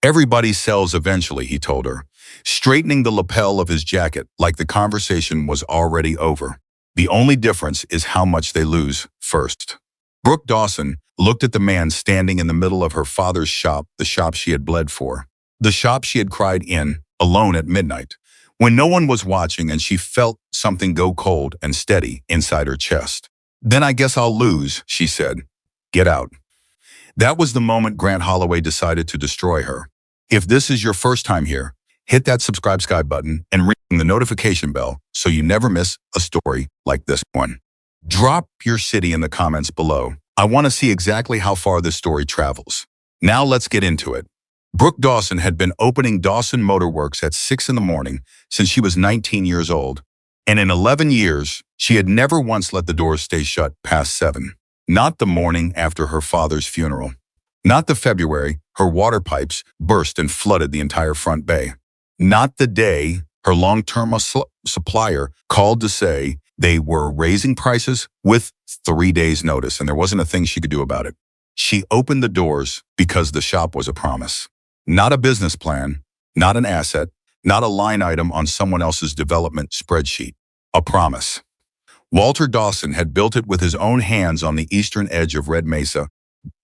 Everybody sells eventually, he told her, straightening the lapel of his jacket like the conversation was already over. The only difference is how much they lose first. Brooke Dawson looked at the man standing in the middle of her father's shop, the shop she had bled for, the shop she had cried in, alone at midnight, when no one was watching, and she felt something go cold and steady inside her chest. Then I guess I'll lose, she said. Get out. That was the moment Grant Holloway decided to destroy her. If this is your first time here, hit that subscribe button and ring the notification bell so you never miss a story like this one. Drop your city in the comments below. I want to see exactly how far this story travels. Now let's get into it. Brooke Dawson had been opening Dawson Motor Works at 6 in the morning since she was 19 years old. And in 11 years, she had never once let the doors stay shut past 7. Not the morning after her father's funeral. Not the February her water pipes burst and flooded the entire front bay. Not the day her long-term supplier called to say they were raising prices with 3 days' notice, and there wasn't a thing she could do about it. She opened the doors because the shop was a promise. Not a business plan, not an asset, not a line item on someone else's development spreadsheet. A promise. Walter Dawson had built it with his own hands on the eastern edge of Red Mesa,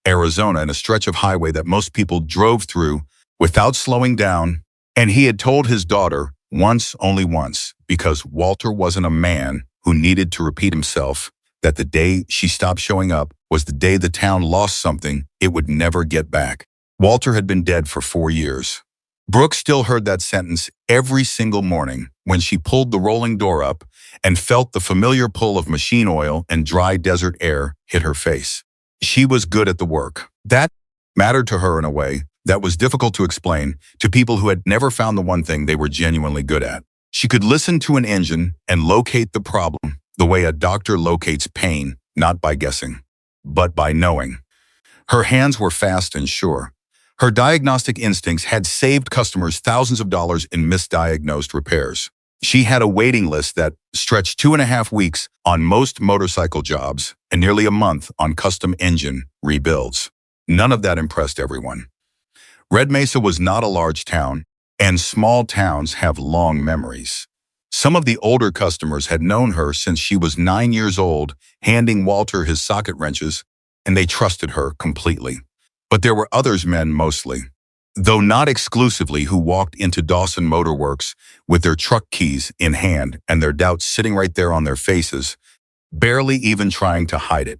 Arizona, in a stretch of highway that most people drove through without slowing down, and he had told his daughter once, only once, because Walter wasn't a man who needed to repeat himself, that the day she stopped showing up was the day the town lost something it would never get back. Walter had been dead for 4 years. Brooke still heard that sentence every single morning when she pulled the rolling door up and felt the familiar pull of machine oil and dry desert air hit her face. She was good at the work. That mattered to her in a way that was difficult to explain to people who had never found the one thing they were genuinely good at. She could listen to an engine and locate the problem the way a doctor locates pain, not by guessing, but by knowing. Her hands were fast and sure. Her diagnostic instincts had saved customers thousands of dollars in misdiagnosed repairs. She had a waiting list that stretched 2.5 weeks on most motorcycle jobs and nearly a month on custom engine rebuilds. None of that impressed everyone. Red Mesa was not a large town, and small towns have long memories. Some of the older customers had known her since she was 9 years old, handing Walter his socket wrenches, and they trusted her completely. But there were others, men mostly, though not exclusively, who walked into Dawson Motor Works with their truck keys in hand and their doubts sitting right there on their faces, barely even trying to hide it.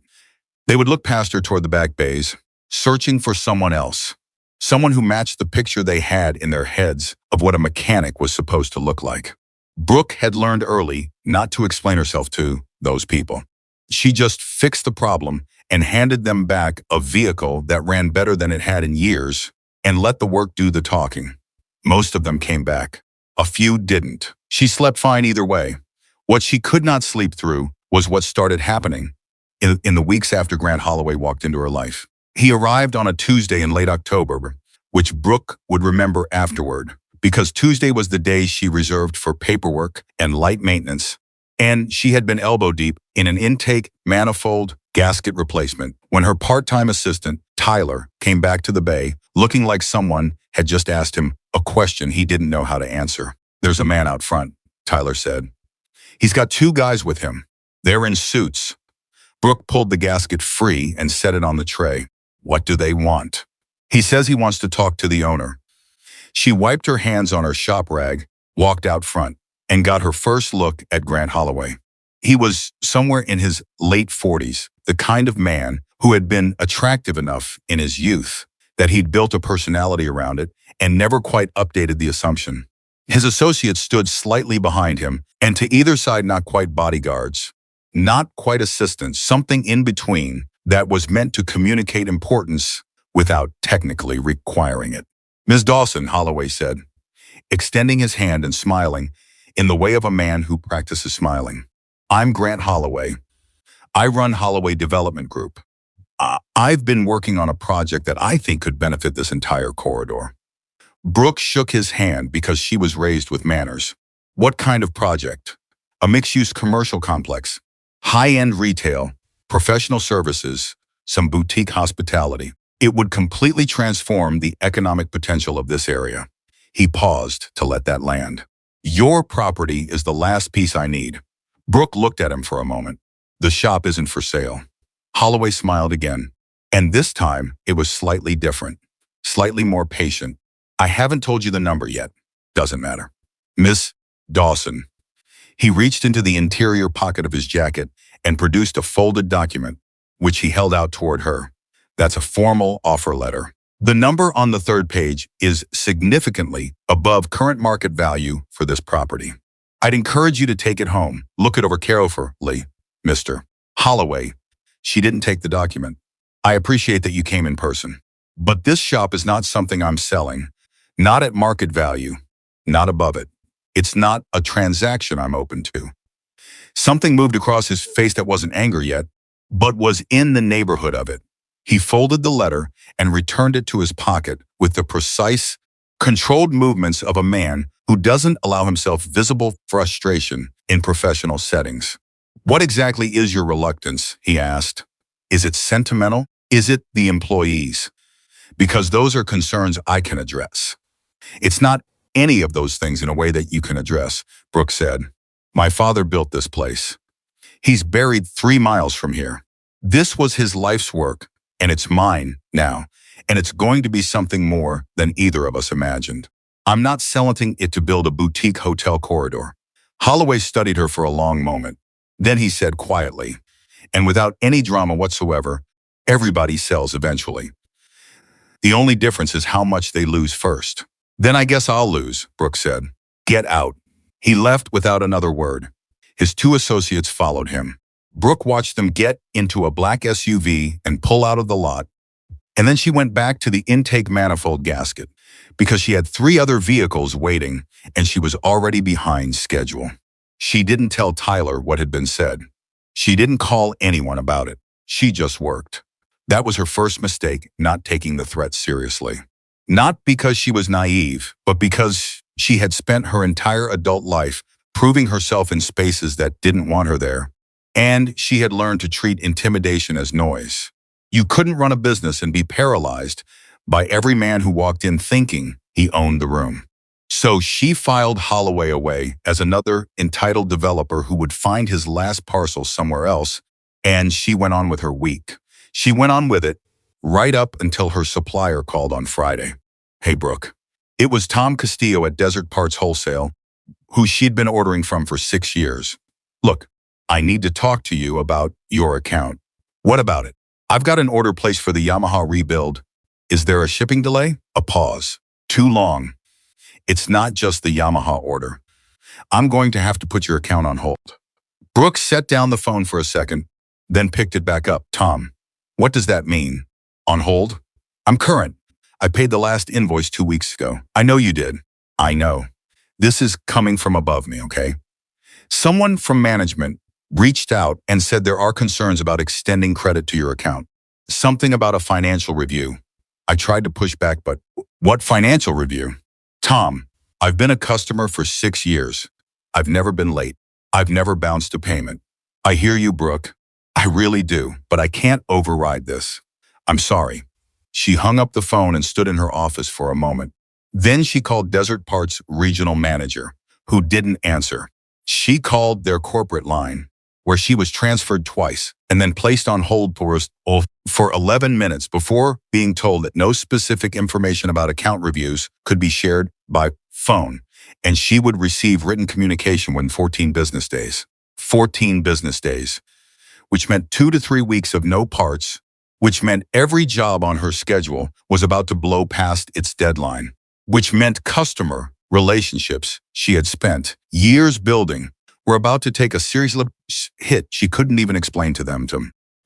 They would look past her toward the back bays, searching for someone else, someone who matched the picture they had in their heads of what a mechanic was supposed to look like. Brooke had learned early not to explain herself to those people. She just fixed the problem and handed them back a vehicle that ran better than it had in years and let the work do the talking. Most of them came back. A few didn't. She slept fine either way. What she could not sleep through was what started happening in the weeks after Grant Holloway walked into her life. He arrived on a Tuesday in late October, which Brooke would remember afterward, because Tuesday was the day she reserved for paperwork and light maintenance, and she had been elbow deep in an intake manifold gasket replacement when her part-time assistant, Tyler, came back to the bay looking like someone had just asked him a question he didn't know how to answer. "There's a man out front," Tyler said. "He's got 2 guys with him. They're in suits." Brooke pulled the gasket free and set it on the tray. "What do they want?" "He says he wants to talk to the owner." She wiped her hands on her shop rag, walked out front, and got her first look at Grant Holloway. He was somewhere in his late 40s, the kind of man who had been attractive enough in his youth that he'd built a personality around it and never quite updated the assumption. His associates stood slightly behind him, and to either side not quite bodyguards, not quite assistants, something in between that was meant to communicate importance without technically requiring it. "Ms. Dawson," Holloway said, extending his hand and smiling in the way of a man who practices smiling. "I'm Grant Holloway. I run Holloway Development Group. I've been working on a project that I think could benefit this entire corridor." Brooke shook his hand because she was raised with manners. "What kind of project?" "A mixed-use commercial complex, high-end retail, professional services, some boutique hospitality." It would completely transform the economic potential of this area. He paused to let that land. Your property is the last piece I need. Brooke looked at him for a moment. The shop isn't for sale. Holloway smiled again. And this time, it was slightly different. Slightly more patient. I haven't told you the number yet. Doesn't matter. Miss Dawson. He reached into the interior pocket of his jacket and produced a folded document, which he held out toward her. That's a formal offer letter. The number on the third page is significantly above current market value for this property. I'd encourage you to take it home. Look it over carefully, Mr. Holloway. She didn't take the document. I appreciate that you came in person. But this shop is not something I'm selling. Not at market value. Not above it. It's not a transaction I'm open to. Something moved across his face that wasn't anger yet, but was in the neighborhood of it. He folded the letter and returned it to his pocket with the precise, controlled movements of a man who doesn't allow himself visible frustration in professional settings. What exactly is your reluctance? He asked. Is it sentimental? Is it the employees? Because those are concerns I can address. It's not any of those things in a way that you can address, Brooke said. My father built this place. He's buried 3 miles from here. This was his life's work, and it's mine now, and it's going to be something more than either of us imagined. I'm not selling it to build a boutique hotel corridor. Holloway studied her for a long moment. Then he said quietly, and without any drama whatsoever, everybody sells eventually. The only difference is how much they lose first. Then I guess I'll lose, Brooke said. Get out. He left without another word. His 2 associates followed him. Brooke watched them get into a black SUV and pull out of the lot, and then she went back to the intake manifold gasket because she had 3 other vehicles waiting and she was already behind schedule. She didn't tell Tyler what had been said. She didn't call anyone about it. She just worked. That was her first mistake, not taking the threat seriously. Not because she was naive, but because she had spent her entire adult life proving herself in spaces that didn't want her there. And she had learned to treat intimidation as noise. You couldn't run a business and be paralyzed by every man who walked in thinking he owned the room. So she filed Holloway away as another entitled developer who would find his last parcel somewhere else, and she went on with her week. She went on with it right up until her supplier called on Friday. Hey, Brooke. It was Tom Castillo at Desert Parts Wholesale, who she'd been ordering from for 6 years. Look, I need to talk to you about your account. What about it? I've got an order placed for the Yamaha rebuild. Is there a shipping delay? A pause. Too long. It's not just the Yamaha order. I'm going to have to put your account on hold. Brooke set down the phone for a second, then picked it back up. Tom, what does that mean? On hold? I'm current. I paid the last invoice 2 weeks ago. I know you did. I know. This is coming from above me, okay? Someone from management reached out and said there are concerns about extending credit to your account. Something about a financial review. I tried to push back, but what financial review? Tom, I've been a customer for 6 years. I've never been late. I've never bounced a payment. I hear you, Brooke. I really do, but I can't override this. I'm sorry. She hung up the phone and stood in her office for a moment. Then she called Desert Parts' regional manager, who didn't answer. She called their corporate line, where she was transferred twice and then placed on hold for 11 minutes before being told that no specific information about account reviews could be shared by phone, and she would receive written communication within 14 business days. 14 business days, which meant 2 to 3 weeks of no parts, which meant every job on her schedule was about to blow past its deadline, which meant customer relationships she had spent years building were about to take a serious hit she couldn't even explain to them.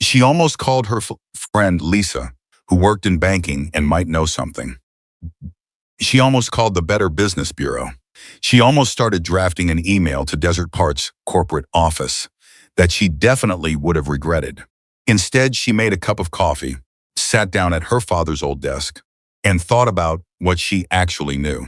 She almost called her friend Lisa, who worked in banking and might know something. She almost called the Better Business Bureau. She almost started drafting an email to Desert Parts' corporate office that she definitely would have regretted. Instead, she made a cup of coffee, sat down at her father's old desk, and thought about what she actually knew.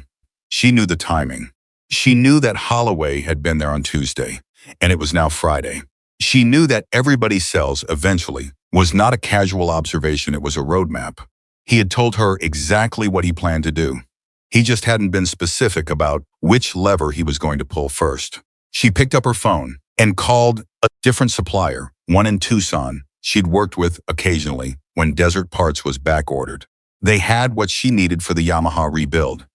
She knew the timing. She knew that Holloway had been there on Tuesday, and it was now Friday. She knew that everybody sells eventually was not a casual observation, it was a roadmap. He had told her exactly what he planned to do. He just hadn't been specific about which lever he was going to pull first. She picked up her phone and called a different supplier, one in Tucson she'd worked with occasionally when Desert Parts was backordered. They had what she needed for the Yamaha rebuild.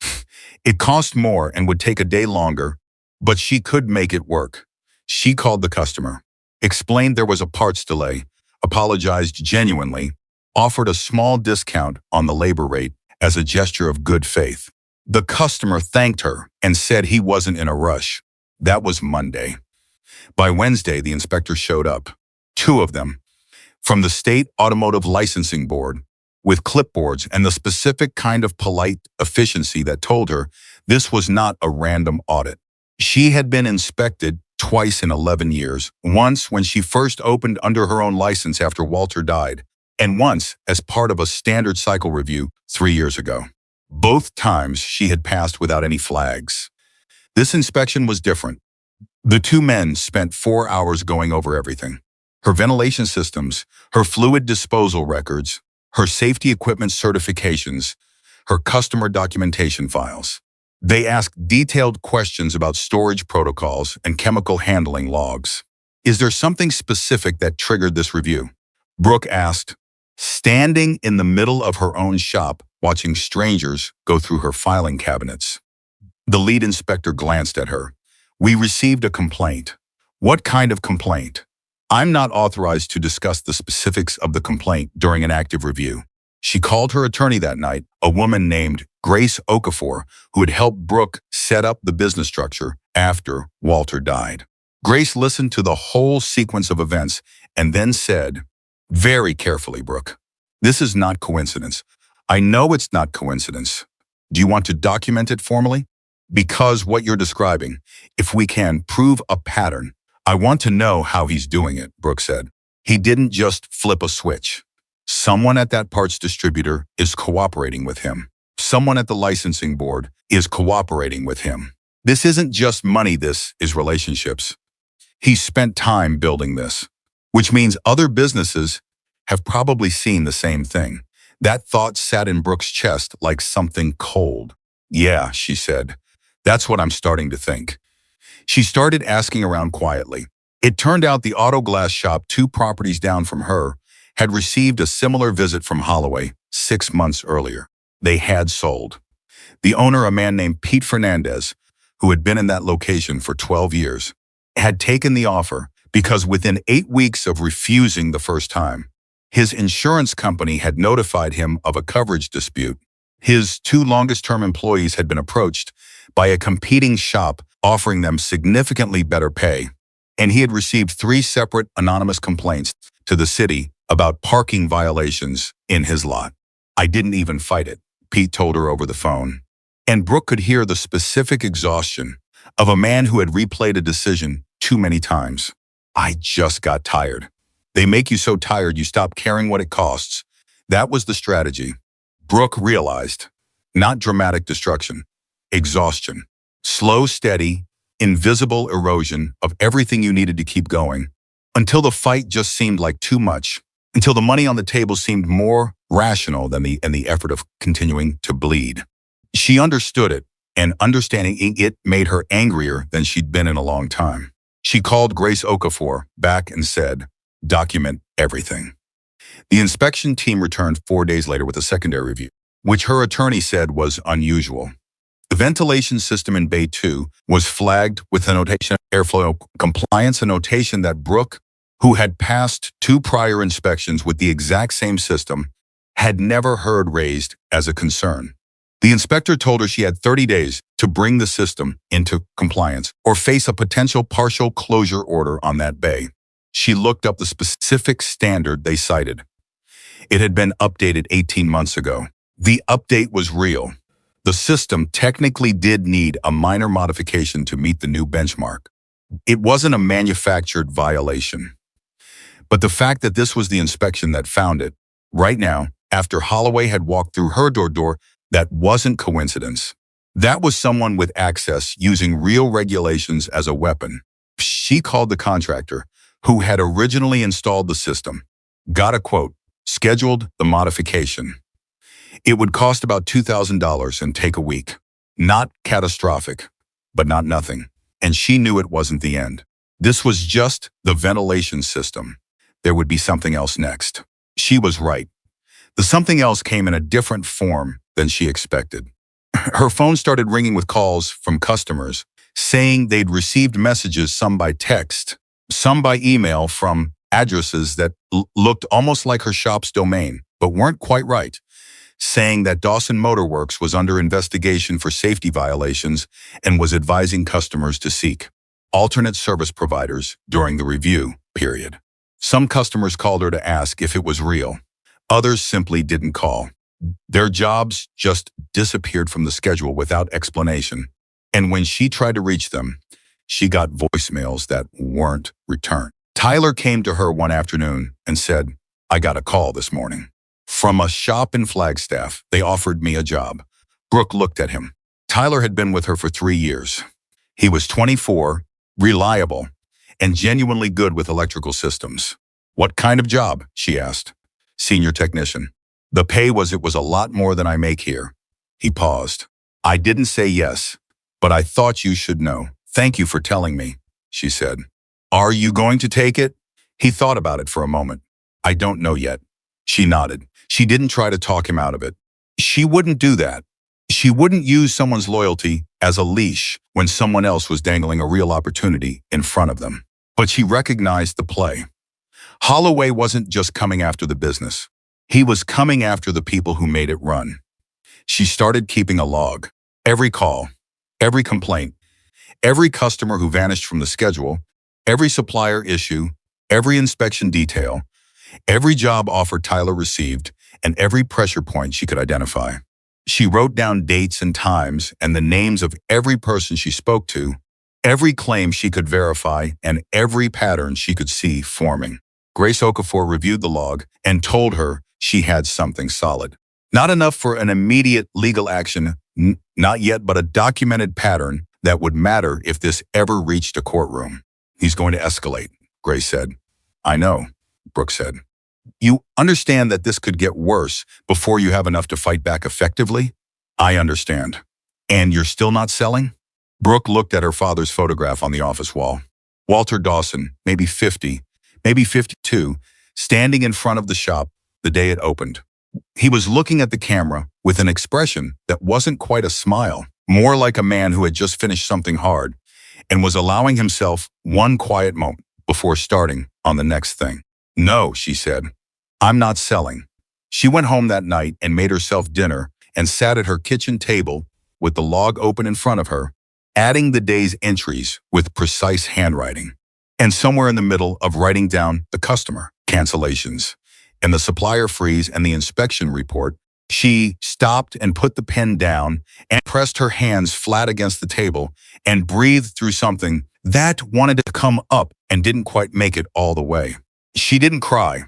It cost more and would take a day longer, but she could make it work. She called the customer, explained there was a parts delay, apologized genuinely, offered a small discount on the labor rate as a gesture of good faith. The customer thanked her and said he wasn't in a rush. That was Monday. By Wednesday, the inspector showed up. Two of them, from the State Automotive Licensing Board, with clipboards and the specific kind of polite efficiency that told her this was not a random audit. She had been inspected twice in 11 years, once when she first opened under her own license after Walter died, and once as part of a standard cycle review 3 years ago. Both times she had passed without any flags. This inspection was different. The two men spent 4 hours going over everything. Her ventilation systems, her fluid disposal records, her safety equipment certifications, her customer documentation files. They asked detailed questions about storage protocols and chemical handling logs. Is there something specific that triggered this review? Brooke asked, standing in the middle of her own shop, watching strangers go through her filing cabinets. The lead inspector glanced at her. We received a complaint. What kind of complaint? I'm not authorized to discuss the specifics of the complaint during an active review. She called her attorney that night, a woman named Grace Okafor, who had helped Brooke set up the business structure after Walter died. Grace listened to the whole sequence of events and then said, very carefully, Brooke, this is not coincidence. I know it's not coincidence. Do you want to document it formally? Because what you're describing, if we can prove a pattern, I want to know how he's doing it, Brooke said. He didn't just flip a switch. Someone at that parts distributor is cooperating with him. Someone at the licensing board is cooperating with him. This isn't just money, this is relationships. He spent time building this, which means other businesses have probably seen the same thing. That thought sat in Brooke's chest like something cold. Yeah, she said. That's what I'm starting to think. She started asking around quietly. It turned out the auto glass shop 2 properties down from her had received a similar visit from Holloway 6 months earlier. They had sold. The owner, a man named Pete Fernandez, who had been in that location for 12 years, had taken the offer because within 8 weeks of refusing the first time, his insurance company had notified him of a coverage dispute. His 2 longest-term employees had been approached by a competing shop offering them significantly better pay, and he had received 3 separate anonymous complaints to the city about parking violations in his lot. I didn't even fight it, Pete told her over the phone. And Brooke could hear the specific exhaustion of a man who had replayed a decision too many times. I just got tired. They make you so tired you stop caring what it costs. That was the strategy. Brooke realized, not dramatic destruction, exhaustion. Slow, steady, invisible erosion of everything you needed to keep going, until the fight just seemed like too much, until the money on the table seemed more rational than the effort of continuing to bleed. She understood it, and understanding it made her angrier than she'd been in a long time. She called Grace Okafor back and said, document everything. The inspection team returned 4 days later with a secondary review, which her attorney said was unusual. The ventilation system in Bay 2 was flagged with a notation of airflow compliance, a notation that Brooke, who had passed 2 prior inspections with the exact same system, had never heard raised as a concern. The inspector told her she had 30 days to bring the system into compliance or face a potential partial closure order on that bay. She looked up the specific standard they cited. It had been updated 18 months ago. The update was real. The system technically did need a minor modification to meet the new benchmark. It wasn't a manufactured violation. But the fact that this was the inspection that found it, right now, after Holloway had walked through her door, that wasn't coincidence. That was someone with access using real regulations as a weapon. She called the contractor, who had originally installed the system, got a quote, scheduled the modification. It would cost about $2,000 and take a week. Not catastrophic, but not nothing. And she knew it wasn't the end. This was just the ventilation system. There would be something else next. She was right. The something else came in a different form than she expected. Her phone started ringing with calls from customers saying they'd received messages, some by text, some by email, from addresses that looked almost like her shop's domain, but weren't quite right, saying that Dawson Motor Works was under investigation for safety violations and was advising customers to seek alternate service providers during the review period. Some customers called her to ask if it was real. Others simply didn't call. Their jobs just disappeared from the schedule without explanation. And when she tried to reach them, she got voicemails that weren't returned. Tyler came to her one afternoon and said, "I got a call this morning from a shop in Flagstaff. They offered me a job." Brooke looked at him. Tyler had been with her for 3 years. He was 24, reliable, and genuinely good with electrical systems. "What kind of job?" she asked. "Senior technician." The pay was a lot more than I make here." He paused. "I didn't say yes, but I thought you should know. Thank you for telling me," she said. "Are you going to take it?" He thought about it for a moment. "I don't know yet." She nodded. She didn't try to talk him out of it. She wouldn't do that. She wouldn't use someone's loyalty as a leash when someone else was dangling a real opportunity in front of them. But she recognized the play. Holloway wasn't just coming after the business. He was coming after the people who made it run. She started keeping a log. Every call, every complaint, every customer who vanished from the schedule, every supplier issue, every inspection detail, every job offer Tyler received, and every pressure point she could identify. She wrote down dates and times and the names of every person she spoke to, every claim she could verify, and every pattern she could see forming. Grace Okafor reviewed the log and told her she had something solid. Not enough for an immediate legal action, not yet, but a documented pattern that would matter if this ever reached a courtroom. "He's going to escalate," Grace said. "I know," Brooke said. "You understand that this could get worse before you have enough to fight back effectively?" "I understand." "And you're still not selling?" Brooke looked at her father's photograph on the office wall. Walter Dawson, maybe 50, maybe 52, standing in front of the shop the day it opened. He was looking at the camera with an expression that wasn't quite a smile, more like a man who had just finished something hard and was allowing himself one quiet moment before starting on the next thing. "No," she said. "I'm not selling." She went home that night and made herself dinner and sat at her kitchen table with the log open in front of her, adding the day's entries with precise handwriting. And somewhere in the middle of writing down the customer cancellations and the supplier freeze and the inspection report, she stopped and put the pen down and pressed her hands flat against the table and breathed through something that wanted to come up and didn't quite make it all the way. She didn't cry.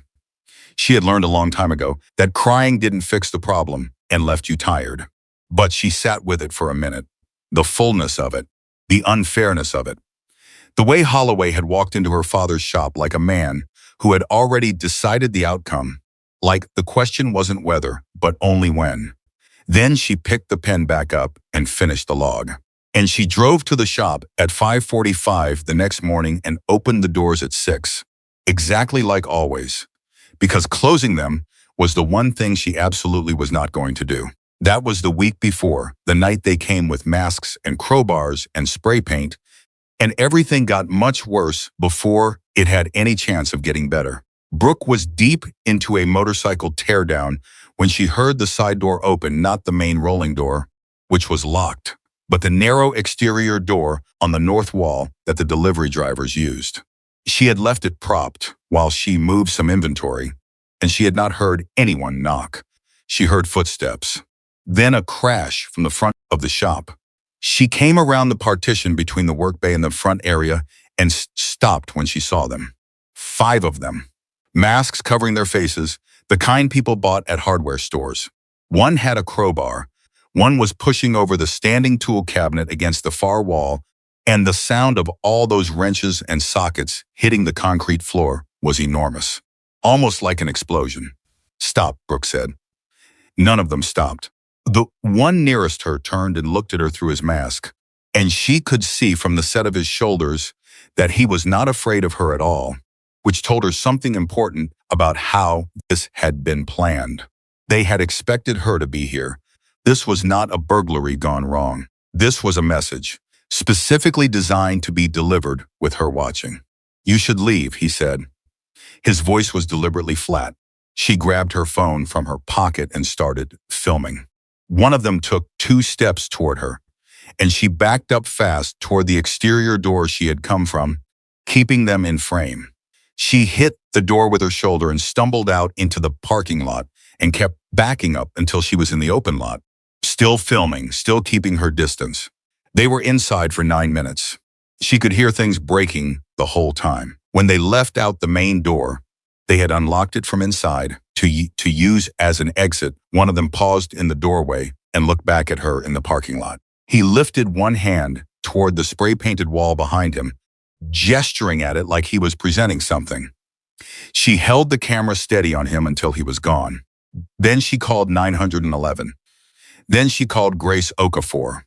She had learned a long time ago that crying didn't fix the problem and left you tired. But she sat with it for a minute. The fullness of it, the unfairness of it. The way Holloway had walked into her father's shop like a man who had already decided the outcome, like the question wasn't whether, but only when. Then she picked the pen back up and finished the log. And she drove to the shop at 5:45 the next morning and opened the doors at 6, exactly like always, because closing them was the one thing she absolutely was not going to do. That was the week before, the night they came with masks and crowbars and spray paint, and everything got much worse before it had any chance of getting better. Brooke was deep into a motorcycle teardown when she heard the side door open, not the main rolling door, which was locked, but the narrow exterior door on the north wall that the delivery drivers used. She had left it propped while she moved some inventory, and she had not heard anyone knock. She heard footsteps, then a crash from the front of the shop. She came around the partition between the work bay and the front area and stopped when she saw them. 5 of them. Masks covering their faces, the kind people bought at hardware stores. One had a crowbar. One was pushing over the standing tool cabinet against the far wall, and the sound of all those wrenches and sockets hitting the concrete floor was enormous, almost like an explosion. "Stop," Brooke said. None of them stopped. The one nearest her turned and looked at her through his mask, and she could see from the set of his shoulders that he was not afraid of her at all, which told her something important about how this had been planned. They had expected her to be here. This was not a burglary gone wrong. This was a message, specifically designed to be delivered with her watching. "You should leave," he said. His voice was deliberately flat. She grabbed her phone from her pocket and started filming. One of them took 2 steps toward her, and she backed up fast toward the exterior door she had come from, keeping them in frame. She hit the door with her shoulder and stumbled out into the parking lot and kept backing up until she was in the open lot, still filming, still keeping her distance. They were inside for 9 minutes. She could hear things breaking the whole time. When they left out the main door, they had unlocked it from inside to use as an exit. One of them paused in the doorway and looked back at her in the parking lot. He lifted one hand toward the spray-painted wall behind him, gesturing at it like he was presenting something. She held the camera steady on him until he was gone. Then she called 911. Then she called Grace Okafor.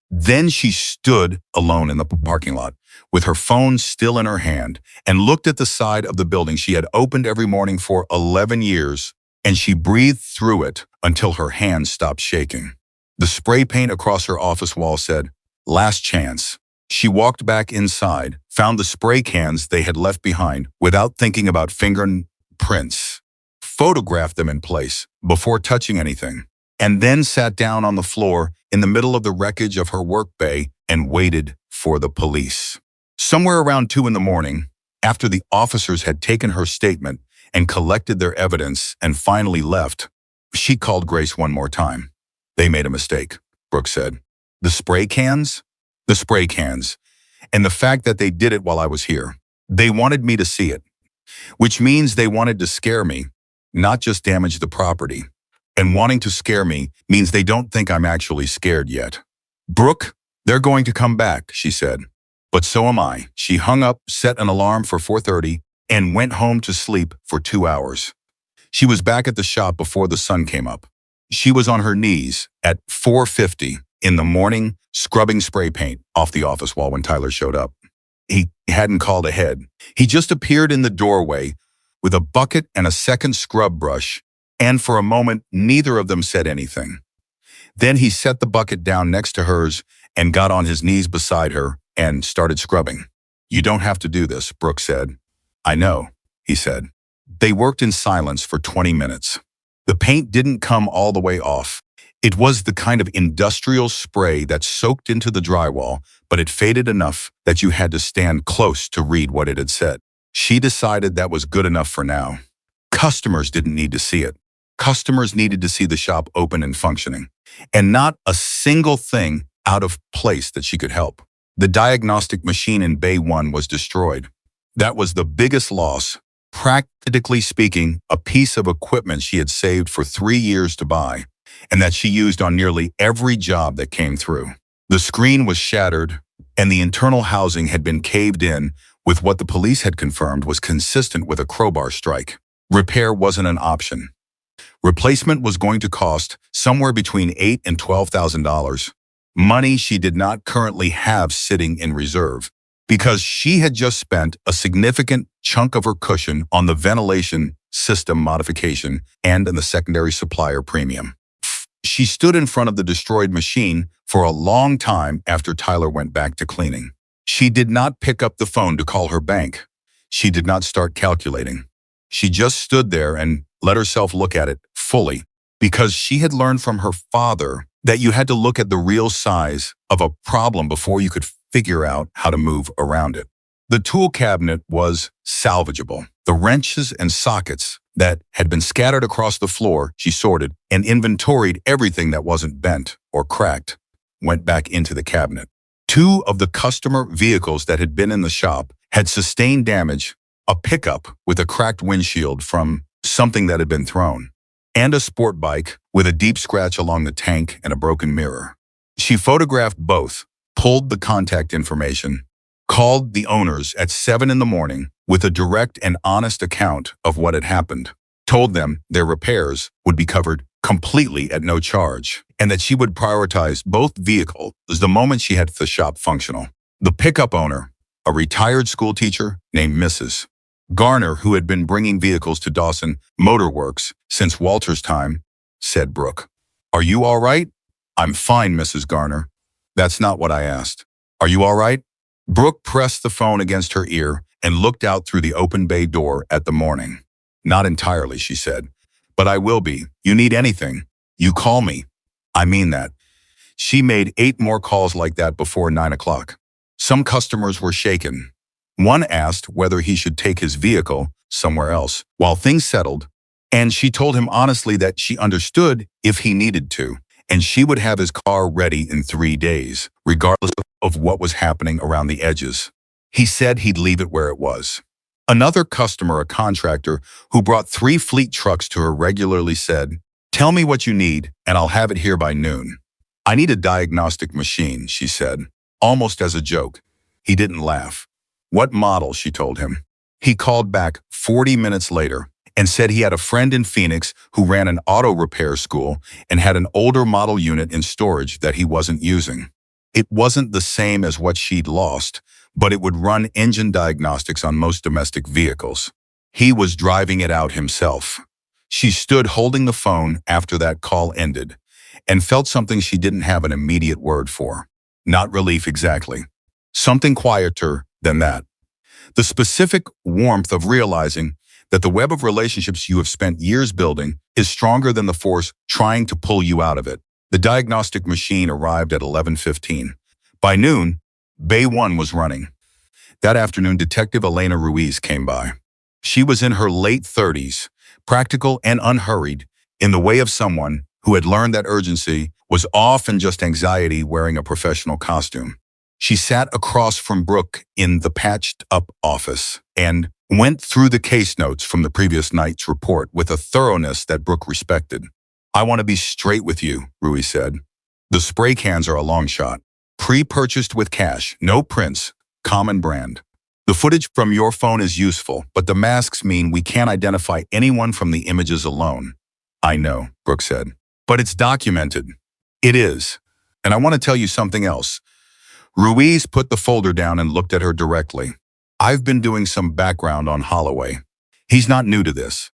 Then she stood alone in the parking lot with her phone still in her hand and looked at the side of the building she had opened every morning for 11 years, and she breathed through it until her hands stopped shaking. The spray paint across her office wall said, "Last chance." She walked back inside, found the spray cans they had left behind without thinking about fingerprints, photographed them in place before touching anything, and then sat down on the floor in the middle of the wreckage of her work bay and waited for the police. Somewhere around 2 in the morning, after the officers had taken her statement and collected their evidence and finally left, she called Grace one more time. "They made a mistake," Brooke said. "The spray cans?" "The spray cans. And the fact that they did it while I was here. They wanted me to see it, which means they wanted to scare me, not just damage the property. And wanting to scare me means they don't think I'm actually scared yet." "Brooke, they're going to come back," she said. "But so am I." She hung up, set an alarm for 4:30, and went home to sleep for 2 hours. She was back at the shop before the sun came up. She was on her knees at 4:50 in the morning, scrubbing spray paint off the office wall when Tyler showed up. He hadn't called ahead. He just appeared in the doorway with a bucket and a second scrub brush, and for a moment, neither of them said anything. Then he set the bucket down next to hers and got on his knees beside her and started scrubbing. "You don't have to do this," Brooke said. "I know," he said. They worked in silence for 20 minutes. The paint didn't come all the way off. It was the kind of industrial spray that soaked into the drywall, but it faded enough that you had to stand close to read what it had said. She decided that was good enough for now. Customers didn't need to see it. Customers needed to see the shop open and functioning, and not a single thing out of place that she could help. The diagnostic machine in Bay 1 was destroyed. That was the biggest loss, practically speaking, a piece of equipment she had saved for 3 years to buy, and that she used on nearly every job that came through. The screen was shattered, and the internal housing had been caved in with what the police had confirmed was consistent with a crowbar strike. Repair wasn't an option. Replacement was going to cost somewhere between $8,000 and $12,000, money she did not currently have sitting in reserve, because she had just spent a significant chunk of her cushion on the ventilation system modification and on the secondary supplier premium. She stood in front of the destroyed machine for a long time after Tyler went back to cleaning. She did not pick up the phone to call her bank. She did not start calculating. She just stood there and let herself look at it fully, because she had learned from her father that you had to look at the real size of a problem before you could figure out how to move around it. The tool cabinet was salvageable. The wrenches and sockets that had been scattered across the floor, she sorted and inventoried everything that wasn't bent or cracked, went back into the cabinet. 2 of the customer vehicles that had been in the shop had sustained damage, a pickup with a cracked windshield from something that had been thrown, and a sport bike with a deep scratch along the tank and a broken mirror. She photographed both, pulled the contact information, called the owners at 7 in the morning with a direct and honest account of what had happened, told them their repairs would be covered completely at no charge, and that she would prioritize both vehicles the moment she had the shop functional. The pickup owner, a retired school teacher named Mrs. Garner, who had been bringing vehicles to Dawson Motor Works since Walter's time, said Brooke. "Are you all right?" "I'm fine, Mrs. Garner." "That's not what I asked." "Are you all right?" Brooke pressed the phone against her ear and looked out through the open bay door at the morning. "Not entirely," she said. "But I will be. You need anything, you call me." "I mean that." She made 8 more calls like that before 9 o'clock. Some customers were shaken. One asked whether he should take his vehicle somewhere else while things settled, and she told him honestly that she understood if he needed to, and she would have his car ready in 3 days, regardless of what was happening around the edges. He said he'd leave it where it was. Another customer, a contractor who brought 3 fleet trucks to her regularly, said, "Tell me what you need, and I'll have it here by noon." "I need a diagnostic machine," she said, almost as a joke. He didn't laugh. "What model?" she told him. He called back 40 minutes later and said he had a friend in Phoenix who ran an auto repair school and had an older model unit in storage that he wasn't using. It wasn't the same as what she'd lost, but it would run engine diagnostics on most domestic vehicles. He was driving it out himself. She stood holding the phone after that call ended and felt something she didn't have an immediate word for. Not relief exactly. Something quieter than that. The specific warmth of realizing that the web of relationships you have spent years building is stronger than the force trying to pull you out of it. The diagnostic machine arrived at 11:15. By noon, Bay 1 was running. That afternoon, Detective Elena Ruiz came by. She was in her late 30s, practical and unhurried, in the way of someone who had learned that urgency was often just anxiety wearing a professional costume. She sat across from Brooke in the patched-up office and went through the case notes from the previous night's report with a thoroughness that Brooke respected. "I want to be straight with you," Ruiz said. "The spray cans are a long shot. Pre-purchased with cash, no prints, common brand. The footage from your phone is useful, but the masks mean we can't identify anyone from the images alone." "I know," Brooke said, "but it's documented." "It is. And I want to tell you something else." Ruiz put the folder down and looked at her directly. "I've been doing some background on Holloway. He's not new to this.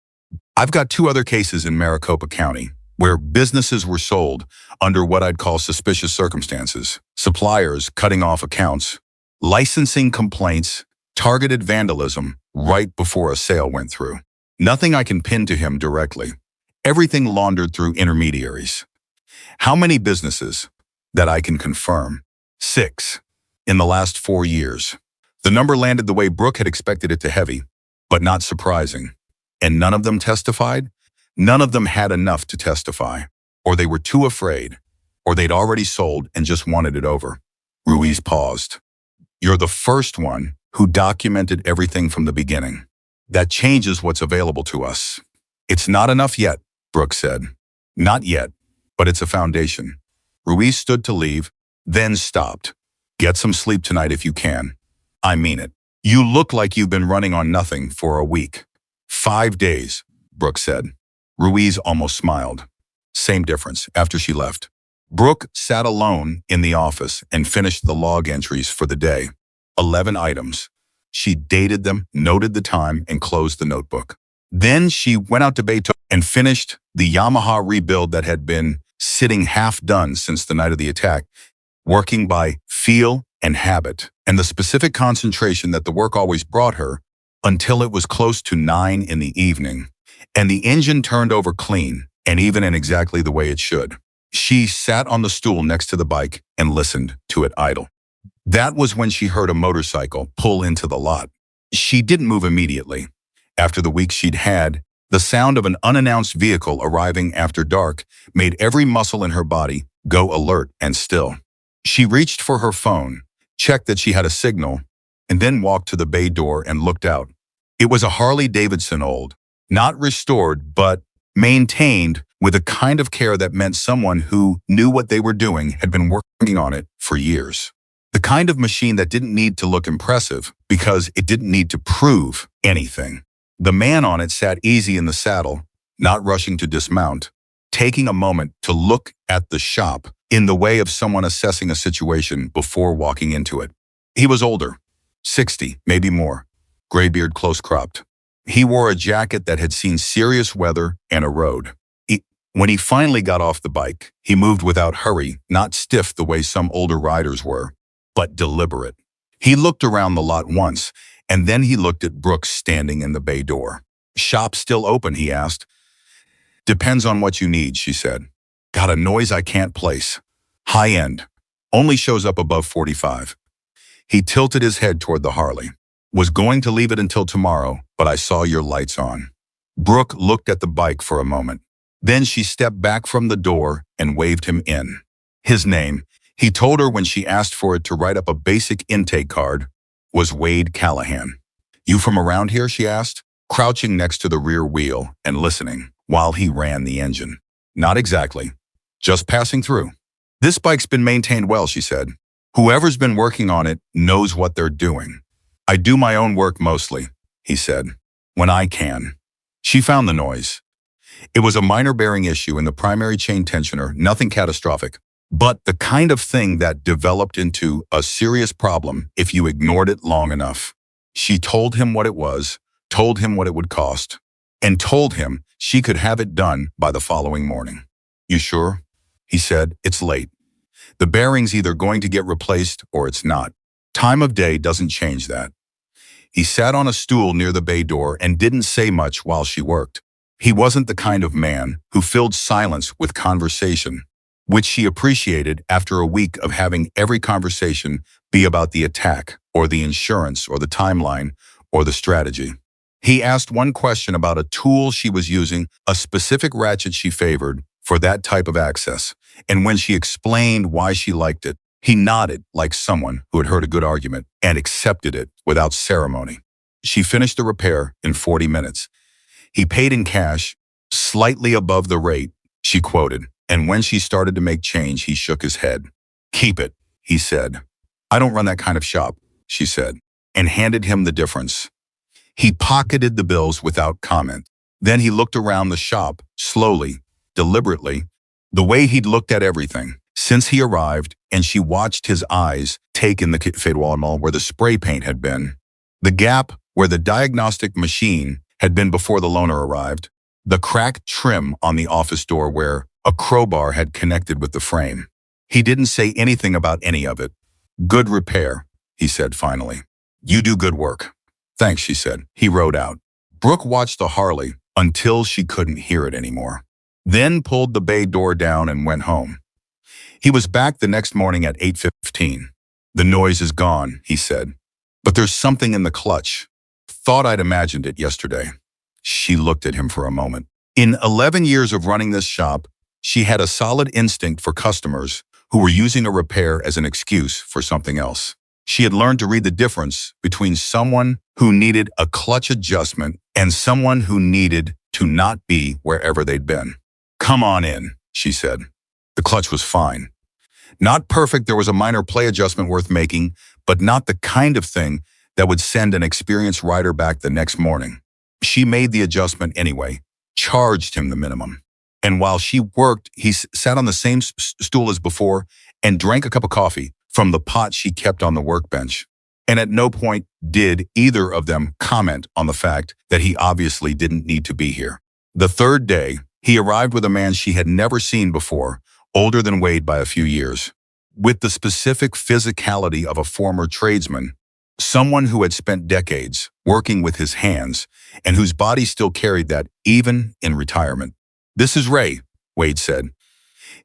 I've got 2 other cases in Maricopa County where businesses were sold under what I'd call suspicious circumstances. Suppliers cutting off accounts, licensing complaints, targeted vandalism right before a sale went through. Nothing I can pin to him directly. Everything laundered through intermediaries. How many businesses? That I can confirm. 6. In the last 4 years. The number landed the way Brooke had expected it to, heavy, but not surprising. And none of them testified? None of them had enough to testify. Or they were too afraid. Or they'd already sold and just wanted it over. Ruiz paused. "You're the first one who documented everything from the beginning. That changes what's available to us." "It's not enough yet," Brooke said. "Not yet, but it's a foundation." Ruiz stood to leave, then stopped. "Get some sleep tonight if you can. I mean it. You look like you've been running on nothing for a week." 5 days, Brooke said. Ruiz almost smiled. Same difference after she left. Brooke sat alone in the office and finished the log entries for the day. 11 items. She dated them, noted the time, and closed the notebook. Then she went out to Beethoven and finished the Yamaha rebuild that had been sitting half done since the night of the attack, working by feel and habit, and the specific concentration that the work always brought her, until it was close to 9 in the evening, and the engine turned over clean, and even in exactly the way it should. She sat on the stool next to the bike and listened to it idle. That was when she heard a motorcycle pull into the lot. She didn't move immediately. After the week she'd had, the sound of an unannounced vehicle arriving after dark made every muscle in her body go alert and still. She reached for her phone, checked that she had a signal, and then walked to the bay door and looked out. It was a Harley-Davidson, old, not restored, but maintained with a kind of care that meant someone who knew what they were doing had been working on it for years. The kind of machine that didn't need to look impressive because it didn't need to prove anything. The man on it sat easy in the saddle, not rushing to dismount, taking a moment to look at the shop in the way of someone assessing a situation before walking into it. He was older, 60, maybe more, gray beard close cropped. He wore a jacket that had seen serious weather and a road. When he finally got off the bike, he moved without hurry, not stiff the way some older riders were, but deliberate. He looked around the lot once, and then he looked at Brooke standing in the bay door. "Shop still open?" he asked. "Depends on what you need," she said. "Got a noise I can't place. High end. Only shows up above 45. He tilted his head toward the Harley. "Was going to leave it until tomorrow, but I saw your lights on." Brooke looked at the bike for a moment. Then she stepped back from the door and waved him in. His name, he told her when she asked for it to write up a basic intake card, was Wade Callahan. "You from around here?" she asked, crouching next to the rear wheel and listening while he ran the engine. "Not exactly. Just passing through." "This bike's been maintained well," she said. "Whoever's been working on it knows what they're doing." "I do my own work mostly," he said, "when I can." She found the noise. It was a minor bearing issue in the primary chain tensioner, nothing catastrophic, but the kind of thing that developed into a serious problem if you ignored it long enough. She told him what it was, told him what it would cost, and told him she could have it done by the following morning. "You sure?" he said. "It's late. The bearing's either going to get replaced or it's not. Time of day doesn't change that." He sat on a stool near the bay door and didn't say much while she worked. He wasn't the kind of man who filled silence with conversation, which she appreciated after a week of having every conversation be about the attack, or the insurance, or the timeline, or the strategy. He asked one question about a tool she was using, a specific ratchet she favored for that type of access, and when she explained why she liked it, he nodded like someone who had heard a good argument and accepted it without ceremony. She finished the repair in 40 minutes. He paid in cash, slightly above the rate, she quoted, and when she started to make change, he shook his head. "Keep it," he said. "I don't run that kind of shop," she said, and handed him the difference. He pocketed the bills without comment. Then he looked around the shop, slowly, deliberately, the way he'd looked at everything since he arrived, and she watched his eyes take in the cafe wall where the spray paint had been, the gap where the diagnostic machine had been before the loaner arrived, the cracked trim on the office door where a crowbar had connected with the frame. He didn't say anything about any of it. "Good repair," he said finally. "You do good work." "Thanks," she said. He rode out. Brooke watched the Harley until she couldn't hear it anymore, then pulled the bay door down and went home. He was back the next morning at 8:15. "The noise is gone," he said. "But there's something in the clutch. Thought I'd imagined it yesterday." She looked at him for a moment. In 11 years of running this shop, she had a solid instinct for customers who were using a repair as an excuse for something else. She had learned to read the difference between someone who needed a clutch adjustment and someone who needed to not be wherever they'd been. "Come on in," she said. The clutch was fine. Not perfect, there was a minor play adjustment worth making, but not the kind of thing that would send an experienced rider back the next morning. She made the adjustment anyway, charged him the minimum. And while she worked, he sat on the same stool as before and drank a cup of coffee from the pot she kept on the workbench. And at no point did either of them comment on the fact that he obviously didn't need to be here. The third day, he arrived with a man she had never seen before, older than Wade by a few years. With the specific physicality of a former tradesman, someone who had spent decades working with his hands and whose body still carried that even in retirement. "This is Ray," Wade said.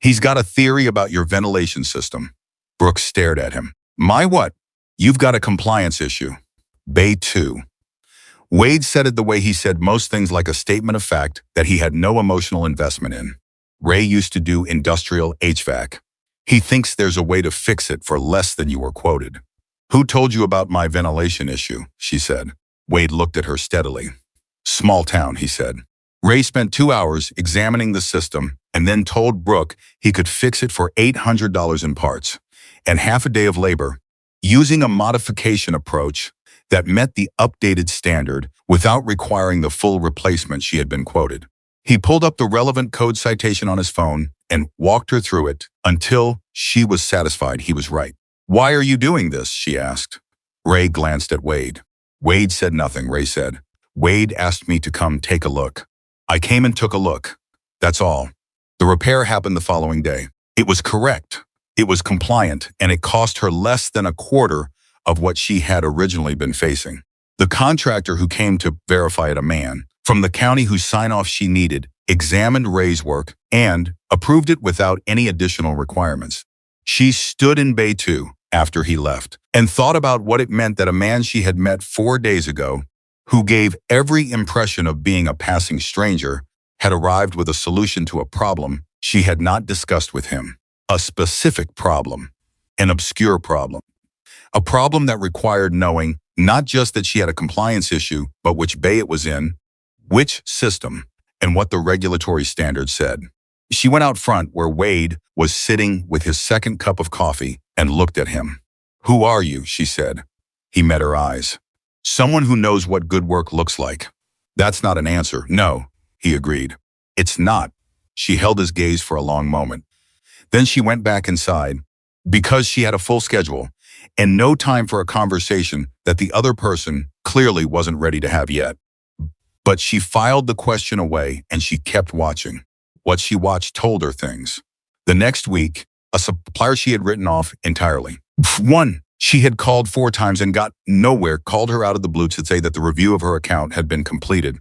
"He's got a theory about your ventilation system." Brooks stared at him. "My what?" "You've got a compliance issue." Bay 2. Wade said it the way he said most things, like a statement of fact that he had no emotional investment in. "Ray used to do industrial HVAC. He thinks there's a way to fix it for less than you were quoted." "Who told you about my ventilation issue?" she said. Wade looked at her steadily. "Small town," he said. "Ray spent 2 hours examining the system and then told Brooke he could fix it for $800 in parts and half a day of labor, using a modification approach that met the updated standard without requiring the full replacement she had been quoted." He pulled up the relevant code citation on his phone and walked her through it until she was satisfied he was right. "Why are you doing this?" she asked. Ray glanced at Wade. Wade said nothing, Ray said. "Wade asked me to come take a look. I came and took a look. That's all." The repair happened the following day. It was correct. It was compliant, and it cost her less than a quarter of what she had originally been facing. The contractor who came to verify it, a man from the county whose sign-off she needed, examined Ray's work and approved it without any additional requirements. She stood in Bay 2 after he left and thought about what it meant that a man she had met 4 days ago, who gave every impression of being a passing stranger, had arrived with a solution to a problem she had not discussed with him. A specific problem, an obscure problem. A problem that required knowing not just that she had a compliance issue, but which bay it was in, which system, and what the regulatory standards said. She went out front where Wade was sitting with his second cup of coffee and looked at him. "Who are you?" she said. He met her eyes. "Someone who knows what good work looks like." "That's not an answer." "No," he agreed. "It's not." She held his gaze for a long moment. Then she went back inside because she had a full schedule and no time for a conversation that the other person clearly wasn't ready to have yet. But she filed the question away and she kept watching. What she watched told her things. The next week, a supplier she had written off entirely. One she had called 4 times and got nowhere, called her out of the blue to say that the review of her account had been completed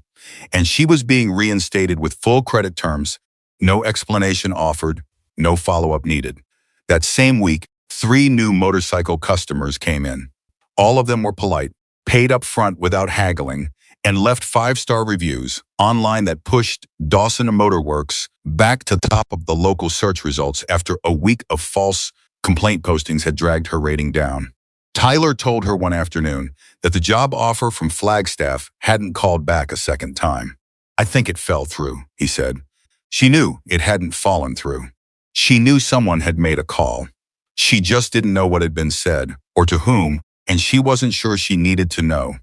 and she was being reinstated with full credit terms, no explanation offered, no follow-up needed. That same week, 3 new motorcycle customers came in. All of them were polite, paid up front without haggling, and left 5-star reviews online that pushed Dawson Motor Works back to the top of the local search results after a week of false complaint postings had dragged her rating down. Tyler told her one afternoon that the job offer from Flagstaff hadn't called back a second time. "I think it fell through," he said. She knew it hadn't fallen through. She knew someone had made a call. She just didn't know what had been said or to whom, and she wasn't sure she needed to know.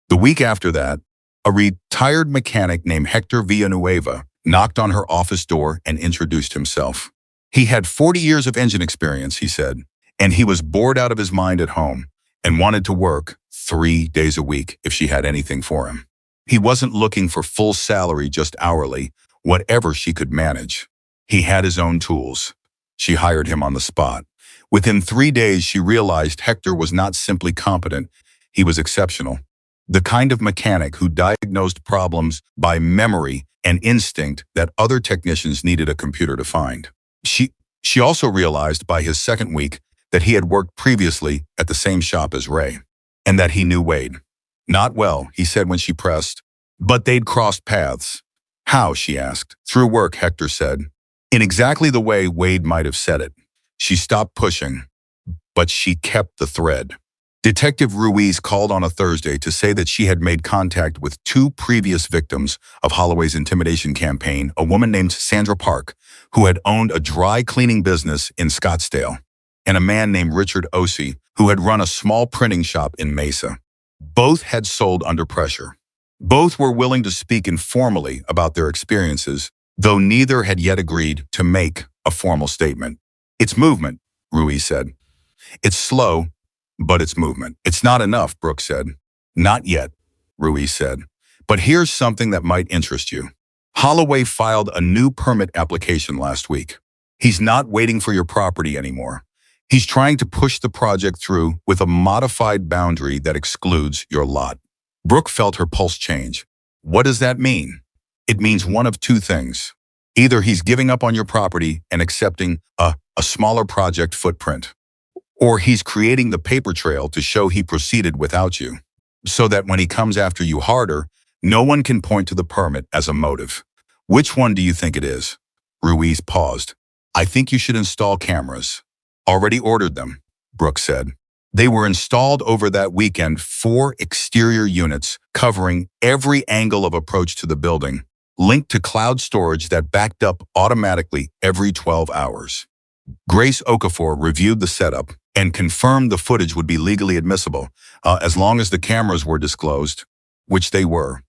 The week after that, a retired mechanic named Hector Villanueva knocked on her office door and introduced himself. He had 40 years of engine experience, he said, and he was bored out of his mind at home and wanted to work 3 days a week if she had anything for him. He wasn't looking for full salary, just hourly, whatever she could manage. He had his own tools. She hired him on the spot. Within 3 days, she realized Hector was not simply competent, he was exceptional. The kind of mechanic who diagnosed problems by memory and instinct that other technicians needed a computer to find. She also realized by his second week that he had worked previously at the same shop as Ray, and that he knew Wade. Not well, he said when she pressed, but they'd crossed paths. How, she asked. Through work, Hector said. In exactly the way Wade might have said it. She stopped pushing, but she kept the thread. Detective Ruiz called on a Thursday to say that she had made contact with 2 previous victims of Holloway's intimidation campaign, a woman named Sandra Park, who had owned a dry cleaning business in Scottsdale, and a man named Richard Ossie, who had run a small printing shop in Mesa. Both had sold under pressure. Both were willing to speak informally about their experiences, though neither had yet agreed to make a formal statement. It's movement, Ruiz said. It's slow, but it's movement. It's not enough, Brooke said. Not yet, Ruiz said. But here's something that might interest you. Holloway filed a new permit application last week. He's not waiting for your property anymore. He's trying to push the project through with a modified boundary that excludes your lot. Brooke felt her pulse change. What does that mean? It means one of 2 things. Either he's giving up on your property and accepting a smaller project footprint, or he's creating the paper trail to show he proceeded without you, so that when he comes after you harder, no one can point to the permit as a motive. Which one do you think it is? Ruiz paused. I think you should install cameras. Already ordered them, Brooke said. They were installed over that weekend, 4 exterior units covering every angle of approach to the building, linked to cloud storage that backed up automatically every 12 hours. Grace Okafor reviewed the setup and confirmed the footage would be legally admissible as long as the cameras were disclosed, which they were.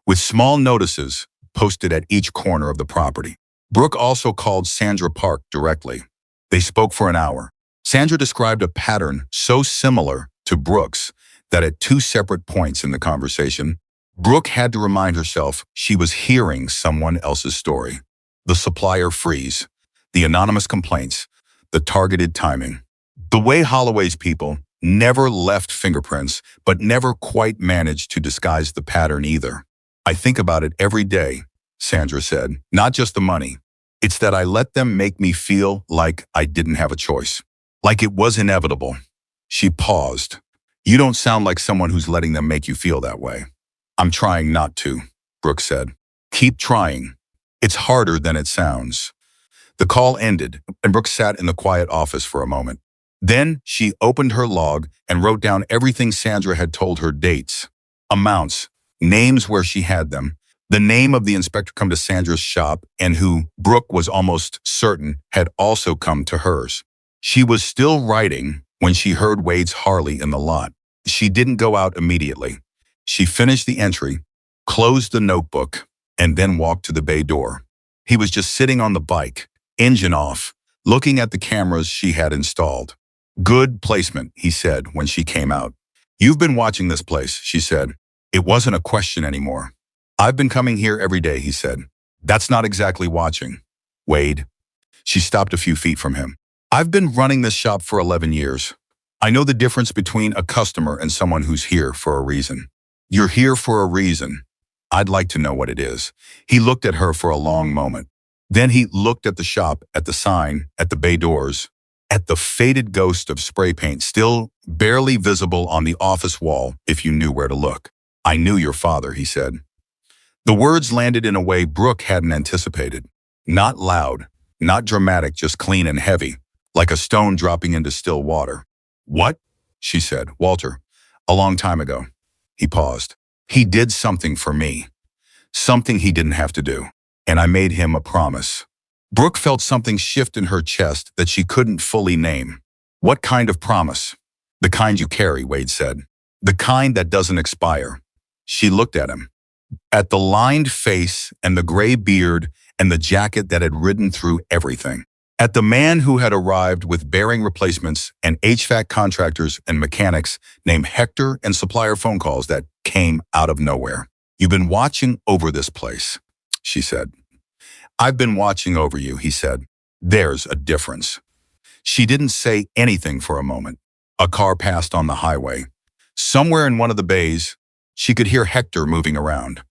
With small notices, posted at each corner of the property. Brooke also called Sandra Park directly. They spoke for an hour. Sandra described a pattern so similar to Brooke's that at two separate points in the conversation, Brooke had to remind herself she was hearing someone else's story. The supplier freeze, the anonymous complaints, the targeted timing. The way Holloway's people never left fingerprints, but never quite managed to disguise the pattern either. I think about it every day, Sandra said. Not just the money. It's that I let them make me feel like I didn't have a choice. Like it was inevitable. She paused. You don't sound like someone who's letting them make you feel that way. I'm trying not to, Brooke said. Keep trying. It's harder than it sounds. The call ended, and Brooke sat in the quiet office for a moment. Then she opened her log and wrote down everything Sandra had told her: dates, amounts, names where she had them, the name of the inspector come to Sandra's shop and who Brooke was almost certain had also come to hers. She was still writing when she heard Wade's Harley in the lot. She didn't go out immediately. She finished the entry, closed the notebook, and then walked to the bay door. He was just sitting on the bike, engine off, looking at the cameras she had installed. Good placement, he said when she came out. You've been watching this place, she said. It wasn't a question anymore. I've been coming here every day, he said. That's not exactly watching, Wade. She stopped a few feet from him. I've been running this shop for 11 years. I know the difference between a customer and someone who's here for a reason. You're here for a reason. I'd like to know what it is. He looked at her for a long moment. Then he looked at the shop, at the sign, at the bay doors, at the faded ghost of spray paint still barely visible on the office wall if you knew where to look. I knew your father, he said. The words landed in a way Brooke hadn't anticipated. Not loud, not dramatic, just clean and heavy, like a stone dropping into still water. What? She said. Walter, a long time ago. He paused. He did something for me. Something he didn't have to do. And I made him a promise. Brooke felt something shift in her chest that she couldn't fully name. What kind of promise? The kind you carry, Wade said. The kind that doesn't expire. She looked at him. At the lined face and the gray beard and the jacket that had ridden through everything. At the man who had arrived with bearing replacements and HVAC contractors and mechanics named Hector and supplier phone calls that came out of nowhere. You've been watching over this place, she said. I've been watching over you, he said. There's a difference. She didn't say anything for a moment. A car passed on the highway. Somewhere in one of the bays, she could hear Hector moving around.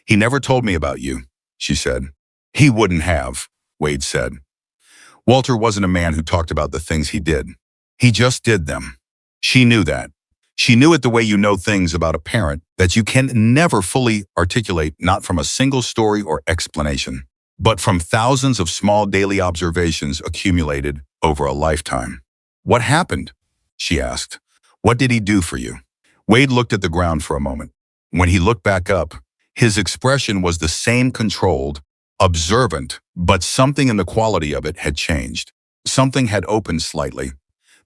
He never told me about you, she said. He wouldn't have, Wade said. Walter wasn't a man who talked about the things he did. He just did them. She knew that. She knew it the way you know things about a parent that you can never fully articulate, not from a single story or explanation, but from thousands of small daily observations accumulated over a lifetime. What happened? She asked. What did he do for you? Wade looked at the ground for a moment. When he looked back up, his expression was the same, controlled, observant, but something in the quality of it had changed. Something had opened slightly,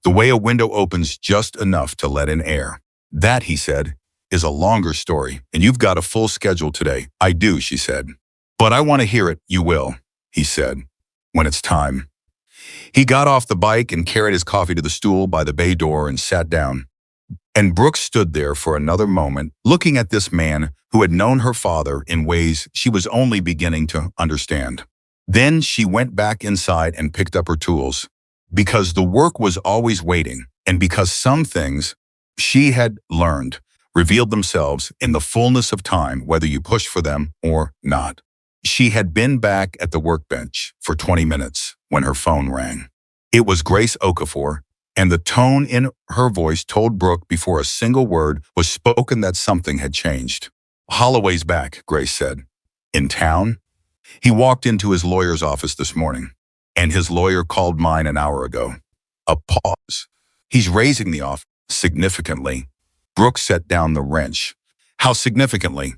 the way a window opens just enough to let in air. That, he said, is a longer story, and you've got a full schedule today. I do, she said. But I want to hear it. You will, he said, when it's time. He got off the bike and carried his coffee to the stool by the bay door and sat down. And Brooke stood there for another moment, looking at this man who had known her father in ways she was only beginning to understand. Then she went back inside and picked up her tools, because the work was always waiting, and because some things she had learned revealed themselves in the fullness of time, whether you push for them or not. She had been back at the workbench for 20 minutes when her phone rang. It was Grace Okafor, and the tone in her voice told Brooke before a single word was spoken that something had changed. Holloway's back, Grace said. In town? He walked into his lawyer's office this morning, and his lawyer called mine an hour ago. A pause. He's raising the offer significantly. Brooke set down the wrench. How significantly?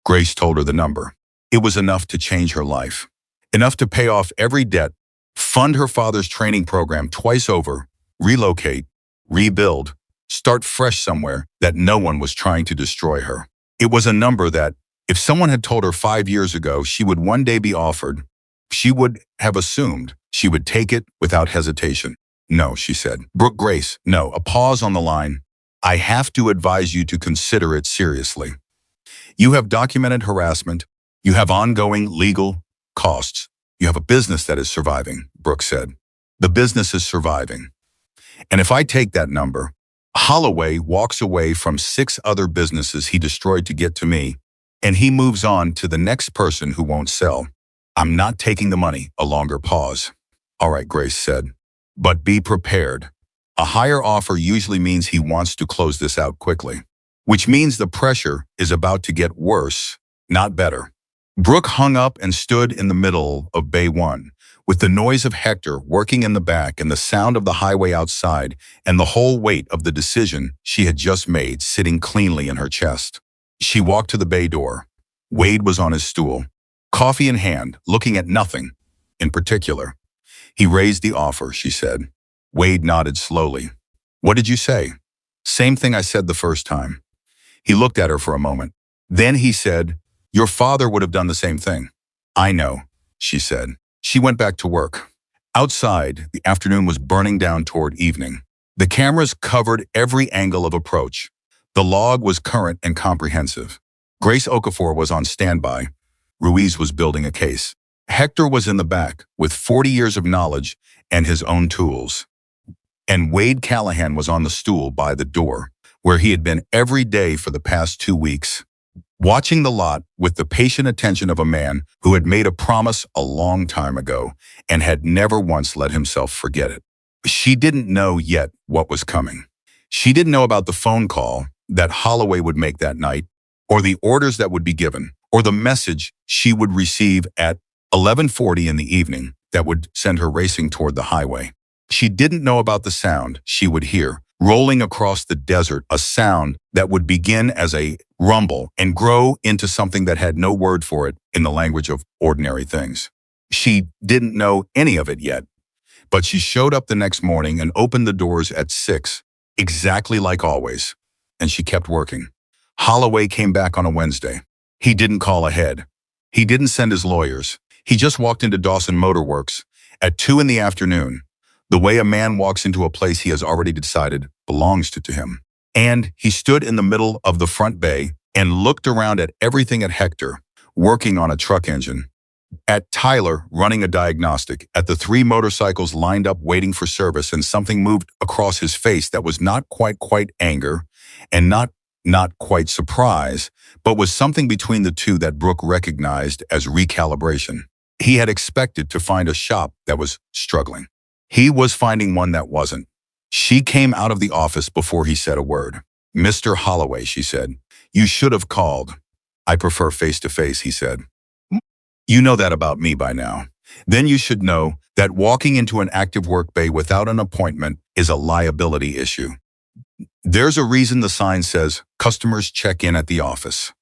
Grace told her the number. It was enough to change her life. Enough to pay off every debt, fund her father's training program twice over, relocate, rebuild, start fresh somewhere that no one was trying to destroy her. It was a number that, If someone had told her 5 years ago she would one day be offered, she would have assumed she would take it without hesitation. No, she said. Brooke Grace, no, a pause on the line. I have to advise you to consider it seriously. You have documented harassment. You have ongoing legal costs. You have a business that is surviving, Brooke said. The business is surviving. And if I take that number, Holloway walks away from 6 other businesses he destroyed to get to me, and he moves on to the next person who won't sell. I'm not taking the money. A longer pause. All right, Grace said. But be prepared. A higher offer usually means he wants to close this out quickly, which means the pressure is about to get worse, not better. Brooke hung up and stood in the middle of Bay 1, with the noise of Hector working in the back and the sound of the highway outside and the whole weight of the decision she had just made sitting cleanly in her chest. She walked to the bay door. Wade was on his stool, coffee in hand, looking at nothing in particular. He raised the offer, she said. Wade nodded slowly. What did you say? Same thing I said the first time. He looked at her for a moment. Then he said, your father would have done the same thing. I know, she said. She went back to work. Outside, the afternoon was burning down toward evening. The cameras covered every angle of approach. The log was current and comprehensive. Grace Okafor was on standby. Ruiz was building a case. Hector was in the back with 40 years of knowledge and his own tools. And Wade Callahan was on the stool by the door, where he had been every day for the past 2 weeks, watching the lot with the patient attention of a man who had made a promise a long time ago and had never once let himself forget it. She didn't know yet what was coming. She didn't know about the phone call that Holloway would make that night, or the orders that would be given, or the message she would receive at 11:40 in the evening that would send her racing toward the highway. She didn't know about the sound she would hear rolling across the desert, a sound that would begin as a rumble and grow into something that had no word for it in the language of ordinary things. She didn't know any of it yet, but she showed up the next morning and opened the doors at 6, exactly like always, and she kept working. Holloway came back on a Wednesday. He didn't call ahead. He didn't send his lawyers. He just walked into Dawson Motor Works at 2 in the afternoon, the way a man walks into a place he has already decided belongs to him. And he stood in the middle of the front bay and looked around at everything, at Hector, working on a truck engine, at Tyler running a diagnostic, at the 3 motorcycles lined up waiting for service, and something moved across his face that was not quite anger and not quite surprise, but was something between the two that Brooke recognized as recalibration. He had expected to find a shop that was struggling. He was finding one that wasn't. She came out of the office before he said a word. Mr. Holloway, she said, you should have called. I prefer face-to-face, he said. You know that about me by now. Then you should know that walking into an active work bay without an appointment is a liability issue. There's a reason the sign says, customers check in at the office.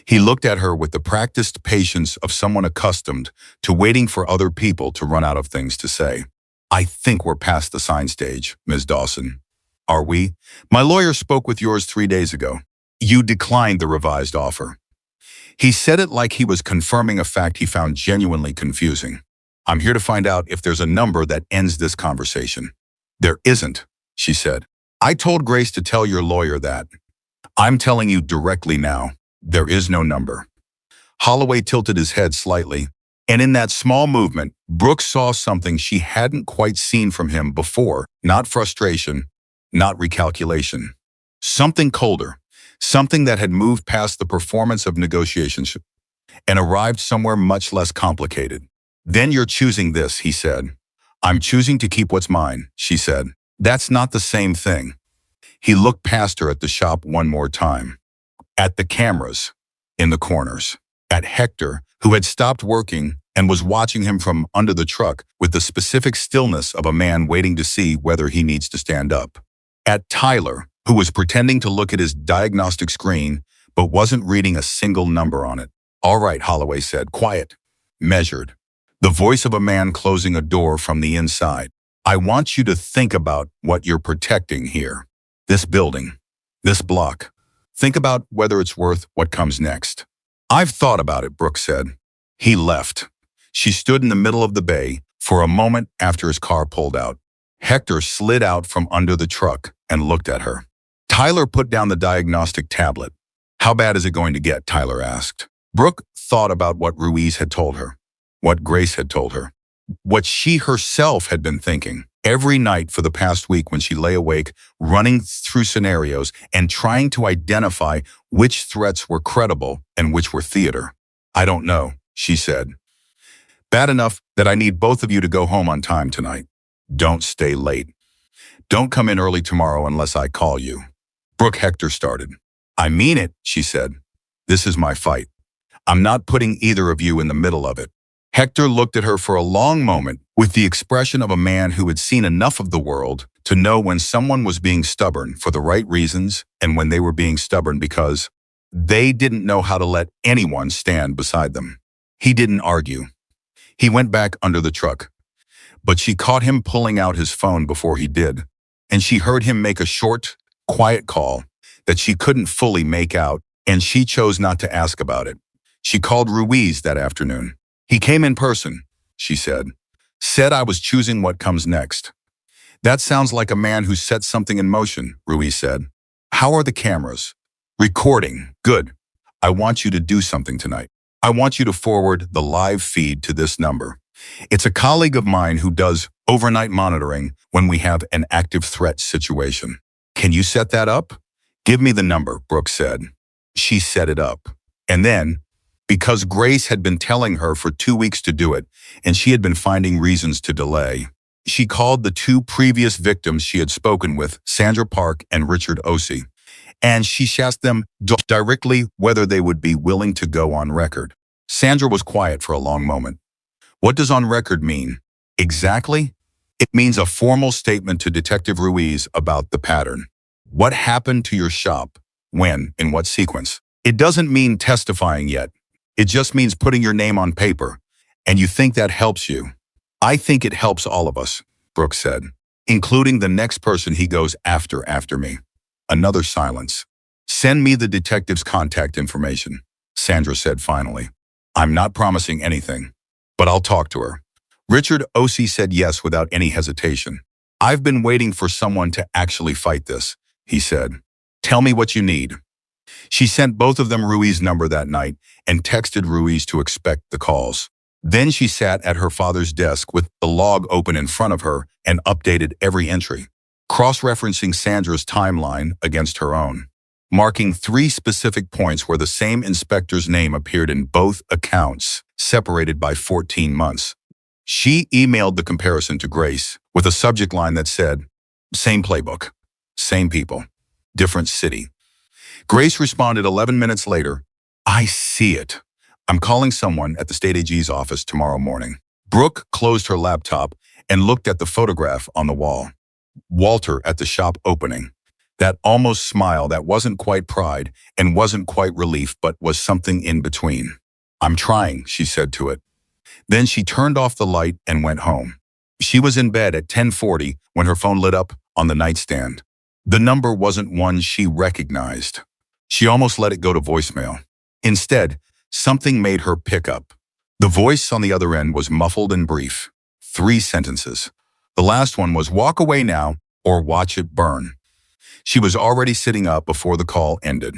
He looked at her with the practiced patience of someone accustomed to waiting for other people to run out of things to say. I think we're past the sign stage, Ms. Dawson. Are we? My lawyer spoke with yours 3 days ago. You declined the revised offer. He said it like he was confirming a fact he found genuinely confusing. I'm here to find out if there's a number that ends this conversation. There isn't, she said. I told Grace to tell your lawyer that. I'm telling you directly now, there is no number. Holloway tilted his head slightly, and in that small movement, Brooke saw something she hadn't quite seen from him before. Not frustration, not recalculation. Something colder, something that had moved past the performance of negotiations and arrived somewhere much less complicated. Then you're choosing this, he said. I'm choosing to keep what's mine, she said. That's not the same thing. He looked past her at the shop one more time. At the cameras, in the corners. At Hector, who had stopped working and was watching him from under the truck with the specific stillness of a man waiting to see whether he needs to stand up. At Tyler, who was pretending to look at his diagnostic screen but wasn't reading a single number on it. All right, Holloway said, quiet, measured. The voice of a man closing a door from the inside. I want you to think about what you're protecting here. This building, this block. Think about whether it's worth what comes next. I've thought about it, Brooke said. He left. She stood in the middle of the bay for a moment after his car pulled out. Hector slid out from under the truck and looked at her. Tyler put down the diagnostic tablet. How bad is it going to get? Tyler asked. Brooke thought about what Ruiz had told her, what Grace had told her, what she herself had been thinking every night for the past week when she lay awake, running through scenarios and trying to identify which threats were credible and which were theater. I don't know, she said. Bad enough that I need both of you to go home on time tonight. Don't stay late. Don't come in early tomorrow unless I call you. Brooke Hector started. I mean it, she said. This is my fight. I'm not putting either of you in the middle of it. Hector looked at her for a long moment with the expression of a man who had seen enough of the world to know when someone was being stubborn for the right reasons and when they were being stubborn because they didn't know how to let anyone stand beside them. He didn't argue. He went back under the truck, but she caught him pulling out his phone before he did, and she heard him make a short, quiet call that she couldn't fully make out, and she chose not to ask about it. She called Ruiz that afternoon. He came in person, she said. Said I was choosing what comes next. That sounds like a man who set something in motion, Ruiz said. How are the cameras? Recording. Good. I want you to do something tonight. I want you to forward the live feed to this number. It's a colleague of mine who does overnight monitoring when we have an active threat situation. Can you set that up? Give me the number, Brooke said. She set it up. And then, because Grace had been telling her for 2 weeks to do it, and she had been finding reasons to delay, she called the 2 previous victims she had spoken with, Sandra Park and Richard Ossie, and she asked them directly whether they would be willing to go on record. Sandra was quiet for a long moment. What does on record mean? Exactly? It means a formal statement to Detective Ruiz about the pattern. What happened to your shop? When? In what sequence? It doesn't mean testifying yet. It just means putting your name on paper. And you think that helps you? I think it helps all of us, Brooke said, including the next person he goes after me. Another silence. Send me the detective's contact information, Sandra said finally. I'm not promising anything, but I'll talk to her. Richard Ossie said yes without any hesitation. I've been waiting for someone to actually fight this, he said. Tell me what you need. She sent both of them Ruiz's number that night and texted Ruiz to expect the calls. Then she sat at her father's desk with the log open in front of her and updated every entry, cross-referencing Sandra's timeline against her own, marking 3 specific points where the same inspector's name appeared in both accounts, separated by 14 months. She emailed the comparison to Grace with a subject line that said, same playbook, same people, different city. Grace responded 11 minutes later, I see it. I'm calling someone at the state AG's office tomorrow morning. Brooke closed her laptop and looked at the photograph on the wall. Walter at the shop opening. That almost smile that wasn't quite pride and wasn't quite relief but was something in between. I'm trying, she said to it. Then she turned off the light and went home. She was in bed at 10:40 when her phone lit up on the nightstand. The number wasn't one she recognized. She almost let it go to voicemail. Instead, something made her pick up. The voice on the other end was muffled and brief. 3 sentences. The last one was walk away now or watch it burn. She was already sitting up before the call ended.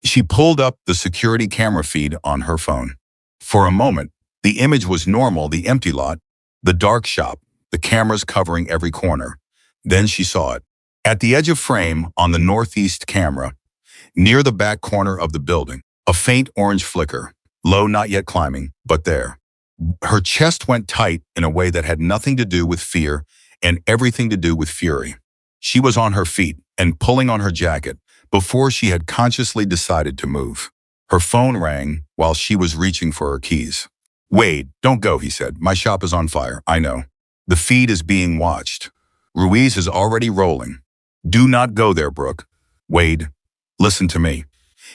She pulled up the security camera feed on her phone. For a moment, the image was normal, the empty lot, the dark shop, the cameras covering every corner. Then she saw it. At the edge of frame on the northeast camera, near the back corner of the building, a faint orange flicker, low, not yet climbing, but there. Her chest went tight in a way that had nothing to do with fear and everything to do with fury. She was on her feet and pulling on her jacket before she had consciously decided to move. Her phone rang while she was reaching for her keys. Wade, don't go, he said. My shop is on fire, I know. The feed is being watched. Ruiz is already rolling. Do not go there, Brooke. Wade, listen to me.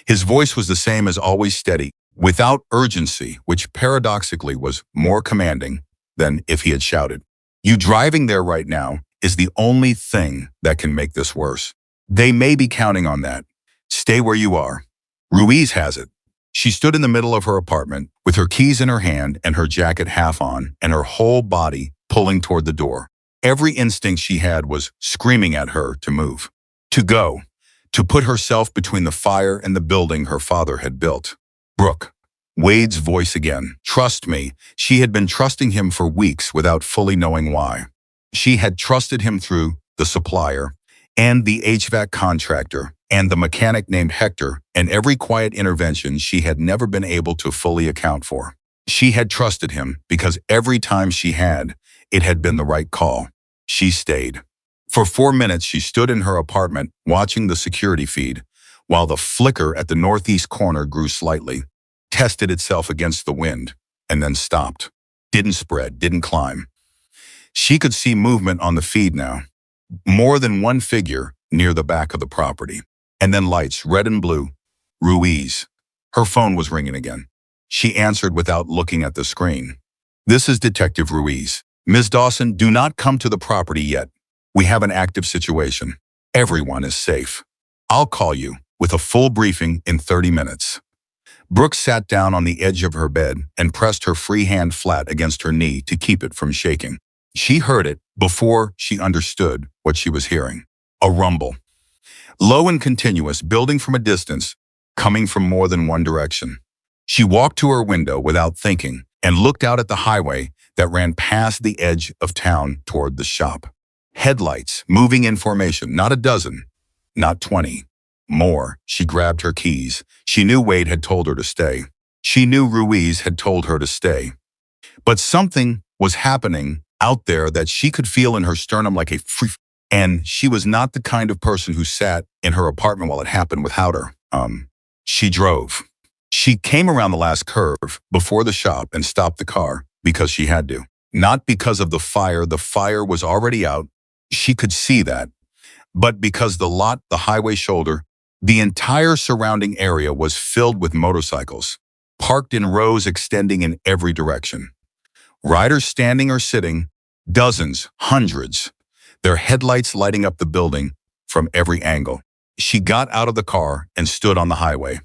His voice was the same as always, steady, without urgency, which paradoxically was more commanding than if he had shouted. You driving there right now is the only thing that can make this worse. They may be counting on that. Stay where you are. Ruiz has it. She stood in the middle of her apartment with her keys in her hand and her jacket half on and her whole body pulling toward the door. Every instinct she had was screaming at her to move, to go, to put herself between the fire and the building her father had built. Brooke. Wade's voice again. Trust me. She had been trusting him for weeks without fully knowing why. She had trusted him through the supplier and the HVAC contractor and the mechanic named Hector, and every quiet intervention she had never been able to fully account for. She had trusted him because every time she had, it had been the right call. She stayed. For 4 minutes she stood in her apartment watching the security feed, while the flicker at the northeast corner grew slightly, tested itself against the wind, and then stopped. Didn't spread, didn't climb. She could see movement on the feed now. More than one figure near the back of the property. And then lights, red and blue. Ruiz. Her phone was ringing again. She answered without looking at the screen. This is Detective Ruiz. Ms. Dawson, do not come to the property yet. We have an active situation. Everyone is safe. I'll call you with a full briefing in 30 minutes. Brooke sat down on the edge of her bed and pressed her free hand flat against her knee to keep it from shaking. She heard it before she understood what she was hearing. A rumble. Low and continuous, building from a distance, coming from more than one direction. She walked to her window without thinking and looked out at the highway that ran past the edge of town toward the shop. Headlights, moving in formation, not a dozen, not 20. More. She grabbed her keys. She knew Wade had told her to stay. She knew Ruiz had told her to stay. But something was happening out there that she could feel in her sternum like a free. And she was not the kind of person who sat in her apartment while it happened without her. She drove. She came around the last curve before the shop and stopped the car because she had to. Not because of the fire was already out. She could see that. But because the lot, the highway shoulder, the entire surrounding area was filled with motorcycles, parked in rows extending in every direction. Riders standing or sitting, dozens, hundreds, their headlights lighting up the building from every angle. She got out of the car and stood on the highway.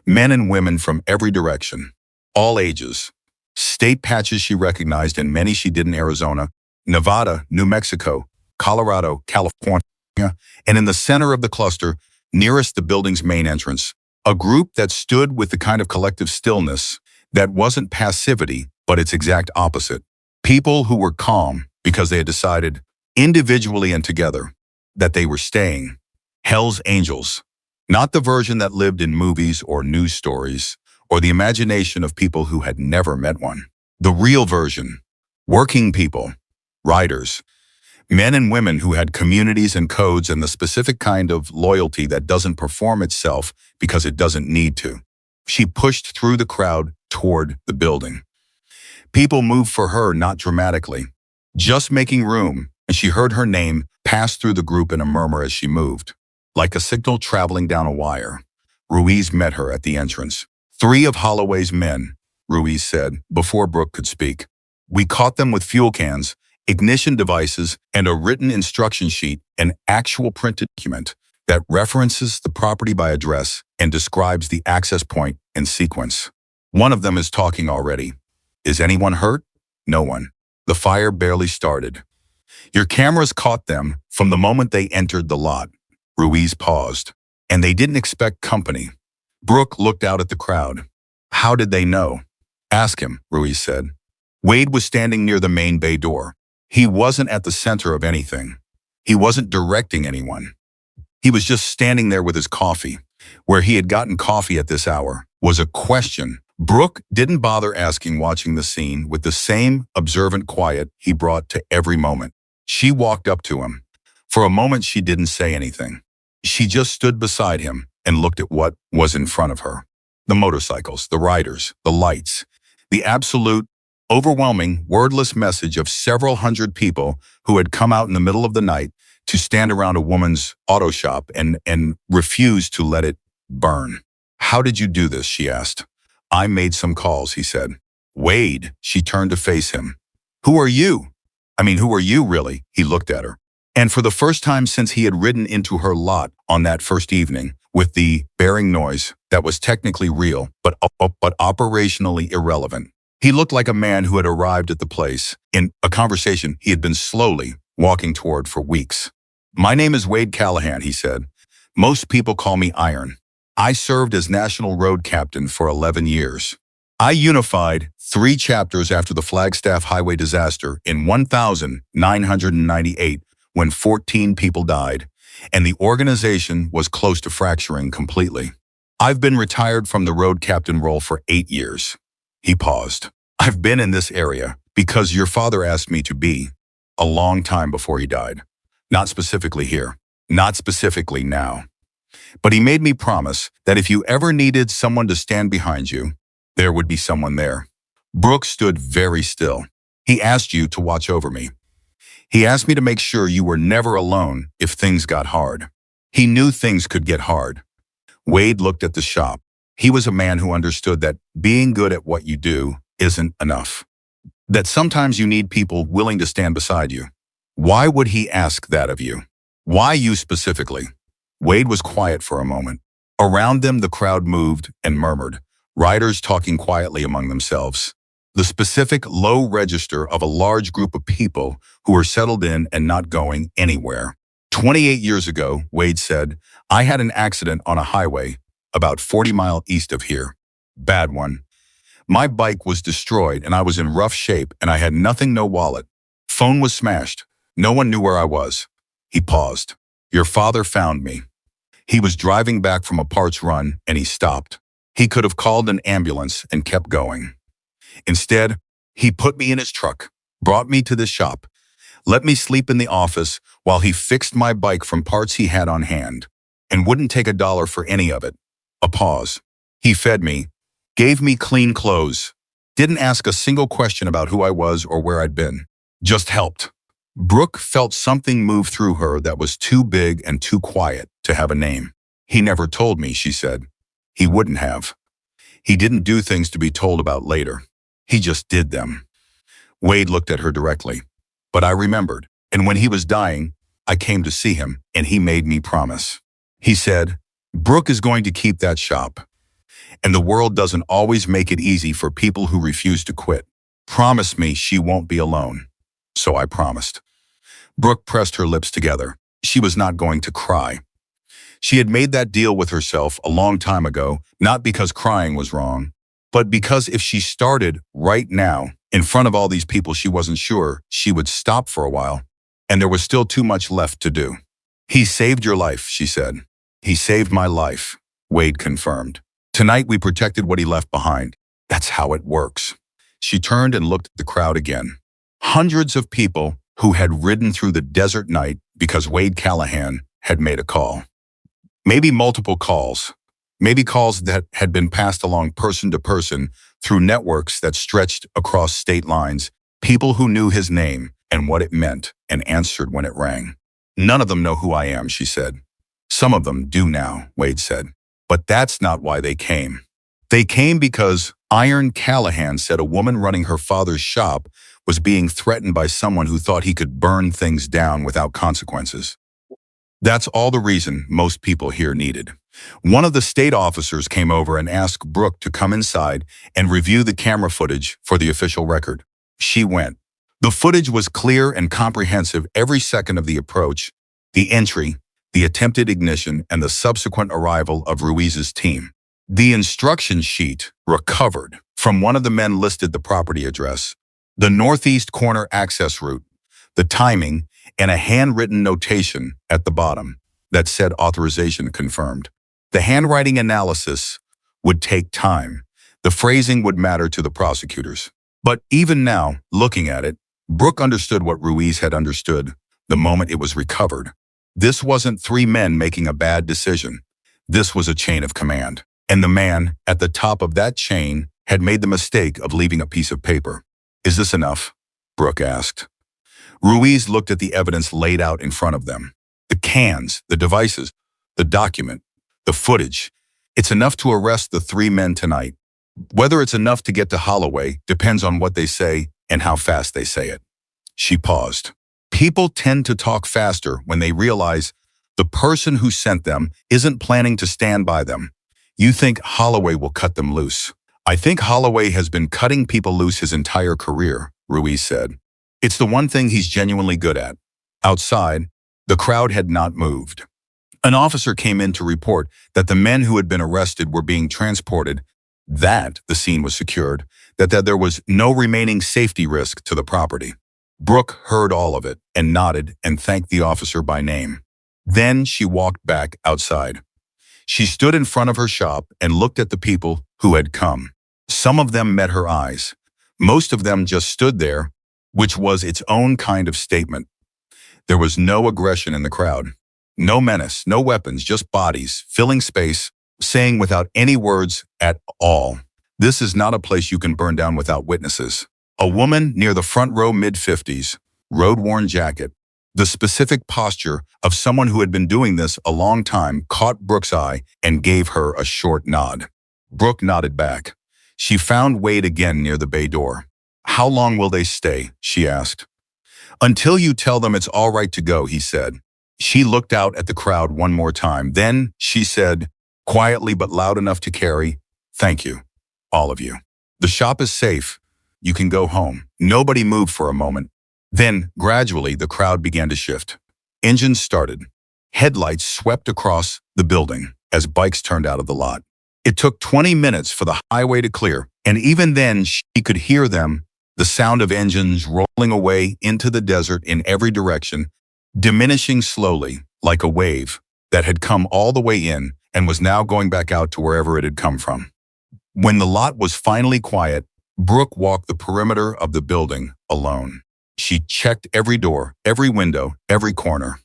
Men and women from every direction, all ages. State patches she recognized and many she didn't. Arizona, Nevada, New Mexico, Colorado, California, and in the center of the cluster, nearest the building's main entrance, a group that stood with the kind of collective stillness that wasn't passivity, but its exact opposite. People who were calm because they had decided, individually and together, that they were staying. Hell's Angels. Not the version that lived in movies or news stories, or the imagination of people who had never met one. The real version. Working people. Riders. Men and women who had communities and codes and the specific kind of loyalty that doesn't perform itself because it doesn't need to. She pushed through the crowd toward the building. People moved for her, not dramatically, just making room, and she heard her name pass through the group in a murmur as she moved. Like a signal traveling down a wire, Ruiz met her at the entrance. 3 of Holloway's men, Ruiz said, before Brooke could speak. We caught them with fuel cans, ignition devices, and a written instruction sheet, an actual printed document that references the property by address and describes the access point in sequence. One of them is talking already. Is anyone hurt? No one. The fire barely started. Your cameras caught them from the moment they entered the lot. Ruiz paused. And they didn't expect company. Brooke looked out at the crowd. How did they know? Ask him, Ruiz said. Wade was standing near the main bay door. He wasn't at the center of anything. He wasn't directing anyone. He was just standing there with his coffee. Where he had gotten coffee at this hour was a question Brooke didn't bother asking, watching the scene with the same observant quiet he brought to every moment. She walked up to him. For a moment she didn't say anything. She just stood beside him and looked at what was in front of her. The motorcycles, the riders, the lights, the absolute, overwhelming, wordless message of several hundred people who had come out in the middle of the night to stand around a woman's auto shop and refuse to let it burn. How did you do this? She asked. I made some calls, he said. Wade, she turned to face him. Who are you? Who are you really? He looked at her. And for the first time since he had ridden into her lot on that first evening, with the bearing noise that was technically real, but operationally irrelevant. He looked like a man who had arrived at the place in a conversation he had been slowly walking toward for weeks. "My name is Wade Callahan," he said. "Most people call me Iron. I served as National Road Captain for 11 years. I unified 3 chapters after the Flagstaff Highway disaster in 1998 when 14 people died, and the organization was close to fracturing completely. I've been retired from the road captain role for 8 years." He paused. "I've been in this area because your father asked me to be, a long time before he died. Not specifically here, not specifically now. But he made me promise that if you ever needed someone to stand behind you, there would be someone there." Brooke stood very still. "He asked you to watch over me. He asked me to make sure you were never alone if things got hard. He knew things could get hard." Wade looked at the shop. He was a man who understood that being good at what you do isn't enough. That sometimes you need people willing to stand beside you. Why would he ask that of you? Why you specifically? Wade was quiet for a moment. Around them, the crowd moved and murmured, riders talking quietly among themselves. The specific low register of a large group of people who were settled in and not going anywhere. 28 years ago, Wade said, "I had an accident on a highway about 40 miles east of here. Bad one. My bike was destroyed and I was in rough shape and I had nothing, no wallet. Phone was smashed. No one knew where I was." He paused. "Your father found me. He was driving back from a parts run and he stopped. He could have called an ambulance and kept going. Instead, he put me in his truck, brought me to the shop, let me sleep in the office while he fixed my bike from parts he had on hand, and wouldn't take $1 for any of it." A pause. "He fed me, gave me clean clothes, didn't ask a single question about who I was or where I'd been. Just helped." Brooke felt something move through her that was too big and too quiet to have a name. "He never told me," she said. "He wouldn't have. He didn't do things to be told about later. He just did them." Wade looked at her directly. "But I remembered, and when he was dying, I came to see him, and he made me promise." He said, "Brooke is going to keep that shop. And the world doesn't always make it easy for people who refuse to quit. Promise me she won't be alone." So I promised. Brooke pressed her lips together. She was not going to cry. She had made that deal with herself a long time ago, not because crying was wrong, but because if she started right now, in front of all these people, she wasn't sure she would stop for a while, and there was still too much left to do. "He saved your life," she said. "He saved my life," Wade confirmed. "Tonight we protected what he left behind. That's how it works." She turned and looked at the crowd again. Hundreds of people who had ridden through the desert night because Wade Callahan had made a call. Maybe multiple calls. Maybe calls that had been passed along person to person through networks that stretched across state lines. People who knew his name and what it meant and answered when it rang. "None of them know who I am," she said. "Some of them do now," Wade said. "But that's not why they came. They came because Iron Callahan said a woman running her father's shop was being threatened by someone who thought he could burn things down without consequences. That's all the reason most people here needed." One of the state officers came over and asked Brooke to come inside and review the camera footage for the official record. She went. The footage was clear and comprehensive every second of the approach, the entry, the attempted ignition, and the subsequent arrival of Ruiz's team. The instruction sheet recovered from one of the men listed the property address, the northeast corner access route, the timing, and a handwritten notation at the bottom that said authorization confirmed. The handwriting analysis would take time. The phrasing would matter to the prosecutors. But even now, looking at it, Brooke understood what Ruiz had understood the moment it was recovered. This wasn't 3 men making a bad decision. This was a chain of command. And the man at the top of that chain had made the mistake of leaving a piece of paper. "Is this enough?" Brooke asked. Ruiz looked at the evidence laid out in front of them. The cans, the devices, the document, the footage. "It's enough to arrest the 3 men tonight. Whether it's enough to get to Holloway depends on what they say and how fast they say it." She paused. People tend to talk faster when they realize The person who sent them isn't planning to stand by them. You think Holloway will cut them loose. I think Holloway has been cutting people loose his entire career, Ruiz said. It's the one thing he's genuinely good at. Outside, the crowd had not moved. An officer came in to report that the men who had been arrested were being transported, that the scene was secured, that there was no remaining safety risk to the property. Brooke heard all of it and nodded and thanked the officer by name. Then she walked back outside. She stood in front of her shop and looked at the people who had come. Some of them met her eyes. Most of them just stood there, which was its own kind of statement. There was no aggression in the crowd. No menace, no weapons, just bodies, filling space, saying without any words at all, "This is not a place you can burn down without witnesses." A woman near the front row, mid-50s, road-worn jacket, the specific posture of someone who had been doing this a long time, caught Brooke's eye and gave her a short nod. Brooke nodded back. She found Wade again near the bay door. "How long will they stay?" she asked. "Until you tell them it's all right to go," he said. She looked out at the crowd one more time. Then she said, quietly but loud enough to carry, "Thank you, all of you. The shop is safe. You can go home." Nobody moved for a moment. Then, gradually, the crowd began to shift. Engines started. Headlights swept across the building as bikes turned out of the lot. It took 20 minutes for the highway to clear, and even then she could hear them, the sound of engines rolling away into the desert in every direction, diminishing slowly, like a wave that had come all the way in and was now going back out to wherever it had come from. When the lot was finally quiet, Brooke walked the perimeter of the building alone. She checked every door, every window, every corner.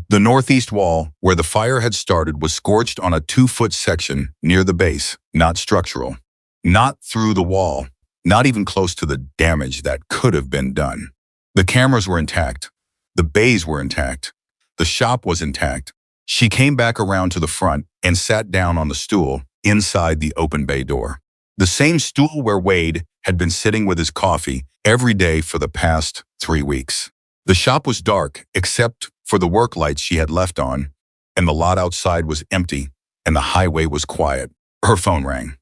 The northeast wall, where the fire had started, was scorched on a 2-foot section near the base, not structural. Not through the wall, not even close to the damage that could have been done. The cameras were intact. The bays were intact. The shop was intact. She came back around to the front and sat down on the stool inside the open bay door. The same stool where Wade had been sitting with his coffee every day for the past 3 weeks. The shop was dark, except for the work lights she had left on, and the lot outside was empty, and the highway was quiet. Her phone rang.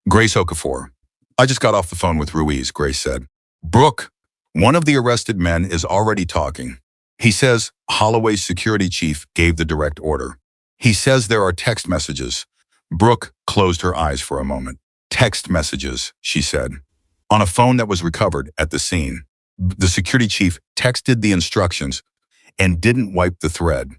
"Grace Okafor." "I just got off the phone with Ruiz," Grace said. "Brooke, one of the arrested men is already talking. He says Holloway's security chief gave the direct order. He says there are text messages." Brooke closed her eyes for a moment. "Text messages," she said. "On a phone that was recovered at the scene. The security chief texted the instructions and didn't wipe the thread."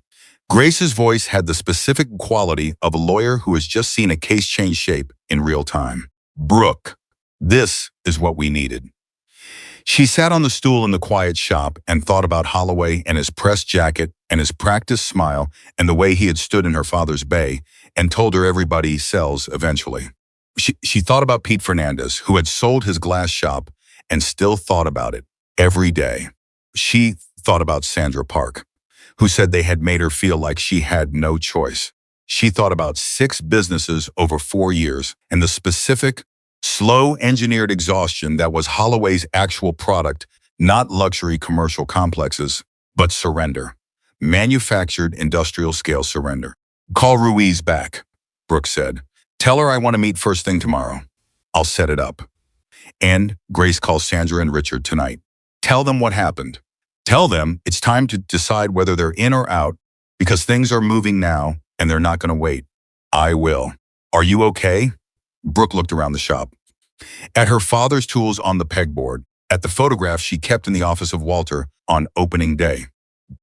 Grace's voice had the specific quality of a lawyer who has just seen a case change shape in real time. "Brooke, this is what we needed." She sat on the stool in the quiet shop and thought about Holloway and his pressed jacket and his practiced smile and the way he had stood in her father's bay and told her everybody sells eventually. She thought about Pete Fernandez, who had sold his glass shop and still thought about it every day. She thought about Sandra Park, who said they had made her feel like she had no choice. She thought about 6 businesses over 4 years and the specific, slow engineered exhaustion that was Holloway's actual product, not luxury commercial complexes, but surrender. Manufactured industrial scale surrender. "Call Ruiz back," Brooke said. "Tell her I want to meet first thing tomorrow. I'll set it up. And Grace calls Sandra and Richard tonight. Tell them what happened. Tell them it's time to decide whether they're in or out because things are moving now and they're not going to wait. I will. Are you okay?" Brooke looked around the shop. At her father's tools on the pegboard, at the photograph she kept in the office of Walter on opening day,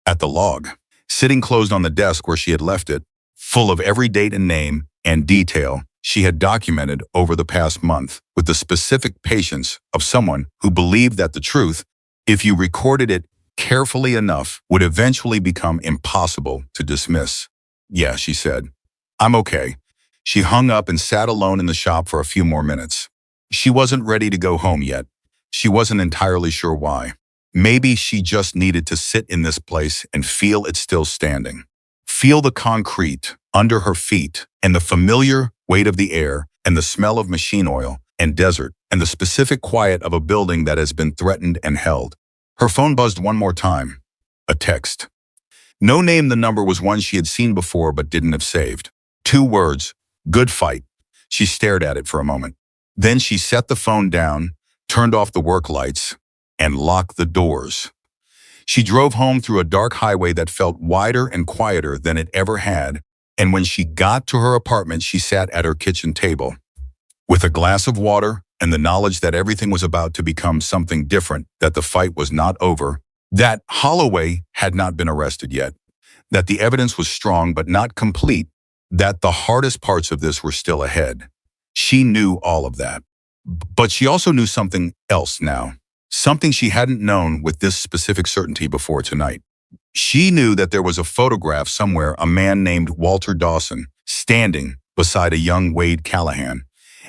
at the log, sitting closed on the desk where she had left it, full of every date and name and detail she had documented over the past month with the specific patience of someone who believed that the truth, if you recorded it carefully enough, would eventually become impossible to dismiss. "Yeah," she said. "I'm okay." She hung up and sat alone in the shop for a few more minutes. She wasn't ready to go home yet. She wasn't entirely sure why. Maybe she just needed to sit in this place and feel it still standing. Feel the concrete under her feet and the familiar weight of the air and the smell of machine oil and desert and the specific quiet of a building that has been threatened and held. Her phone buzzed one more time. A text. No name the number was one she had seen before but didn't have saved. 2 words, good fight. She stared at it for a moment. Then she set the phone down, turned off the work lights, and locked the doors. She drove home through a dark highway that felt wider and quieter than it ever had, and when she got to her apartment, she sat at her kitchen table with a glass of water and the knowledge that everything was about to become something different, that the fight was not over, that Holloway had not been arrested yet, that the evidence was strong but not complete, that the hardest parts of this were still ahead. She knew all of that. But she also knew something else now, something she hadn't known with this specific certainty before tonight. She knew that there was a photograph somewhere, a man named Walter Dawson, standing beside a young Wade Callahan,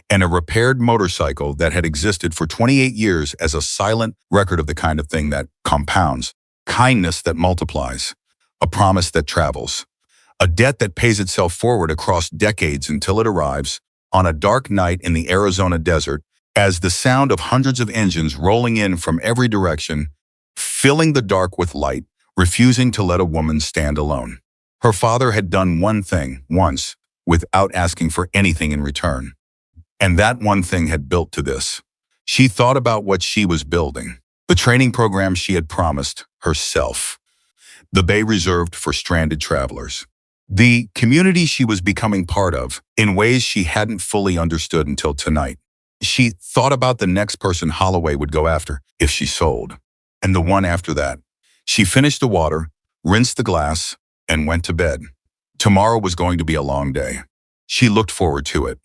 and a repaired motorcycle that had existed for 28 years as a silent record of the kind of thing that compounds, kindness that multiplies, a promise that travels, a debt that pays itself forward across decades until it arrives on a dark night in the Arizona desert as the sound of hundreds of engines rolling in from every direction, filling the dark with light, refusing to let a woman stand alone. Her father had done one thing once without asking for anything in return. And that one thing had built to this. She thought about what she was building, the training program she had promised herself, the bay reserved for stranded travelers, the community she was becoming part of in ways she hadn't fully understood until tonight. She thought about the next person Holloway would go after if she sold, and the one after that. She finished the water, rinsed the glass, and went to bed. Tomorrow was going to be a long day. She looked forward to it.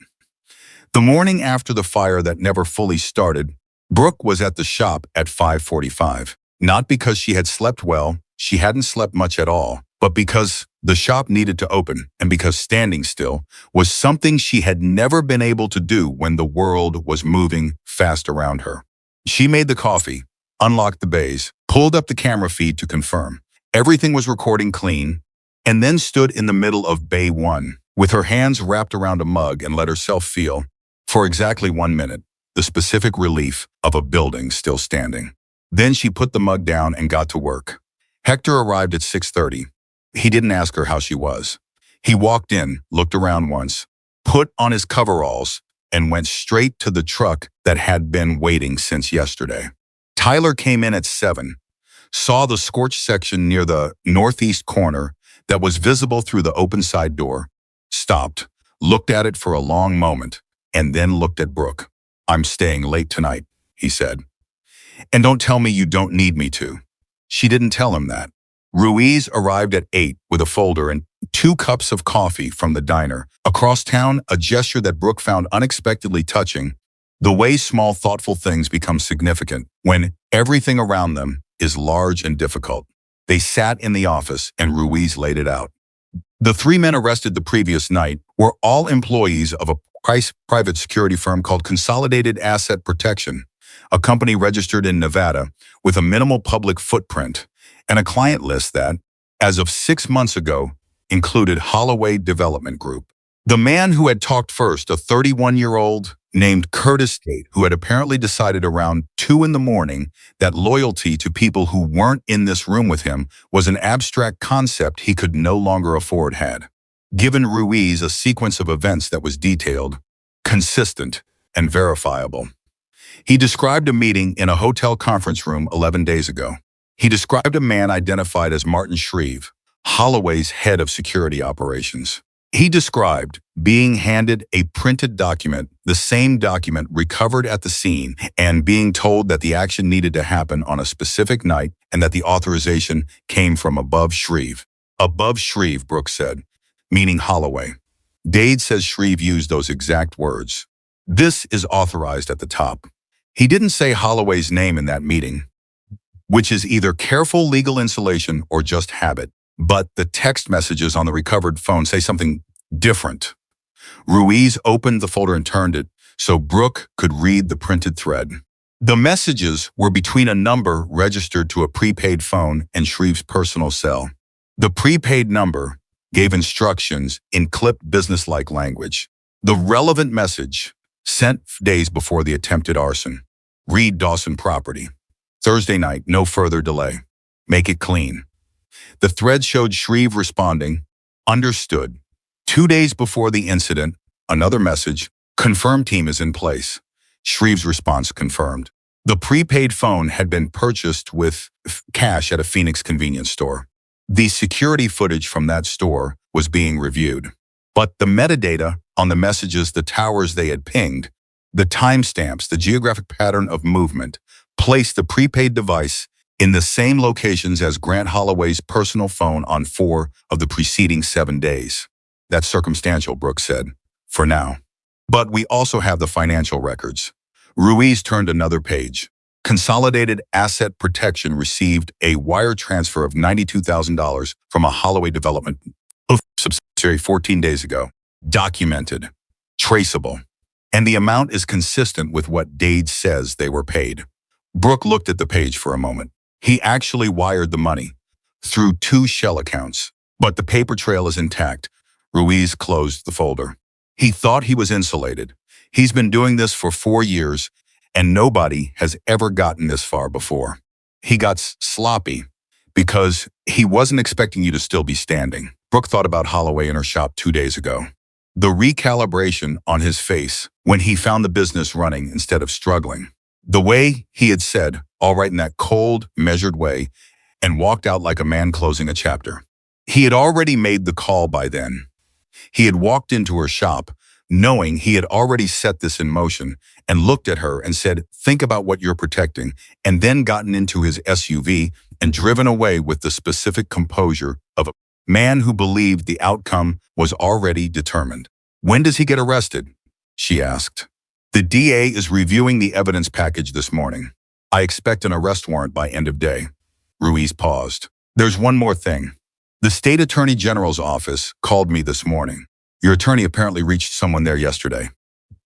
The morning after the fire that never fully started, Brooke was at the shop at 5:45. Not because she had slept well, she hadn't slept much at all, but because the shop needed to open and because standing still was something she had never been able to do when the world was moving fast around her. She made the coffee, unlocked the bays, pulled up the camera feed to confirm everything was recording clean, and then stood in the middle of Bay 1 with her hands wrapped around a mug and let herself feel, for exactly 1 minute, the specific relief of a building still standing. Then she put the mug down and got to work. Hector arrived at 6:30. He didn't ask her how she was. He walked in, looked around once, put on his coveralls, and went straight to the truck that had been waiting since yesterday. Tyler came in at 7, saw the scorched section near the northeast corner that was visible through the open side door, stopped, looked at it for a long moment, and then looked at Brooke. "I'm staying late tonight," he said. "And don't tell me you don't need me to." She didn't tell him that. Ruiz arrived at 8 with a folder and 2 cups of coffee from the diner. Across town, a gesture that Brooke found unexpectedly touching, the way small, thoughtful things become significant when everything around them is large and difficult. They sat in the office and Ruiz laid it out. The 3 men arrested the previous night were all employees of a private security firm called Consolidated Asset Protection, a company registered in Nevada with a minimal public footprint and a client list that, as of 6 months ago, included Holloway Development Group. The man who had talked first, a 31-year-old named Curtis Tate, who had apparently decided around 2 in the morning that loyalty to people who weren't in this room with him was an abstract concept he could no longer afford, had given Ruiz a sequence of events that was detailed, consistent, and verifiable. He described a meeting in a hotel conference room 11 days ago. He described a man identified as Martin Shreve, Holloway's head of security operations. He described being handed a printed document, the same document recovered at the scene, and being told that the action needed to happen on a specific night and that the authorization came from above Shreve. Above Shreve, Brooke said, meaning Holloway. Dade says Shreve used those exact words. This is authorized at the top. He didn't say Holloway's name in that meeting, which is either careful legal insulation or just habit. But the text messages on the recovered phone say something different. Ruiz opened the folder and turned it so Brooke could read the printed thread. The messages were between a number registered to a prepaid phone and Shreve's personal cell. The prepaid number gave instructions in clipped businesslike language. The relevant message, sent days before the attempted arson. Read Dawson property. Thursday night, no further delay. Make it clean. The thread showed Shreve responding, "Understood." 2 days before the incident, another message, "Confirmed team is in place." Shreve's response confirmed. The prepaid phone had been purchased with cash at a Phoenix convenience store. The security footage from that store was being reviewed. But the metadata on the messages, the towers they had pinged, the timestamps, the geographic pattern of movement, placed the prepaid device in the same locations as Grant Holloway's personal phone on 4 of the preceding 7 days. "That's circumstantial," Brooks said, "for now. But we also have the financial records." Ruiz turned another page. Consolidated Asset Protection received a wire transfer of $92,000 from a Holloway development subsidiary 14 days ago. Documented. Traceable. And the amount is consistent with what Dade says they were paid. Brooke looked at the page for a moment. He actually wired the money through 2 shell accounts, but the paper trail is intact. Ruiz closed the folder. He thought he was insulated. He's been doing this for 4 years, and nobody has ever gotten this far before. He got sloppy because he wasn't expecting you to still be standing. Brooke thought about Holloway in her shop 2 days ago. The recalibration on his face when he found the business running instead of struggling. The way he had said, "All right," in that cold, measured way, and walked out like a man closing a chapter. He had already made the call by then. He had walked into her shop, knowing he had already set this in motion, and looked at her and said, "Think about what you're protecting," and then gotten into his SUV and driven away with the specific composure of a man who believed the outcome was already determined. "When does he get arrested?" she asked. "The DA is reviewing the evidence package this morning. I expect an arrest warrant by end of day." Ruiz paused. "There's one more thing. The state attorney general's office called me this morning. Your attorney apparently reached someone there yesterday.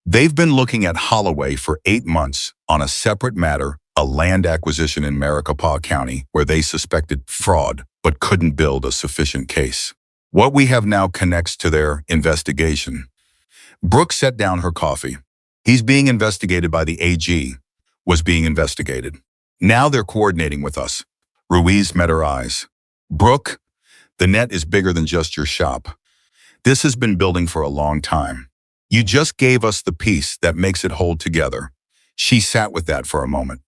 They've been looking at Holloway for 8 months on a separate matter, a land acquisition in Maricopa County where they suspected fraud but couldn't build a sufficient case. What we have now connects to their investigation." Brooke set down her coffee. "He's being investigated by the AG, was being investigated. Now they're coordinating with us." Ruiz met her eyes. "Brooke, the net is bigger than just your shop. This has been building for a long time. You just gave us the piece that makes it hold together." She sat with that for a moment.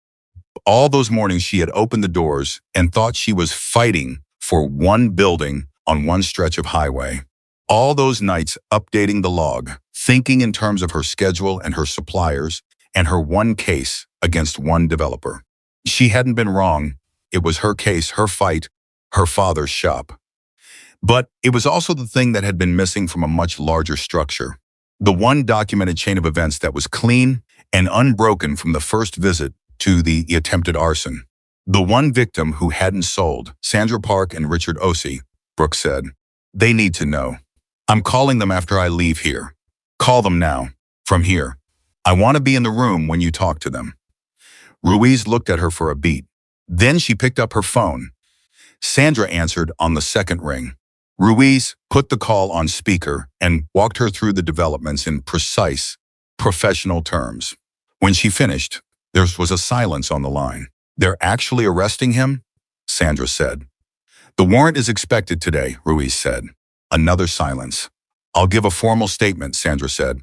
All those mornings she had opened the doors and thought she was fighting for one building on one stretch of highway. All those nights updating the log, thinking in terms of her schedule and her suppliers and her one case against one developer. She hadn't been wrong. It was her case, her fight, her father's shop. But it was also the thing that had been missing from a much larger structure. The one documented chain of events that was clean and unbroken from the first visit to the attempted arson. The one victim who hadn't sold, Sandra Park and Richard Ossie, Brooke said. "They need to know. I'm calling them after I leave here. Call them now, from here. I want to be in the room when you talk to them." Ruiz looked at her for a beat. Then she picked up her phone. Sandra answered on the second ring. Ruiz put the call on speaker and walked her through the developments in precise, professional terms. When she finished, there was a silence on the line. "They're actually arresting him?" Sandra said. "The warrant is expected today," Ruiz said. Another silence. "I'll give a formal statement," Sandra said.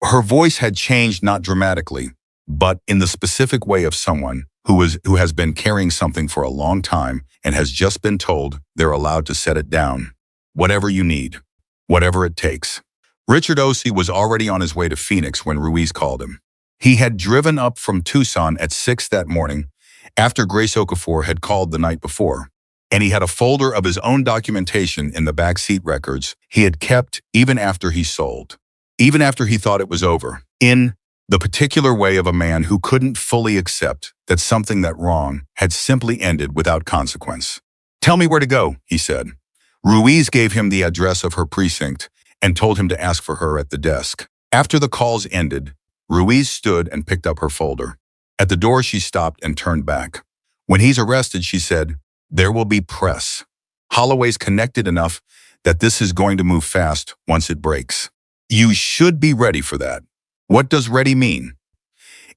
Her voice had changed, not dramatically, but in the specific way of someone who has been carrying something for a long time and has just been told they're allowed to set it down. "Whatever you need. Whatever it takes." Richard Ossie was already on his way to Phoenix when Ruiz called him. He had driven up from Tucson at 6 that morning after Grace Okafor had called the night before, and he had a folder of his own documentation in the backseat records he had kept even after he sold, even after he thought it was over, in the particular way of a man who couldn't fully accept that something that wrong had simply ended without consequence. "Tell me where to go," he said. Ruiz gave him the address of her precinct and told him to ask for her at the desk. After the calls ended, Ruiz stood and picked up her folder. At the door, she stopped and turned back. "When he's arrested," she said, "there will be press. Holloway's connected enough that this is going to move fast once it breaks. You should be ready for that." What does ready mean?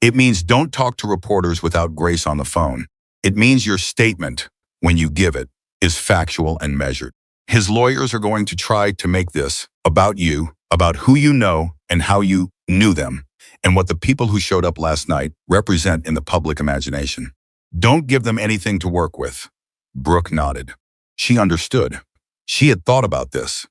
It means don't talk to reporters without Grace on the phone. It means your statement when you give it. is factual and measured. His lawyers are going to try to make this about you, about who you know and how you knew them, and what the people who showed up last night represent in the public imagination. Don't give them anything to work with. Brooke nodded. She understood. She had thought about this.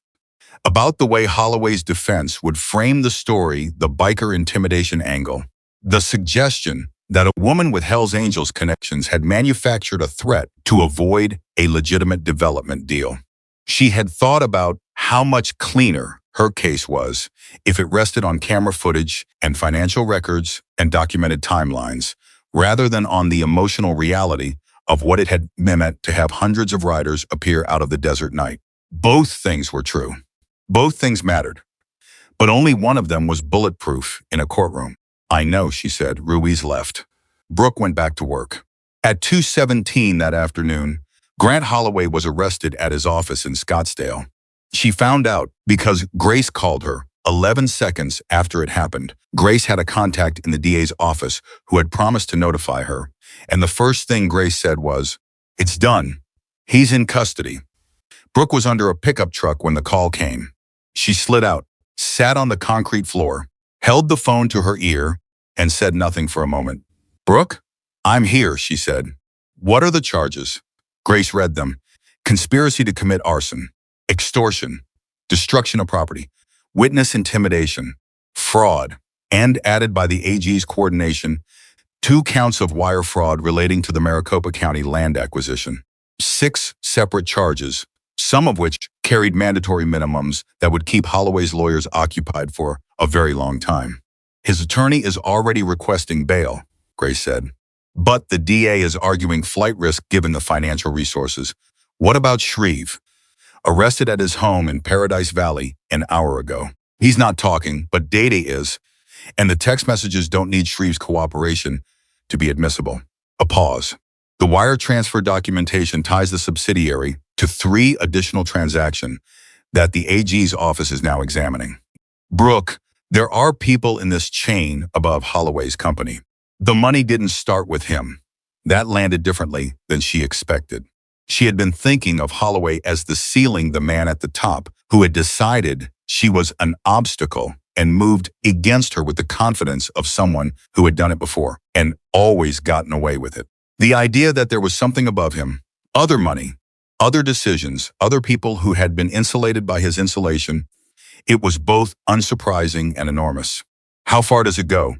About the way Holloway's defense would frame the story, the biker intimidation angle, the suggestion that a woman with Hell's Angels connections had manufactured a threat to avoid a legitimate development deal. She had thought about how much cleaner her case was if it rested on camera footage and financial records and documented timelines, rather than on the emotional reality of what it had meant to have hundreds of riders appear out of the desert night. Both things were true. Both things mattered. But only one of them was bulletproof in a courtroom. I know, she said. Ruiz left. Brooke went back to work. At 2:17 that afternoon, Grant Holloway was arrested at his office in Scottsdale. She found out because Grace called her 11 seconds after it happened. Grace had a contact in the DA's office who had promised to notify her, and the first thing Grace said was, "It's done. He's in custody." Brooke was under a pickup truck when the call came. She slid out, sat on the concrete floor, held the phone to her ear, and said nothing for a moment. "Brooke, I'm here," she said. "What are the charges?" Grace read them. Conspiracy to commit arson, extortion, destruction of property, witness intimidation, fraud, and added by the AG's coordination, 2 counts of wire fraud relating to the Maricopa County land acquisition. 6 separate charges, some of which carried mandatory minimums that would keep Holloway's lawyers occupied for a very long time. "His attorney is already requesting bail," Grace said. "But the DA is arguing flight risk given the financial resources. What about Shreve? Arrested at his home in Paradise Valley an hour ago. He's not talking, but data is, and the text messages don't need Shreve's cooperation to be admissible." A pause. "The wire transfer documentation ties the subsidiary to 3 additional transactions that the AG's office is now examining." "Brooke, there are people in this chain above Holloway's company. The money didn't start with him." That landed differently than she expected. She had been thinking of Holloway as the ceiling, the man at the top, who had decided she was an obstacle and moved against her with the confidence of someone who had done it before and always gotten away with it. The idea that there was something above him, other money, other decisions, other people who had been insulated by his insulation, it was both unsurprising and enormous. "How far does it go?"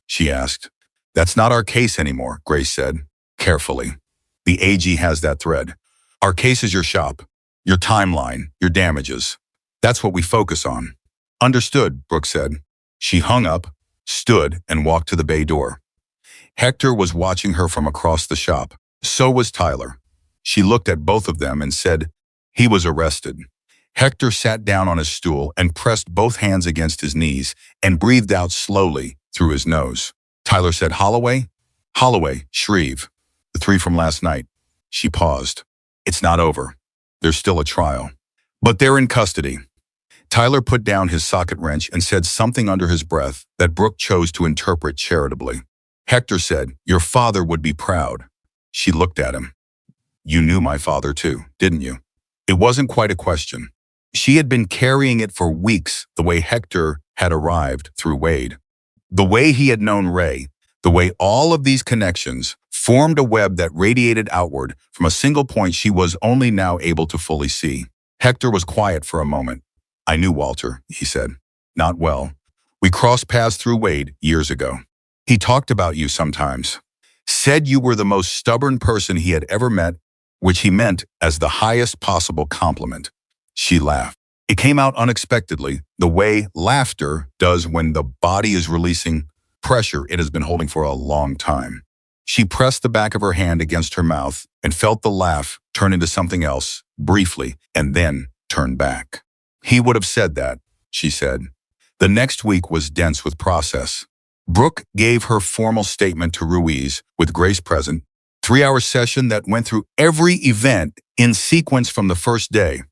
she asked. "That's not our case anymore," Grace said, carefully. "The AG has that thread. Our case is your shop, your timeline, your damages. That's what we focus on." "Understood," Brooke said. She hung up, stood, and walked to the bay door. Hector was watching her from across the shop. So was Tyler. She looked at both of them and said, "He was arrested." Hector sat down on his stool and pressed both hands against his knees and breathed out slowly through his nose. Tyler said, "Holloway?" "Holloway, Shreve, the 3 from last night." She paused. "It's not over. There's still a trial. But they're in custody." Tyler put down his socket wrench and said something under his breath that Brooke chose to interpret charitably. Hector said, "Your father would be proud." She looked at him. "You knew my father too, didn't you?" It wasn't quite a question. She had been carrying it for weeks, the way Hector had arrived through Wade. The way he had known Ray, the way all of these connections formed a web that radiated outward from a single point she was only now able to fully see. Hector was quiet for a moment. "I knew Walter," he said. "Not well. We crossed paths through Wade years ago. He talked about you sometimes. Said you were the most stubborn person he had ever met, which he meant as the highest possible compliment." She laughed. It came out unexpectedly, the way laughter does when the body is releasing pressure it has been holding for a long time. She pressed the back of her hand against her mouth and felt the laugh turn into something else, briefly, and then turn back. "He would have said that," she said. The next week was dense with process. Brooke gave her formal statement to Ruiz, with Grace present, 3-hour session that went through every event in sequence from the first day.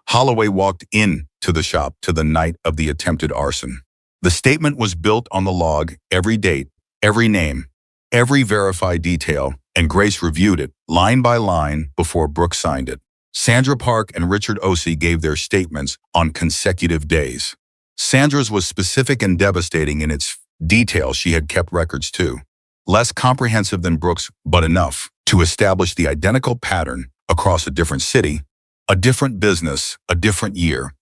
Holloway walked in to the shop to the night of the attempted arson. The statement was built on the log, every date, every name, every verified detail, and Grace reviewed it, line by line, before Brooke signed it. Sandra Park and Richard Ossie gave their statements on consecutive days. Sandra's was specific and devastating in its detail. She had kept records too. Less comprehensive than Brooks, but enough to establish the identical pattern across a different city, a different business, a different year.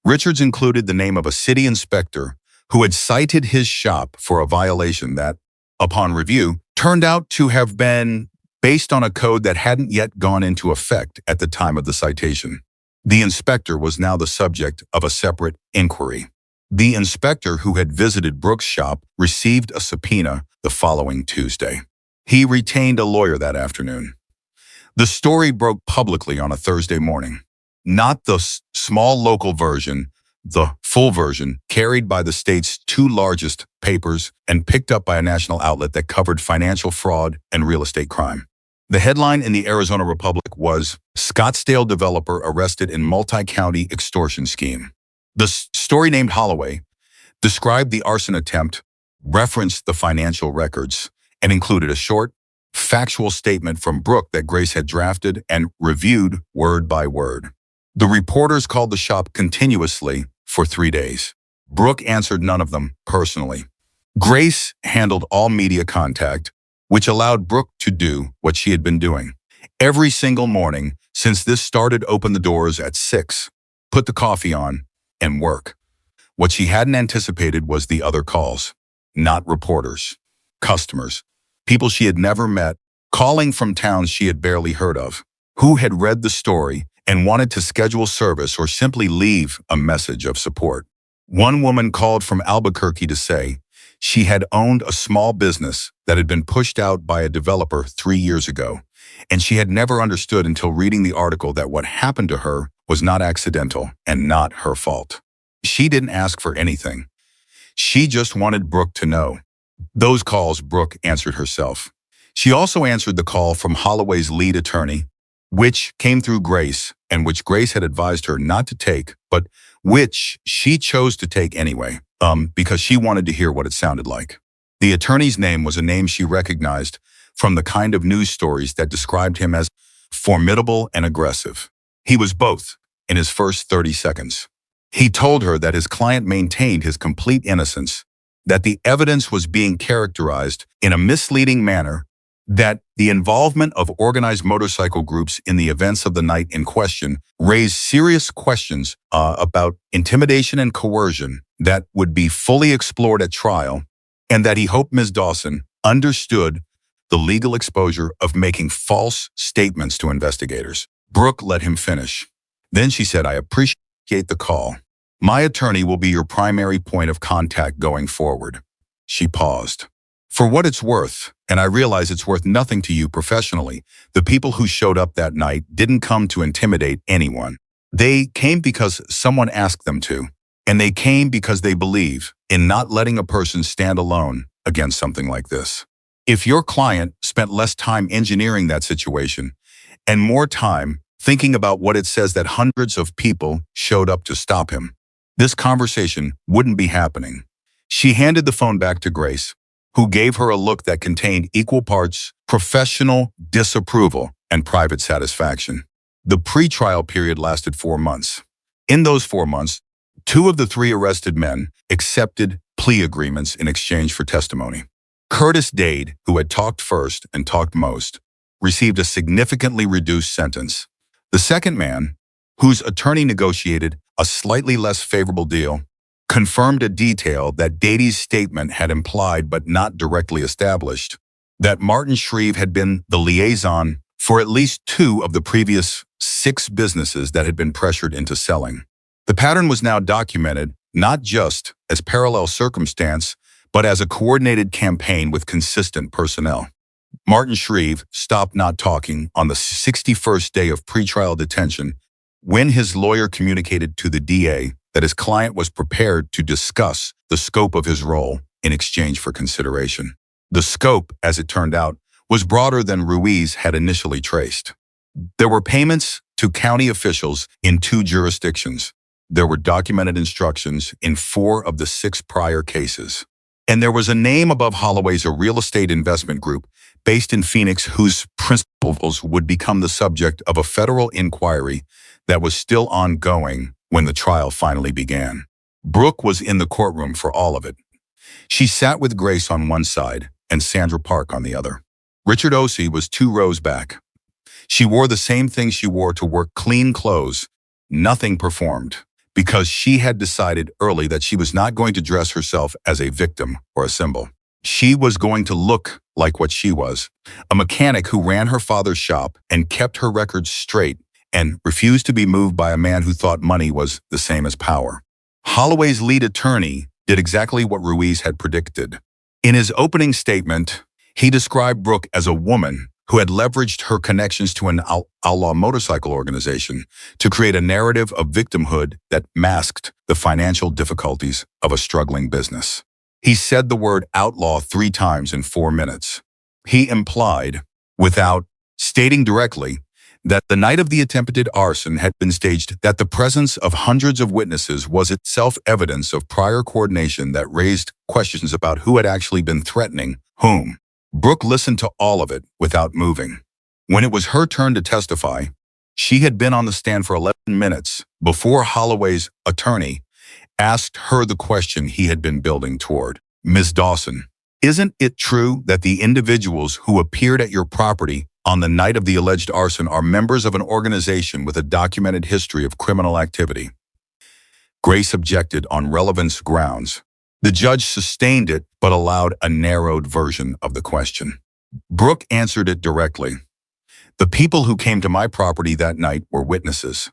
Richards included the name of a city inspector who had cited his shop for a violation that, upon review, turned out to have been based on a code that hadn't yet gone into effect at the time of the citation. The inspector was now the subject of a separate inquiry. The inspector who had visited Brooks' shop received a subpoena the following Tuesday. He retained a lawyer that afternoon. The story broke publicly on a Thursday morning. Not the small local version, the full version, carried by the state's two largest papers and picked up by a national outlet that covered financial fraud and real estate crime. The headline in the Arizona Republic was, "Scottsdale developer arrested in multi-county extortion scheme." The story, named Holloway, described the arson attempt, referenced the financial records, and included a short, factual statement from Brooke that Grace had drafted and reviewed word by word. The reporters called the shop continuously for 3 days. Brooke answered none of them personally. Grace handled all media contact, which allowed Brooke to do what she had been doing. Every single morning since this started, open the doors at 6, put the coffee on, and work. What she hadn't anticipated was the other calls. Not reporters, customers, people she had never met, calling from towns she had barely heard of, who had read the story and wanted to schedule service or simply leave a message of support. One woman called from Albuquerque to say she had owned a small business that had been pushed out by a developer 3 years ago, and she had never understood until reading the article that what happened to her was not accidental and not her fault. She didn't ask for anything. She just wanted Brooke to know. Those calls Brooke answered herself. She also answered the call from Holloway's lead attorney, which came through Grace and which Grace had advised her not to take, but which she chose to take anyway, because she wanted to hear what it sounded like. The attorney's name was a name she recognized from the kind of news stories that described him as formidable and aggressive. He was both in his first 30 seconds. He told her that his client maintained his complete innocence, that the evidence was being characterized in a misleading manner, that the involvement of organized motorcycle groups in the events of the night in question raised serious questions about intimidation and coercion that would be fully explored at trial, and that he hoped Ms. Dawson understood the legal exposure of making false statements to investigators. Brooke let him finish. Then she said, "I appreciate the call. My attorney will be your primary point of contact going forward." She paused. "For what it's worth, and I realize it's worth nothing to you professionally, the people who showed up that night didn't come to intimidate anyone. They came because someone asked them to, and they came because they believe in not letting a person stand alone against something like this. If your client spent less time engineering that situation and more time thinking about what it says that hundreds of people showed up to stop him, this conversation wouldn't be happening." She handed the phone back to Grace, who gave her a look that contained equal parts professional disapproval and private satisfaction. The pre-trial period lasted 4 months. In those 4 months, 2 of the 3 arrested men accepted plea agreements in exchange for testimony. Curtis Dade, who had talked first and talked most, received a significantly reduced sentence. The second man, whose attorney negotiated a slightly less favorable deal, confirmed a detail that Dade's statement had implied but not directly established, that Martin Shreve had been the liaison for at least 2 of the previous 6 businesses that had been pressured into selling. The pattern was now documented not just as parallel circumstance, but as a coordinated campaign with consistent personnel. Martin Shreve stopped not talking on the 61st day of pretrial detention when his lawyer communicated to the DA that his client was prepared to discuss the scope of his role in exchange for consideration. The scope, as it turned out, was broader than Ruiz had initially traced. There were payments to county officials in 2 jurisdictions. There were documented instructions in 4 of the 6 prior cases. And there was a name above Holloway's, a real estate investment group based in Phoenix, whose principals would become the subject of a federal inquiry that was still ongoing when the trial finally began. Brooke was in the courtroom for all of it. She sat with Grace on one side and Sandra Park on the other. Richard Ossie was 2 rows back. She wore the same thing she wore to work: clean clothes. Nothing performed, because she had decided early that she was not going to dress herself as a victim or a symbol. She was going to look like what she was: a mechanic who ran her father's shop and kept her records straight and refused to be moved by a man who thought money was the same as power. Holloway's lead attorney did exactly what Ruiz had predicted. In his opening statement, he described Brooke as a woman who had leveraged her connections to an outlaw motorcycle organization to create a narrative of victimhood that masked the financial difficulties of a struggling business. He said the word outlaw 3 times in 4 minutes. He implied, without stating directly, that the night of the attempted arson had been staged, that the presence of hundreds of witnesses was itself evidence of prior coordination that raised questions about who had actually been threatening whom. Brooke listened to all of it without moving. When it was her turn to testify, she had been on the stand for 11 minutes before Holloway's attorney asked her the question he had been building toward. Ms. Dawson, isn't it true that the individuals who appeared at your property on the night of the alleged arson are members of an organization with a documented history of criminal activity? Grace objected on relevance grounds. The judge sustained it, but allowed a narrowed version of the question. Brooke answered it directly. The people who came to my property that night were witnesses.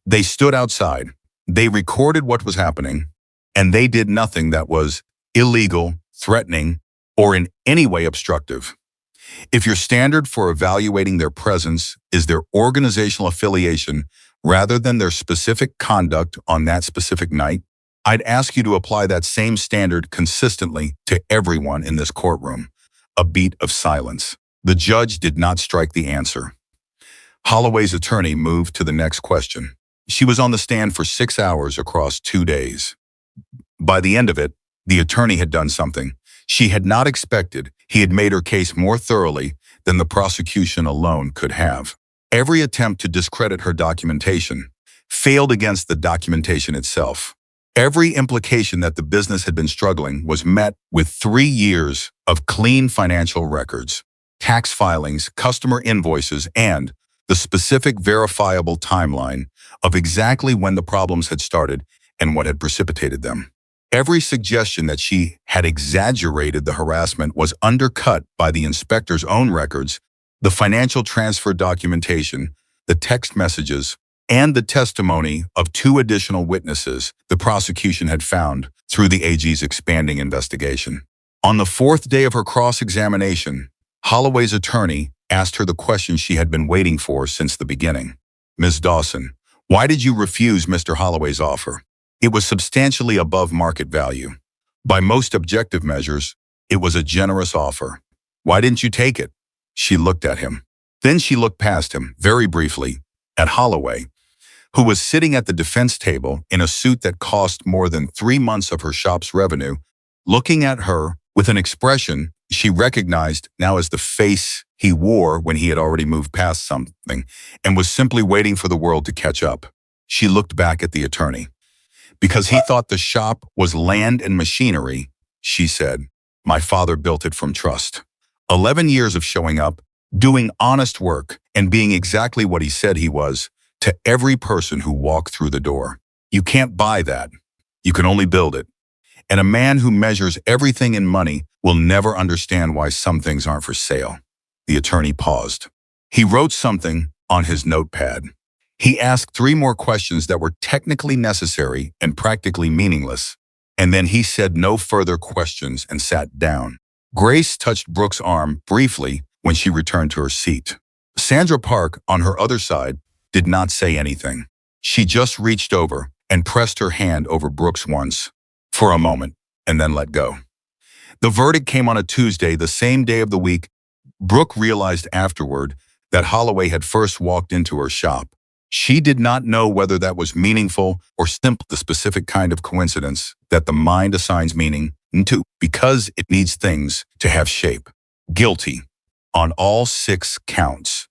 They stood outside. They recorded what was happening, and they did nothing that was illegal, threatening, or in any way obstructive. If your standard for evaluating their presence is their organizational affiliation rather than their specific conduct on that specific night, I'd ask you to apply that same standard consistently to everyone in this courtroom. A beat of silence. The judge did not strike the answer. Holloway's attorney moved to the next question. She was on the stand for 6 hours across 2 days. By the end of it, the attorney had done something she had not expected. He had made her case more thoroughly than the prosecution alone could have. Every attempt to discredit her documentation failed against the documentation itself. Every implication that the business had been struggling was met with 3 years of clean financial records, tax filings, customer invoices, and the specific verifiable timeline of exactly when the problems had started and what had precipitated them. Every suggestion that she had exaggerated the harassment was undercut by the inspector's own records, the financial transfer documentation, the text messages, and the testimony of 2 additional witnesses the prosecution had found through the AG's expanding investigation. On the 4th day of her cross-examination, Holloway's attorney asked her the question she had been waiting for since the beginning. Ms. Dawson, why did you refuse Mr. Holloway's offer? It was substantially above market value. By most objective measures, it was a generous offer. Why didn't you take it? She looked at him. Then she looked past him, very briefly, at Holloway, who was sitting at the defense table in a suit that cost more than 3 months of her shop's revenue, looking at her with an expression she recognized now as the face he wore when he had already moved past something and was simply waiting for the world to catch up. She looked back at the attorney. Because he thought the shop was land and machinery, she said, my father built it from trust. 11 years of showing up, doing honest work, and being exactly what he said he was to every person who walked through the door. You can't buy that. You can only build it. And a man who measures everything in money will never understand why some things aren't for sale. The attorney paused. He wrote something on his notepad. He asked 3 more questions that were technically necessary and practically meaningless, and then he said no further questions and sat down. Grace touched Brooke's arm briefly when she returned to her seat. Sandra Park, on her other side, did not say anything. She just reached over and pressed her hand over Brooke's once, for a moment, and then let go. The verdict came on a Tuesday, the same day of the week. Brooke realized afterward that Holloway had first walked into her shop. She did not know whether that was meaningful or simply the specific kind of coincidence that the mind assigns meaning And two, because it needs things to have shape. Guilty on all 6 counts.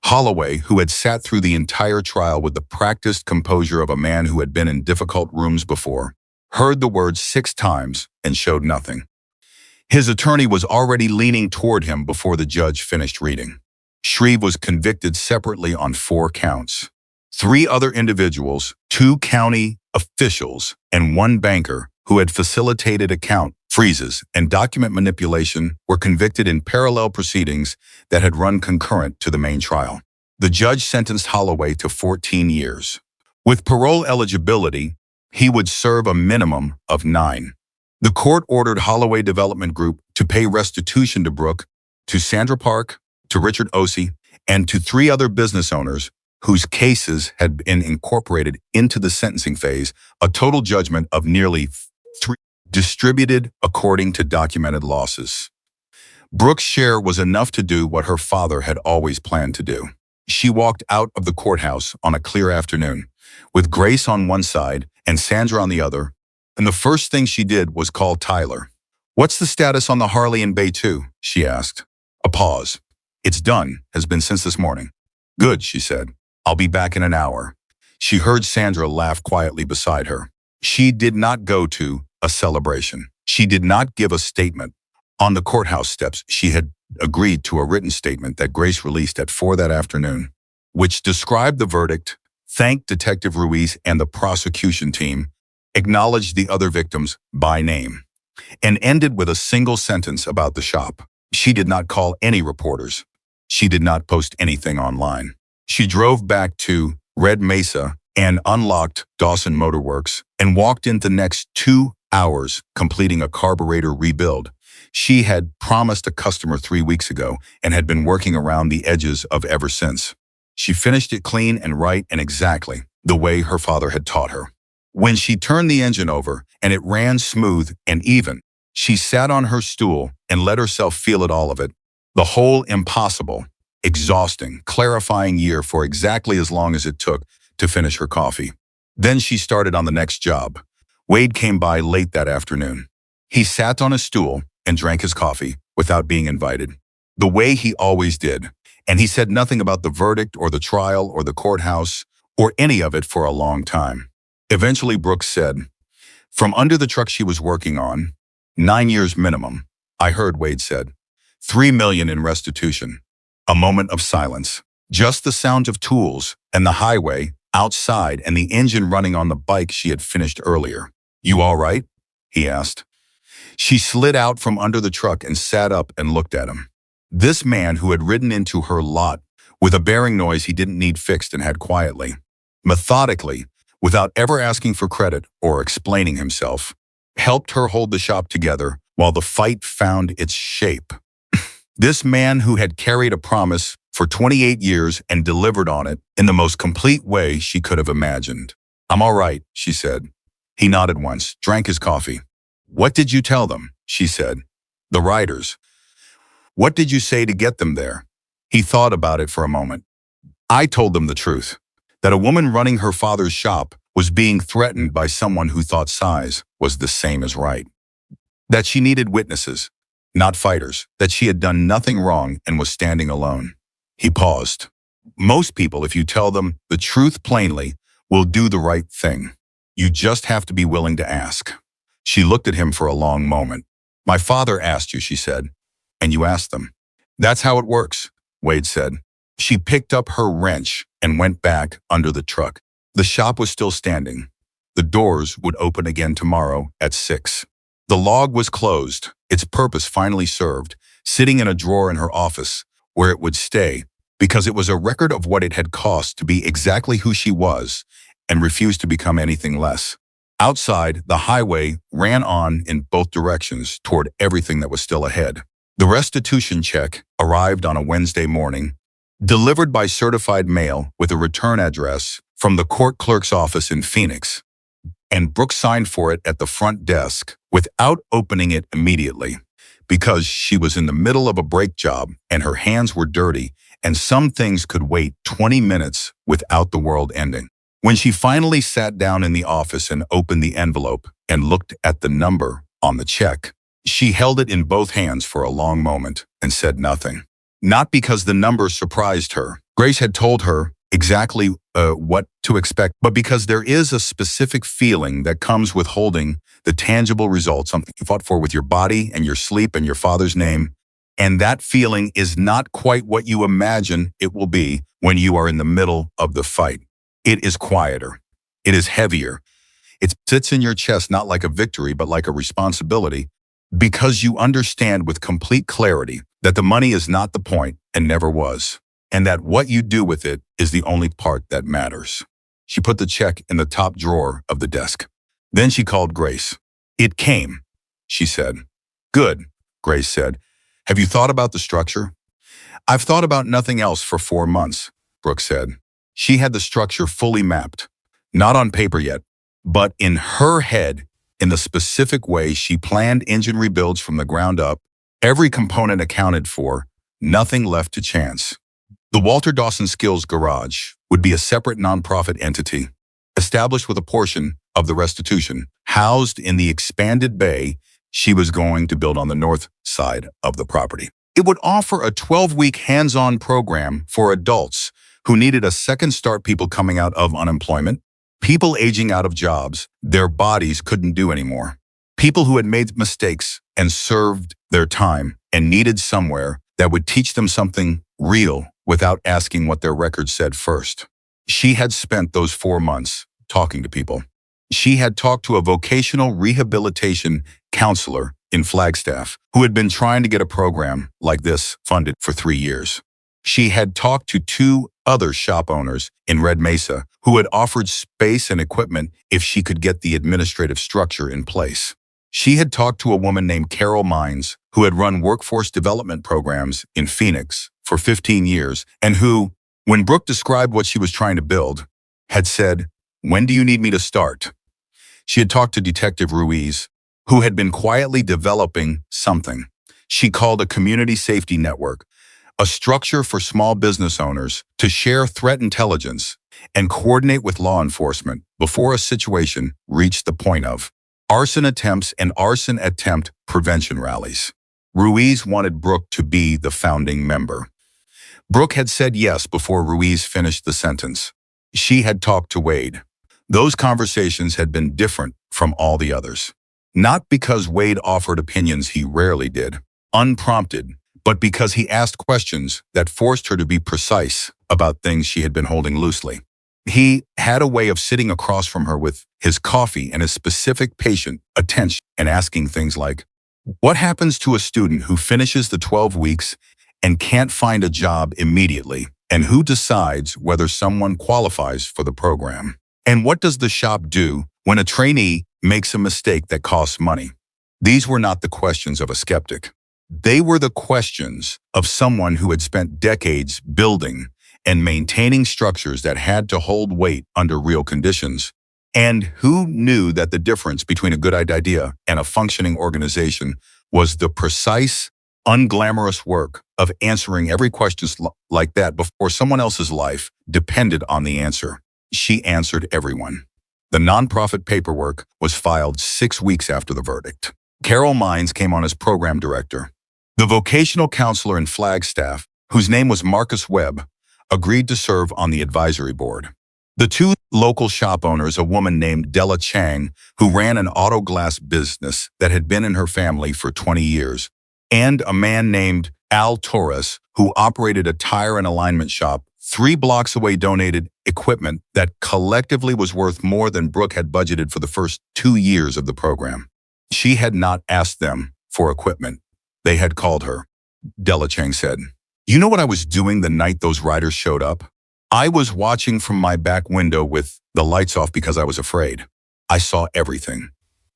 Holloway, who had sat through the entire trial with the practiced composure of a man who had been in difficult rooms before, heard the words 6 times and showed nothing. His attorney was already leaning toward him before the judge finished reading. Shreve was convicted separately on 4 counts. 3 other individuals, 2 county officials, and 1 banker who had facilitated account freezes and document manipulation were convicted in parallel proceedings that had run concurrent to the main trial. The judge sentenced Holloway to 14 years. With parole eligibility, he would serve a minimum of 9. The court ordered Holloway Development Group to pay restitution to Brooke, to Sandra Park, to Richard Ossie, and to 3 other business owners whose cases had been incorporated into the sentencing phase, a total judgment of nearly 3 distributed according to documented losses. Brooke's share was enough to do what her father had always planned to do. She walked out of the courthouse on a clear afternoon, with Grace on one side and Sandra on the other, and the first thing she did was call Tyler. "What's the status on the Harley and Bay 2?" she asked. A pause. "It's done, has been since this morning." "Good," she said. "I'll be back in an hour." She heard Sandra laugh quietly beside her. She did not go to a celebration. She did not give a statement. On the courthouse steps, she had agreed to a written statement that Grace released at 4 that afternoon, which described the verdict, thanked Detective Ruiz and the prosecution team, acknowledged the other victims by name, and ended with a single sentence about the shop. She did not call any reporters. She did not post anything online. She drove back to Red Mesa and unlocked Dawson Motor Works and walked in the next 2 hours completing a carburetor rebuild. She had promised a customer 3 weeks ago and had been working around the edges of ever since. She finished it clean and right and exactly the way her father had taught her. When she turned the engine over and it ran smooth and even, she sat on her stool and let herself feel it, all of it. The whole impossible, exhausting, clarifying year for exactly as long as it took to finish her coffee. Then she started on the next job. Wade came by late that afternoon. He sat on a stool and drank his coffee without being invited, the way he always did, and he said nothing about the verdict or the trial or the courthouse or any of it for a long time. Eventually, Brooks said, "From under the truck she was working on, 9 years minimum," I heard Wade said. $3 million in restitution. A moment of silence. Just the sound of tools and the highway outside and the engine running on the bike she had finished earlier. "You all right?" he asked. She slid out from under the truck and sat up and looked at him. This man who had ridden into her lot with a bearing noise he didn't need fixed and had quietly, methodically, without ever asking for credit or explaining himself, helped her hold the shop together while the fight found its shape. This man who had carried a promise for 28 years and delivered on it in the most complete way she could have imagined. "I'm all right," she said. He nodded once, drank his coffee. "What did you tell them?" she said. "The riders." "What did you say to get them there?" He thought about it for a moment. "I told them the truth, that a woman running her father's shop was being threatened by someone who thought size was the same as right. That she needed witnesses, not fighters, that she had done nothing wrong and was standing alone." He paused. "Most people, if you tell them the truth plainly, will do the right thing. You just have to be willing to ask." She looked at him for a long moment. "My father asked you," she said, "and you asked them." "That's how it works," Wade said. She picked up her wrench and went back under the truck. The shop was still standing. The doors would open again tomorrow at 6. The log was closed, its purpose finally served, sitting in a drawer in her office, where it would stay, because it was a record of what it had cost to be exactly who she was and refused to become anything less. Outside, the highway ran on in both directions toward everything that was still ahead. The restitution check arrived on a Wednesday morning, delivered by certified mail with a return address from the court clerk's office in Phoenix, and Brooke signed for it at the front desk without opening it immediately, because she was in the middle of a brake job and her hands were dirty and some things could wait 20 minutes without the world ending. When she finally sat down in the office and opened the envelope and looked at the number on the check. She held it in both hands for a long moment and said nothing. Not because the number surprised her. Grace had told her exactly what to expect, but because there is a specific feeling that comes with holding the tangible result, something you fought for with your body and your sleep and your father's name. And that feeling is not quite what you imagine it will be when you are in the middle of the fight. It is quieter. It is heavier. It sits in your chest not like a victory, but like a responsibility, because you understand with complete clarity that the money is not the point and never was, and that what you do with it is the only part that matters. She put the check in the top drawer of the desk. Then she called Grace. It came, she said. Good, Grace said. Have you thought about the structure? I've thought about nothing else for 4 months, Brooke said. She had the structure fully mapped, not on paper yet, but in her head, in the specific way she planned engine rebuilds from the ground up, every component accounted for, nothing left to chance. The Walter Dawson Skills Garage would be a separate nonprofit entity, established with a portion of the restitution, housed in the expanded bay she was going to build on the north side of the property. It would offer a 12-week hands-on program for adults who needed a second start, people coming out of unemployment, people aging out of jobs their bodies couldn't do anymore, people who had made mistakes and served their time and needed somewhere that would teach them something real without asking what their record said first. She had spent those 4 months talking to people. She had talked to a vocational rehabilitation counselor in Flagstaff who had been trying to get a program like this funded for 3 years. She had talked to 2 other shop owners in Red Mesa who had offered space and equipment if she could get the administrative structure in place. She had talked to a woman named Carol Mines who had run workforce development programs in Phoenix for 15 years and who, when Brooke described what she was trying to build, had said, "When do you need me to start?" She had talked to Detective Ruiz, who had been quietly developing something she called a community safety network, a structure for small business owners to share threat intelligence and coordinate with law enforcement before a situation reached the point of arson attempts and arson attempt prevention rallies. Ruiz wanted Brooke to be the founding member. Brooke had said yes before Ruiz finished the sentence. She had talked to Wade. Those conversations had been different from all the others. Not because Wade offered opinions he rarely did, unprompted, but because he asked questions that forced her to be precise about things she had been holding loosely. He had a way of sitting across from her with his coffee and his specific patient attention and asking things like, what happens to a student who finishes the 12 weeks and can't find a job immediately, and who decides whether someone qualifies for the program? And what does the shop do when a trainee makes a mistake that costs money? These were not the questions of a skeptic. They were the questions of someone who had spent decades building and maintaining structures that had to hold weight under real conditions, and who knew that the difference between a good idea and a functioning organization was the precise, unglamorous work of answering every question like that before someone else's life depended on the answer. She answered everyone. The nonprofit paperwork was filed 6 weeks after the verdict. Carol Mines came on as program director. The vocational counselor in Flagstaff, whose name was Marcus Webb, agreed to serve on the advisory board. The 2 local shop owners, a woman named Della Chang, who ran an auto glass business that had been in her family for 20 years, and a man named Al Torres, who operated a tire and alignment shop 3 blocks away, donated equipment that collectively was worth more than Brooke had budgeted for the first 2 years of the program. She had not asked them for equipment. They had called her. Della Chang said, "You know what I was doing the night those riders showed up? I was watching from my back window with the lights off because I was afraid. I saw everything.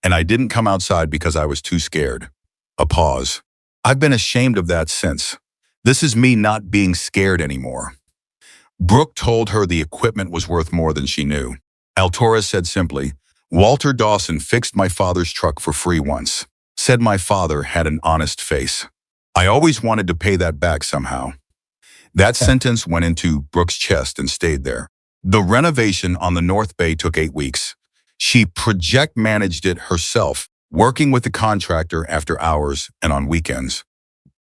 And I didn't come outside because I was too scared." A pause. "I've been ashamed of that since. This is me not being scared anymore." Brooke told her the equipment was worth more than she knew. Al Torres said simply, "Walter Dawson fixed my father's truck for free once. Said my father had an honest face. I always wanted to pay that back somehow." That sentence went into Brooke's chest and stayed there. The renovation on the North Bay took 8 weeks. She project managed it herself working with the contractor after hours and on weekends,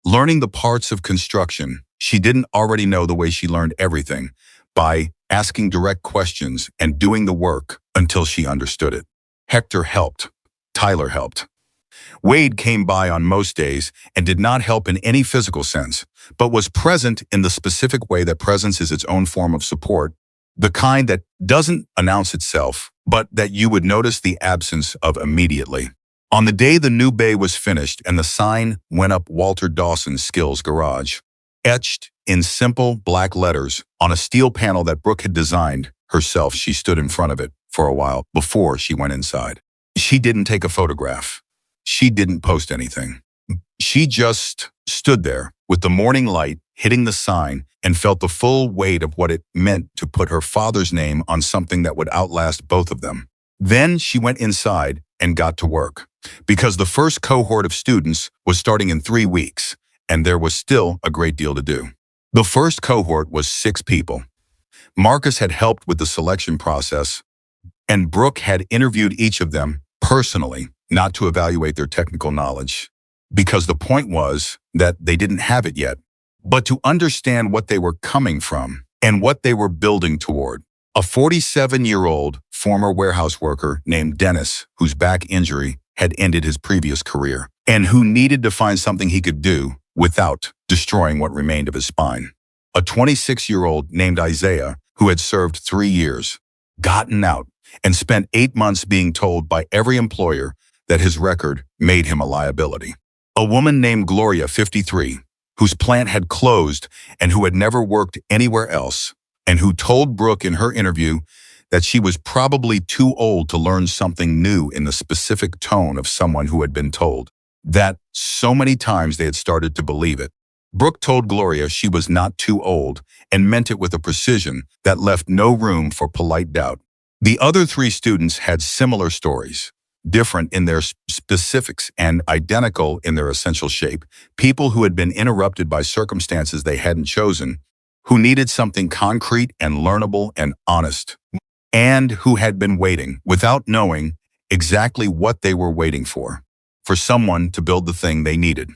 learning the parts of construction she didn't already know the way she learned everything, by asking direct questions and doing the work until she understood it. Hector helped. Tyler helped. Wade came by on most days and did not help in any physical sense, but was present in the specific way that presence is its own form of support, the kind that doesn't announce itself, but that you would notice the absence of immediately. On the day the new bay was finished and the sign went up Walter Dawson's Skills Garage, etched in simple black letters on a steel panel that Brooke had designed herself, she stood in front of it for a while before she went inside. She didn't take a photograph. She didn't post anything. She just stood there with the morning light hitting the sign and felt the full weight of what it meant to put her father's name on something that would outlast both of them. Then she went inside and got to work, because the first cohort of students was starting in 3 weeks, and there was still a great deal to do. The first cohort was 6 people. Marcus had helped with the selection process, and Brooke had interviewed each of them personally, not to evaluate their technical knowledge, because the point was that they didn't have it yet, but to understand what they were coming from and what they were building toward. A 47-year-old former warehouse worker named Dennis, whose back injury had ended his previous career, and who needed to find something he could do without destroying what remained of his spine. A 26-year-old named Isaiah, who had served 3 years, gotten out, and spent 8 months being told by every employer that his record made him a liability. A woman named Gloria, 53, whose plant had closed and who had never worked anywhere else, and who told Brooke in her interview that she was probably too old to learn something new in the specific tone of someone who had been told that so many times they had started to believe it. Brooke told Gloria she was not too old and meant it with a precision that left no room for polite doubt. The other 3 students had similar stories, different in their specifics and identical in their essential shape. People who had been interrupted by circumstances they hadn't chosen, who needed something concrete and learnable and honest, and who had been waiting, without knowing exactly what they were waiting for someone to build the thing they needed.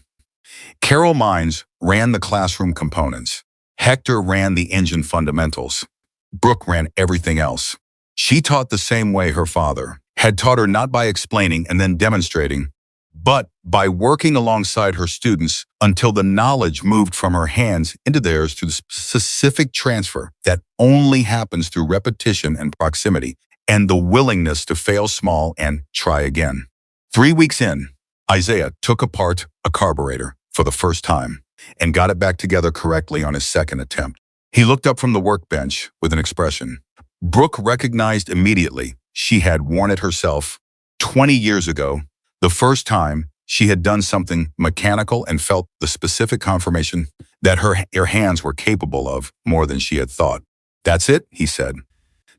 Carol Mines ran the classroom components. Hector ran the engine fundamentals. Brooke ran everything else. She taught the same way her father had taught her, not by explaining and then demonstrating, but by working alongside her students until the knowledge moved from her hands into theirs through the specific transfer that only happens through repetition and proximity, and the willingness to fail small and try again. 3 weeks in, Isaiah took apart a carburetor for the first time and got it back together correctly on his second attempt. He looked up from the workbench with an expression. Brooke recognized immediately she had worn it herself 20 years ago, the first time she had done something mechanical, and felt the specific confirmation that her hands were capable of more than she had thought. "That's it," he said.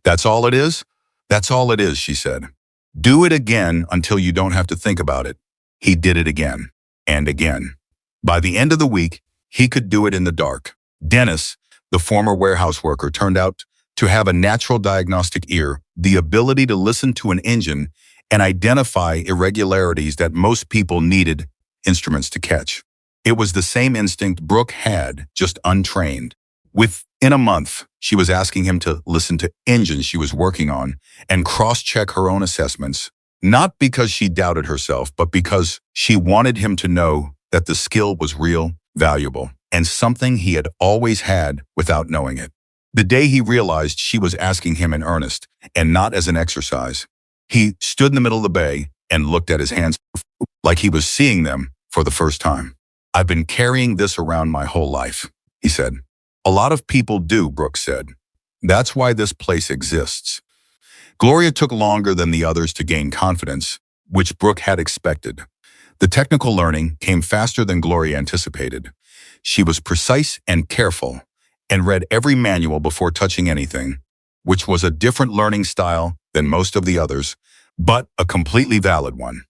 "That's all it is?" "That's all it is," she said. "Do it again until you don't have to think about it." He did it again and again. By the end of the week, he could do it in the dark. Dennis, the former warehouse worker, turned out to have a natural diagnostic ear, the ability to listen to an engine and identify irregularities that most people needed instruments to catch. It was the same instinct Brooke had, just untrained. Within a month, she was asking him to listen to engines she was working on and cross-check her own assessments, not because she doubted herself, but because she wanted him to know that the skill was real, valuable, and something he had always had without knowing it. The day he realized she was asking him in earnest and not as an exercise, he stood in the middle of the bay and looked at his hands like he was seeing them for the first time. "I've been carrying this around my whole life," he said. "A lot of people do," Brooke said. "That's why this place exists." Gloria took longer than the others to gain confidence, which Brooke had expected. The technical learning came faster than Gloria anticipated. She was precise and careful, and read every manual before touching anything, which was a different learning style than most of the others, but a completely valid one.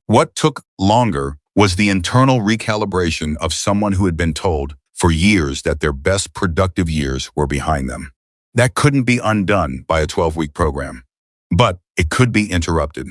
What took longer was the internal recalibration of someone who had been told for years that their best productive years were behind them. That couldn't be undone by a 12-week program, but it could be interrupted.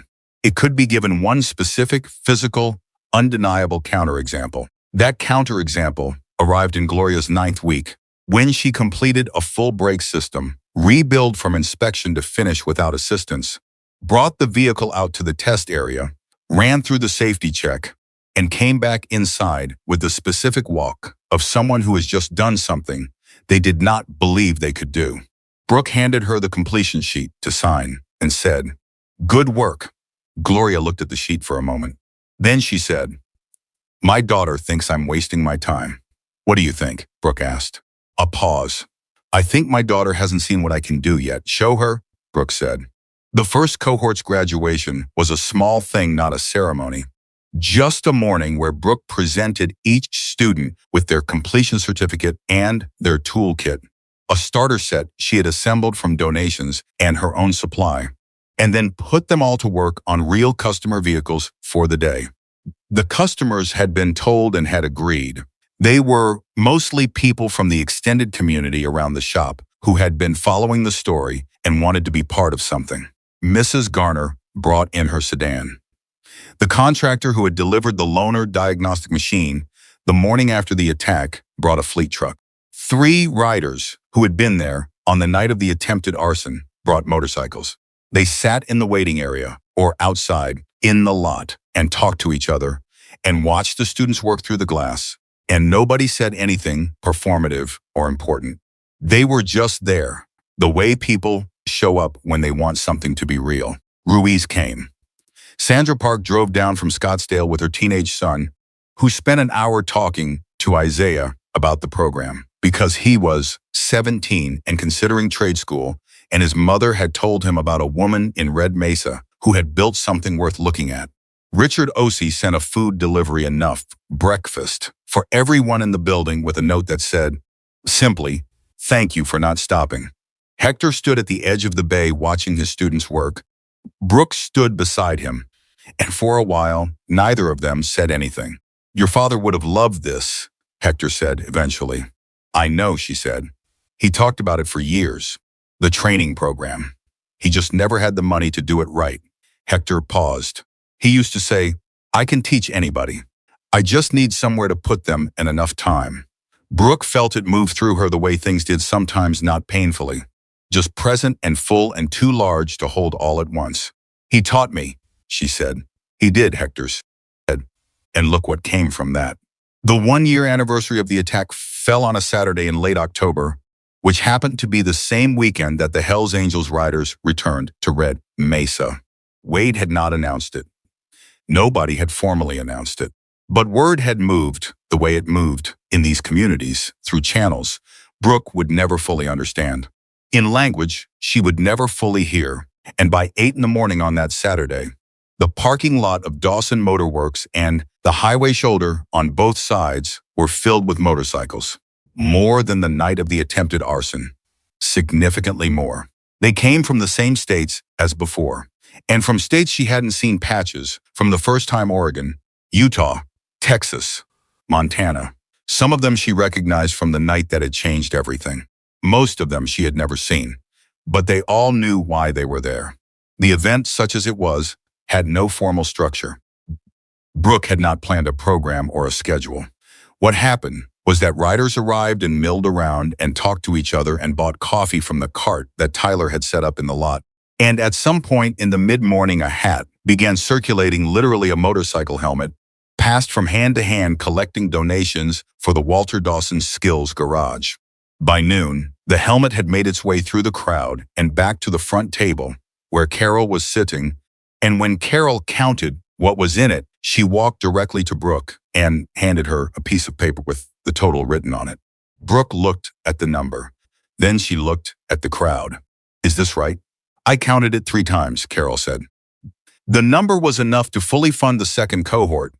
It could be given one specific, physical, undeniable counterexample. That counterexample arrived in Gloria's 9th week, when she completed a full brake system, rebuild from inspection to finish without assistance, brought the vehicle out to the test area, ran through the safety check, and came back inside with the specific walk of someone who has just done something they did not believe they could do. Brooke handed her the completion sheet to sign and said, "Good work." Gloria looked at the sheet for a moment. Then she said, "My daughter thinks I'm wasting my time." "What do you think?" Brooke asked. A pause. "I think my daughter hasn't seen what I can do yet. Show her," Brooke said. The first cohort's graduation was a small thing, not a ceremony. Just a morning where Brooke presented each student with their completion certificate and their toolkit, a starter set she had assembled from donations and her own supply, and then put them all to work on real customer vehicles for the day. The customers had been told and had agreed. They were mostly people from the extended community around the shop who had been following the story and wanted to be part of something. Mrs. Garner brought in her sedan. The contractor who had delivered the loaner diagnostic machine the morning after the attack brought a fleet truck. 3 riders who had been there on the night of the attempted arson brought motorcycles. They sat in the waiting area or outside in the lot and talked to each other and watched the students work through the glass, and nobody said anything performative or important. They were just there, the way people show up when they want something to be real. Ruiz came. Sandra Park drove down from Scottsdale with her teenage son, who spent an hour talking to Isaiah about the program because he was 17 and considering trade school, and his mother had told him about a woman in Red Mesa who had built something worth looking at. Richard Ossie sent a food delivery enough breakfast for everyone in the building with a note that said, simply, "Thank you for not stopping." Hector stood at the edge of the bay watching his students work. Brooke stood beside him, and for a while, neither of them said anything. "Your father would have loved this," Hector said eventually. "I know," she said. "He talked about it for years. The training program. He just never had the money to do it right." Hector paused. "He used to say, 'I can teach anybody. I just need somewhere to put them and enough time.'" Brooke felt it move through her the way things did sometimes, not painfully. Just present and full and too large to hold all at once. "He taught me," she said. "He did," Hector said. And look what came from that. The 1-year anniversary of the attack fell on a Saturday in late October, which happened to be the same weekend that the Hells Angels riders returned to Red Mesa. Wade had not announced it. Nobody had formally announced it. But word had moved the way it moved in these communities through channels Brooke would never fully understand, in language she would never fully hear. And by 8 in the morning on that Saturday, the parking lot of Dawson Motor Works and the highway shoulder on both sides were filled with motorcycles. More than the night of the attempted arson. Significantly more. They came from the same states as before, and from states she hadn't seen patches from the first time: Oregon, Utah, Texas, Montana. Some of them she recognized from the night that had changed everything. Most of them she had never seen, but they all knew why they were there. The event, such as it was, had no formal structure. Brooke had not planned a program or a schedule. What happened was that riders arrived and milled around and talked to each other and bought coffee from the cart that Tyler had set up in the lot. And at some point in the mid-morning, a hat began circulating, literally a motorcycle helmet, passed from hand to hand collecting donations for the Walter Dawson Skills Garage. By noon, the helmet had made its way through the crowd and back to the front table where Carol was sitting, and when Carol counted what was in it, she walked directly to Brooke and handed her a piece of paper with the total written on it. Brooke looked at the number. Then she looked at the crowd. "Is this right?" "I counted it 3 times, Carol said. The number was enough to fully fund the second cohort,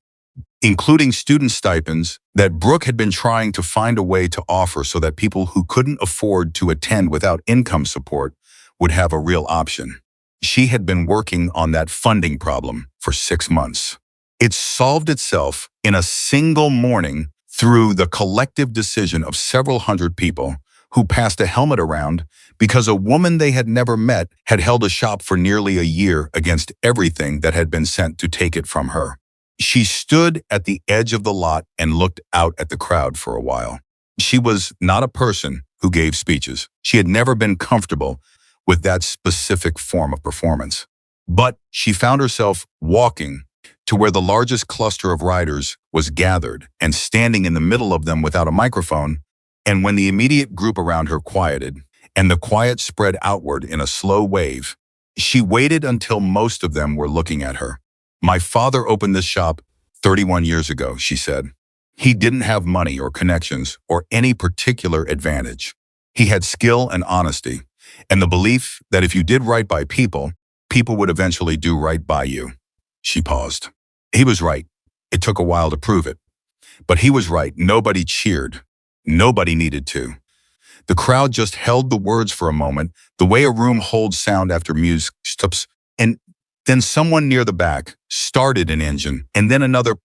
including student stipends that Brooke had been trying to find a way to offer so that people who couldn't afford to attend without income support would have a real option. She had been working on that funding problem for 6 months. It solved itself in a single morning through the collective decision of several hundred people who passed a helmet around because a woman they had never met had held a shop for nearly a year against everything that had been sent to take it from her. She stood at the edge of the lot and looked out at the crowd for a while. She was not a person who gave speeches. She had never been comfortable with that specific form of performance. But she found herself walking to where the largest cluster of riders was gathered and standing in the middle of them without a microphone. And when the immediate group around her quieted and the quiet spread outward in a slow wave, she waited until most of them were looking at her. "My father opened this shop 31 years ago," she said. "He didn't have money or connections or any particular advantage. He had skill and honesty, and the belief that if you did right by people, people would eventually do right by you." She paused. He was right. It took a while to prove it. But he was right. Nobody cheered. Nobody needed to. The crowd just held the words for a moment, the way a room holds sound after music stops, and then someone near the back started an engine, and then another,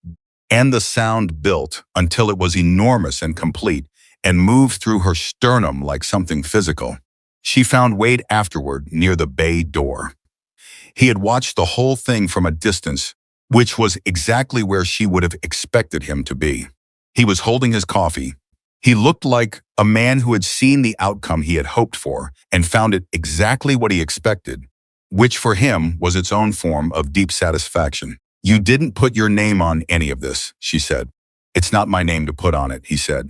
and the sound built until it was enormous and complete, and moved through her sternum like something physical. She found Wade afterward near the bay door. He had watched the whole thing from a distance, which was exactly where she would have expected him to be. He was holding his coffee. He looked like a man who had seen the outcome he had hoped for and found it exactly what he expected, which for him was its own form of deep satisfaction. "You didn't put your name on any of this," she said. "It's not my name to put on it," he said.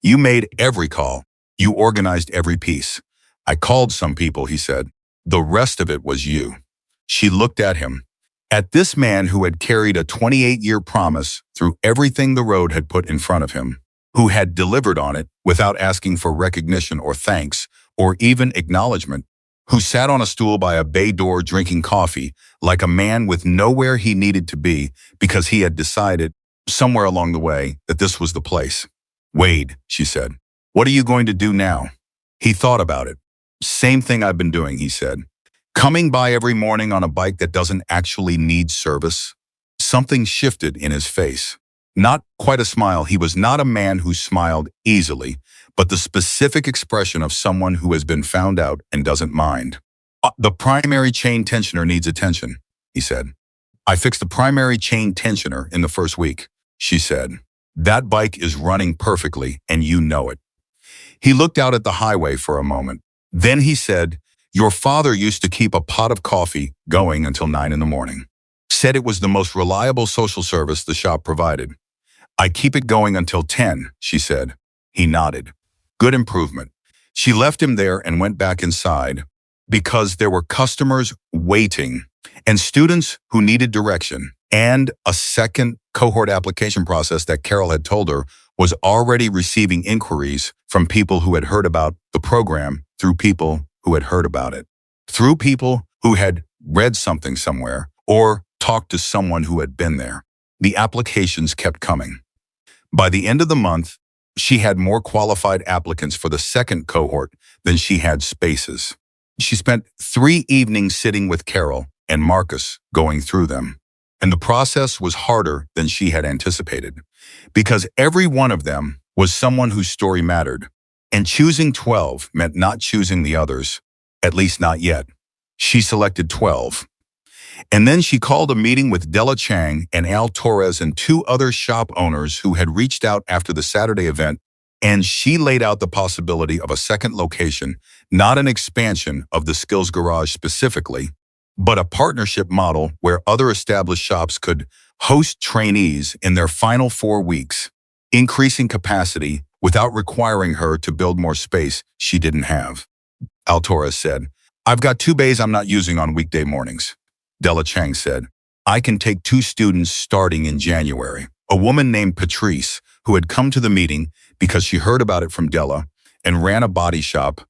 "You made every call. You organized every piece. I called some people," he said. "The rest of it was you." She looked at him, at this man who had carried a 28-year promise through everything the road had put in front of him, who had delivered on it without asking for recognition or thanks or even acknowledgement, who sat on a stool by a bay door drinking coffee like a man with nowhere he needed to be because he had decided somewhere along the way that this was the place. "Wade," she said, "what are you going to do now?" He thought about it. "Same thing I've been doing," he said. "Coming by every morning on a bike that doesn't actually need service." Something shifted in his face. Not quite a smile. He was not a man who smiled easily, but the specific expression of someone who has been found out and doesn't mind. "The primary chain tensioner needs attention," he said. "I fixed the primary chain tensioner in the first week," she said. "That bike is running perfectly, and you know it." He looked out at the highway for a moment. Then he said, "Your father used to keep a pot of coffee going until 9 in the morning. Said it was the most reliable social service the shop provided." "I keep it going until 10, she said. He nodded. "Good improvement." She left him there and went back inside because there were customers waiting and students who needed direction, and a second cohort application process that Carol had told her was already receiving inquiries from people who had heard about the program through people who had heard about it, through people who had read something somewhere or talked to someone who had been there. The applications kept coming. By the end of the month, she had more qualified applicants for the second cohort than she had spaces. She spent 3 evenings sitting with Carol and Marcus going through them. And the process was harder than she had anticipated, because every one of them was someone whose story mattered. And choosing 12 meant not choosing the others, at least not yet. She selected 12. And then she called a meeting with Della Chang and Al Torres and 2 other shop owners who had reached out after the Saturday event, and she laid out the possibility of a second location, not an expansion of the Skills Garage specifically, but a partnership model where other established shops could host trainees in their final 4 weeks, increasing capacity without requiring her to build more space she didn't have. Al Torres said, "I've got 2 bays I'm not using on weekday mornings." Della Chang said, "I can take 2 students starting in January." A woman named Patrice, who had come to the meeting because she heard about it from Della and ran a body shop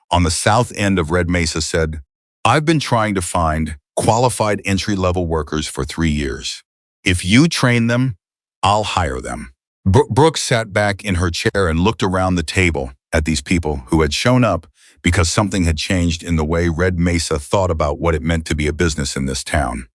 on the south end of Red Mesa, said, "I've been trying to find qualified entry-level workers for 3 years. If you train them, I'll hire them." Brooke sat back in her chair and looked around the table at these people who had shown up because something had changed in the way Red Mesa thought about what it meant to be a business in this town.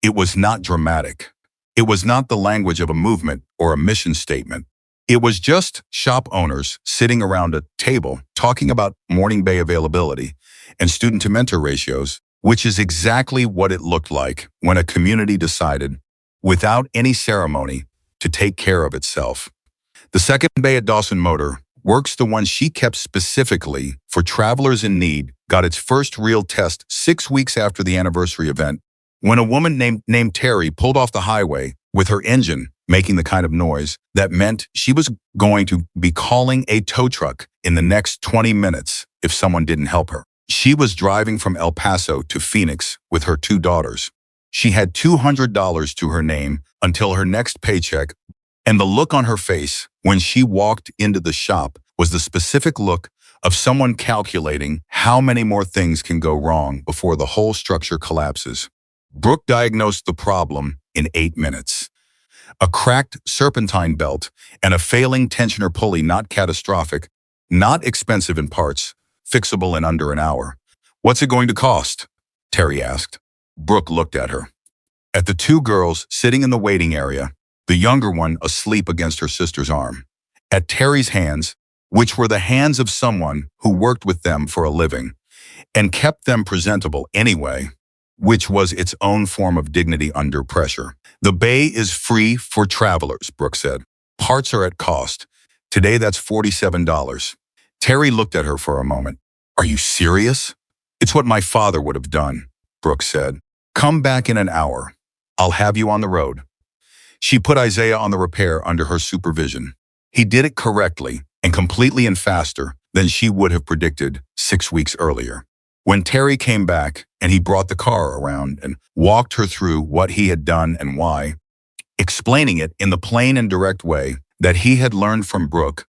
It was not dramatic. It was not the language of a movement or a mission statement. It was just shop owners sitting around a table talking about morning bay availability and student-to-mentor ratios, which is exactly what it looked like when a community decided, without any ceremony, to take care of itself. The second bay at Dawson Motor Works, the one she kept specifically for travelers in need, got its first real test 6 weeks after the anniversary event, when a woman named Terry pulled off the highway with her engine making the kind of noise that meant she was going to be calling a tow truck in the next 20 minutes if someone didn't help her. She was driving from El Paso to Phoenix with her 2 daughters. She had $200 to her name until her next paycheck, and the look on her face when she walked into the shop was the specific look of someone calculating how many more things can go wrong before the whole structure collapses. Brooke diagnosed the problem in 8 minutes. A cracked serpentine belt and a failing tensioner pulley, not catastrophic, not expensive in parts, fixable in under an hour. "What's it going to cost?" Terry asked. Brooke looked at her. At the 2 girls sitting in the waiting area, the younger one asleep against her sister's arm. At Terry's hands, which were the hands of someone who worked with them for a living and kept them presentable anyway, which was its own form of dignity under pressure. "The bay is free for travelers," Brooke said. "Parts are at cost. Today that's $47. Terry looked at her for a moment. "Are you serious?" "It's what my father would have done," Brooke said. "Come back in an hour. I'll have you on the road." She put Isaiah on the repair under her supervision. He did it correctly and completely and faster than she would have predicted 6 weeks earlier. When Terry came back and he brought the car around and walked her through what he had done and why, explaining it in the plain and direct way that he had learned from Brooke,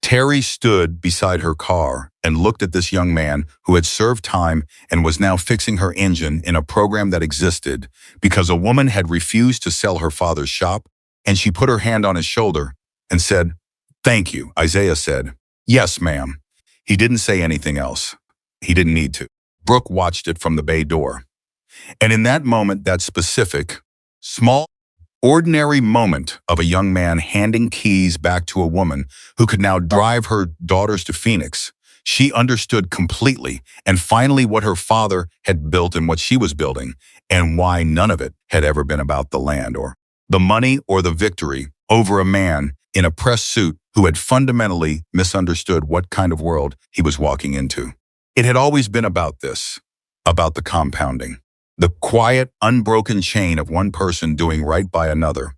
Terry stood beside her car and looked at this young man who had served time and was now fixing her engine in a program that existed because a woman had refused to sell her father's shop, and she put her hand on his shoulder and said, "Thank you," Isaiah said. "Yes, ma'am." He didn't say anything else. He didn't need to. Brooke watched it from the bay door. And in that moment, that specific, small, ordinary moment of a young man handing keys back to a woman who could now drive her daughters to Phoenix, she understood completely and finally what her father had built and what she was building, and why none of it had ever been about the land or the money or the victory over a man in a press suit who had fundamentally misunderstood what kind of world he was walking into. It had always been about this, about the compounding. The quiet, unbroken chain of one person doing right by another,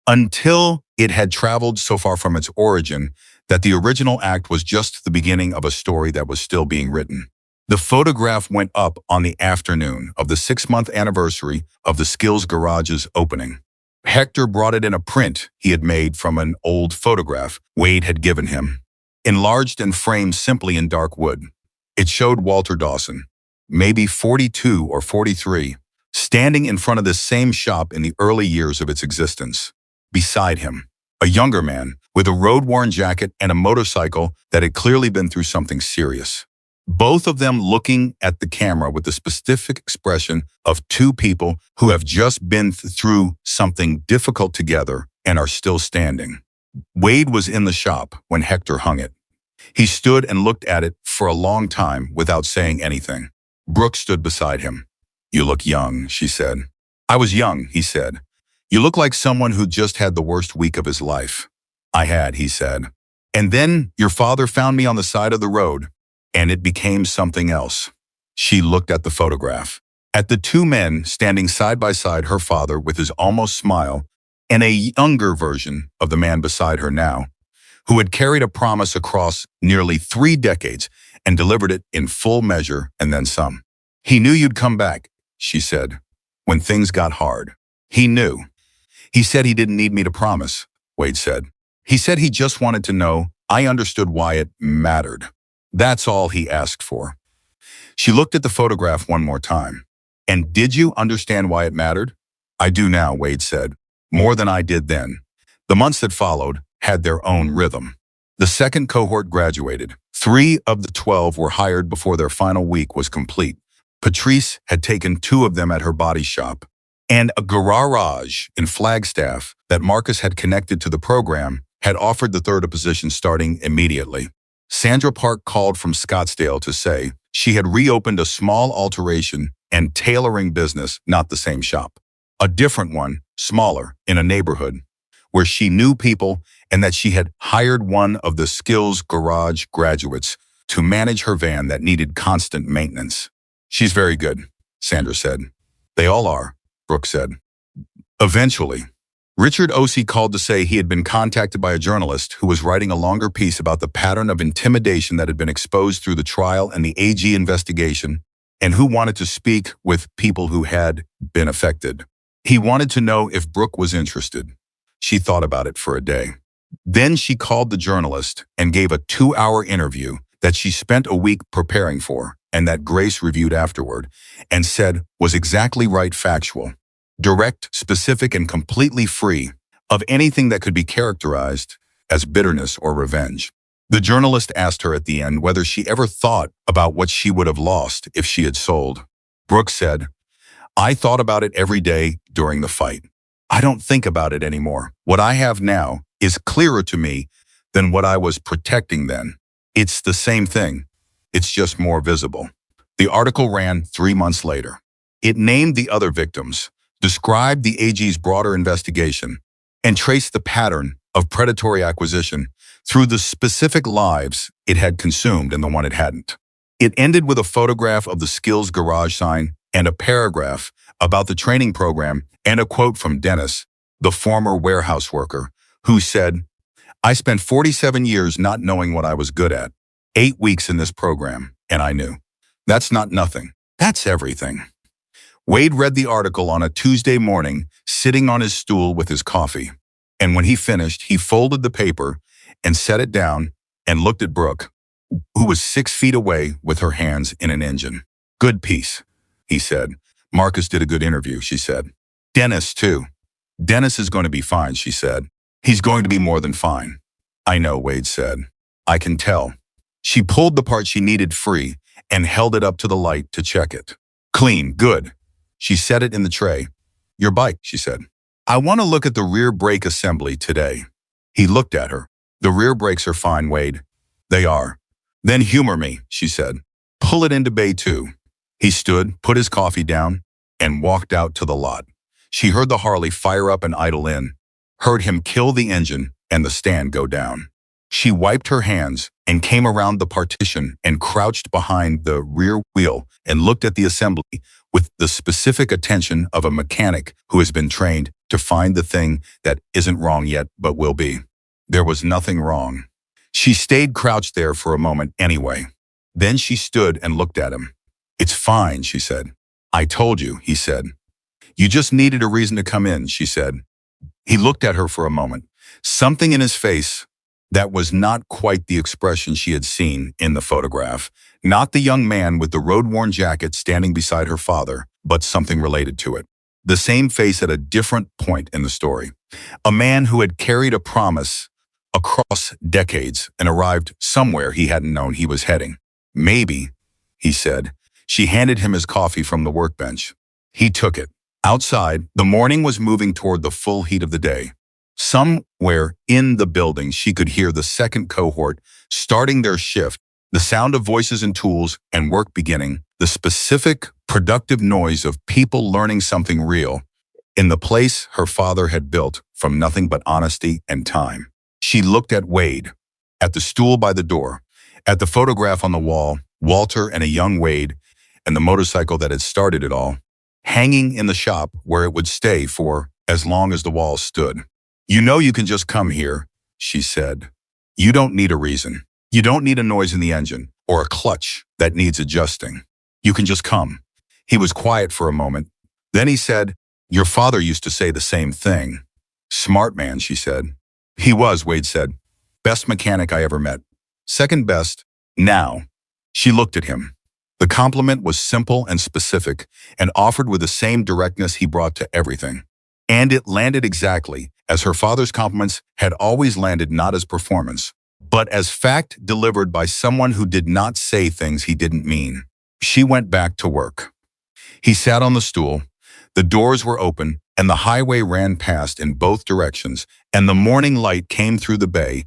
until it had traveled so far from its origin that the original act was just the beginning of a story that was still being written. The photograph went up on the afternoon of the 6-month anniversary of the Skills Garage's opening. Hector brought it in a print he had made from an old photograph Wade had given him, enlarged and framed simply in dark wood. It showed Walter Dawson, maybe 42 or 43, standing in front of this same shop in the early years of its existence. Beside him, a younger man with a road-worn jacket and a motorcycle that had clearly been through something serious. Both of them looking at the camera with the specific expression of 2 people who have just been through something difficult together and are still standing. Wade was in the shop when Hector hung it. He stood and looked at it for a long time without saying anything. Brooke stood beside him. "You look young," she said. "I was young," he said. "You look like someone who just had the worst week of his life." "I had," he said. "And then your father found me on the side of the road, and it became something else." She looked at the photograph, at the 2 men standing side by side, her father with his almost smile, and a younger version of the man beside her now, who had carried a promise across nearly 3 decades and delivered it in full measure and then some. "He knew you'd come back," she said, "when things got hard. He knew. He said he didn't need me to promise," Wade said. "He said he just wanted to know I understood why it mattered. That's all he asked for." She looked at the photograph one more time. "And did you understand why it mattered?" "I do now," Wade said. "More than I did then." The months that followed had their own rhythm. The second cohort graduated. 3 of the 12 were hired before their final week was complete. Patrice had taken 2 of them at her body shop, and a garage in Flagstaff that Marcus had connected to the program had offered the third a position starting immediately. Sandra Park called from Scottsdale to say she had reopened a small alteration and tailoring business, not the same shop. A different one, smaller, in a neighborhood, where she knew people and that she had hired one of the Skills Garage graduates to manage her van that needed constant maintenance. She's very good, Sandra said. They all are, Brooke said. Eventually, Richard Ossie called to say he had been contacted by a journalist who was writing a longer piece about the pattern of intimidation that had been exposed through the trial and the AG investigation, and who wanted to speak with people who had been affected. He wanted to know if Brooke was interested. She thought about it for a day. Then she called the journalist and gave a 2-hour interview that she spent a week preparing for and that Grace reviewed afterward and said was exactly right, factual, direct, specific, and completely free of anything that could be characterized as bitterness or revenge. The journalist asked her at the end whether she ever thought about what she would have lost if she had sold. Brooke said, "I thought about it every day during the fight. I don't think about it anymore. What I have now is clearer to me than what I was protecting then. It's the same thing. It's just more visible." The article ran 3 months later. It named the other victims, described the AG's broader investigation, and traced the pattern of predatory acquisition through the specific lives it had consumed and the one it hadn't. It ended with a photograph of the Skills Garage sign and a paragraph about the training program and a quote from Dennis, the former warehouse worker, who said, "I spent 47 years not knowing what I was good at. 8 weeks in this program, and I knew. That's not nothing. That's everything." Wade read the article on a Tuesday morning, sitting on his stool with his coffee. And when he finished, he folded the paper and set it down and looked at Brooke, who was 6 feet away with her hands in an engine. "Good piece," he said. "Marcus did a good interview," she said. "Dennis, too." "Dennis is going to be fine," she said. "He's going to be more than fine." "I know," Wade said. "I can tell." She pulled the part she needed free and held it up to the light to check it. "Clean, good." She set it in the tray. "Your bike," she said. "I want to look at the rear brake assembly today." He looked at her. "The rear brakes are fine, Wade." "They are." "Then humor me," she said. "Pull it into bay 2. He stood, put his coffee down, and walked out to the lot. She heard the Harley fire up and idle in, heard him kill the engine and the stand go down. She wiped her hands and came around the partition and crouched behind the rear wheel and looked at the assembly with the specific attention of a mechanic who has been trained to find the thing that isn't wrong yet but will be. There was nothing wrong. She stayed crouched there for a moment anyway. Then she stood and looked at him. "It's fine," she said. "I told you," he said. "You just needed a reason to come in," she said. He looked at her for a moment. Something in his face that was not quite the expression she had seen in the photograph. Not the young man with the road-worn jacket standing beside her father, but something related to it. The same face at a different point in the story. A man who had carried a promise across decades and arrived somewhere he hadn't known he was heading. "Maybe," he said. She handed him his coffee from the workbench. He took it. Outside, the morning was moving toward the full heat of the day. Somewhere in the building, she could hear the second cohort starting their shift, the sound of voices and tools and work beginning, the specific, productive noise of people learning something real in the place her father had built from nothing but honesty and time. She looked at Wade, at the stool by the door, at the photograph on the wall, Walter and a young Wade, and the motorcycle that had started it all, hanging in the shop where it would stay for as long as the walls stood. "You know you can just come here," she said. "You don't need a reason. You don't need a noise in the engine or a clutch that needs adjusting. You can just come." He was quiet for a moment. Then he said, "Your father used to say the same thing." "Smart man," she said. "He was," Wade said. "Best mechanic I ever met. Second best, now." She looked at him. The compliment was simple and specific and offered with the same directness he brought to everything. And it landed exactly as her father's compliments had always landed, not as performance, but as fact delivered by someone who did not say things he didn't mean. She went back to work. He sat on the stool, The doors were open, and the highway ran past in both directions, and the morning light came through the bay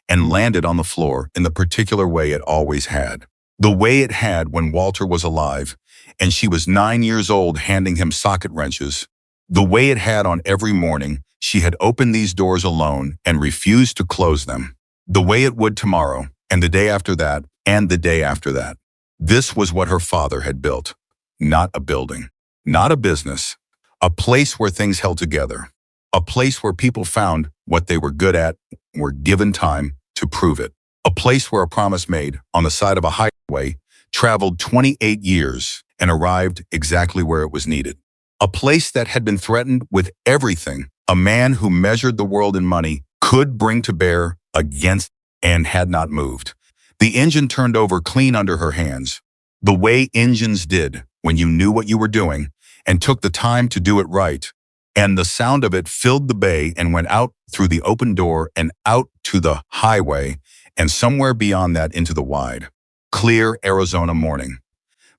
and landed on the floor in the particular way it always had. The way it had when Walter was alive, and she was 9 years old handing him socket wrenches. The way it had on every morning she had opened these doors alone and refused to close them. The way it would tomorrow, and the day after that, and the day after that. This was what her father had built. Not a building, not a business, a place where things held together, a place where people found what they were good at, were given time to prove it, a place where a promise made on the side of a highway traveled 28 years and arrived exactly where it was needed, a place that had been threatened with everything a man who measured the world in money could bring to bear against and had not moved. The engine turned over clean under her hands, the way engines did when you knew what you were doing and took the time to do it right. And the sound of it filled the bay and went out through the open door and out to the highway and somewhere beyond that into the wide, clear Arizona morning.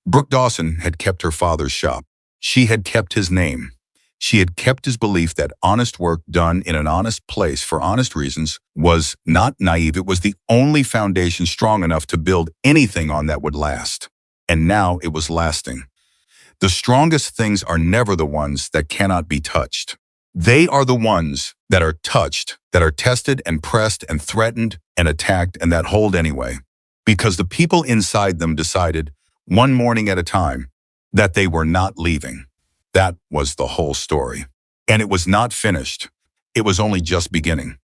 Brooke Dawson had kept her father's shop. She had kept his name. She had kept his belief that honest work done in an honest place for honest reasons was not naive. It was the only foundation strong enough to build anything on that would last. And now it was lasting. The strongest things are never the ones that cannot be touched. They are the ones that are touched, that are tested and pressed and threatened and attacked and that hold anyway. Because the people inside them decided, one morning at a time, that they were not leaving. That was the whole story. And it was not finished. It was only just beginning.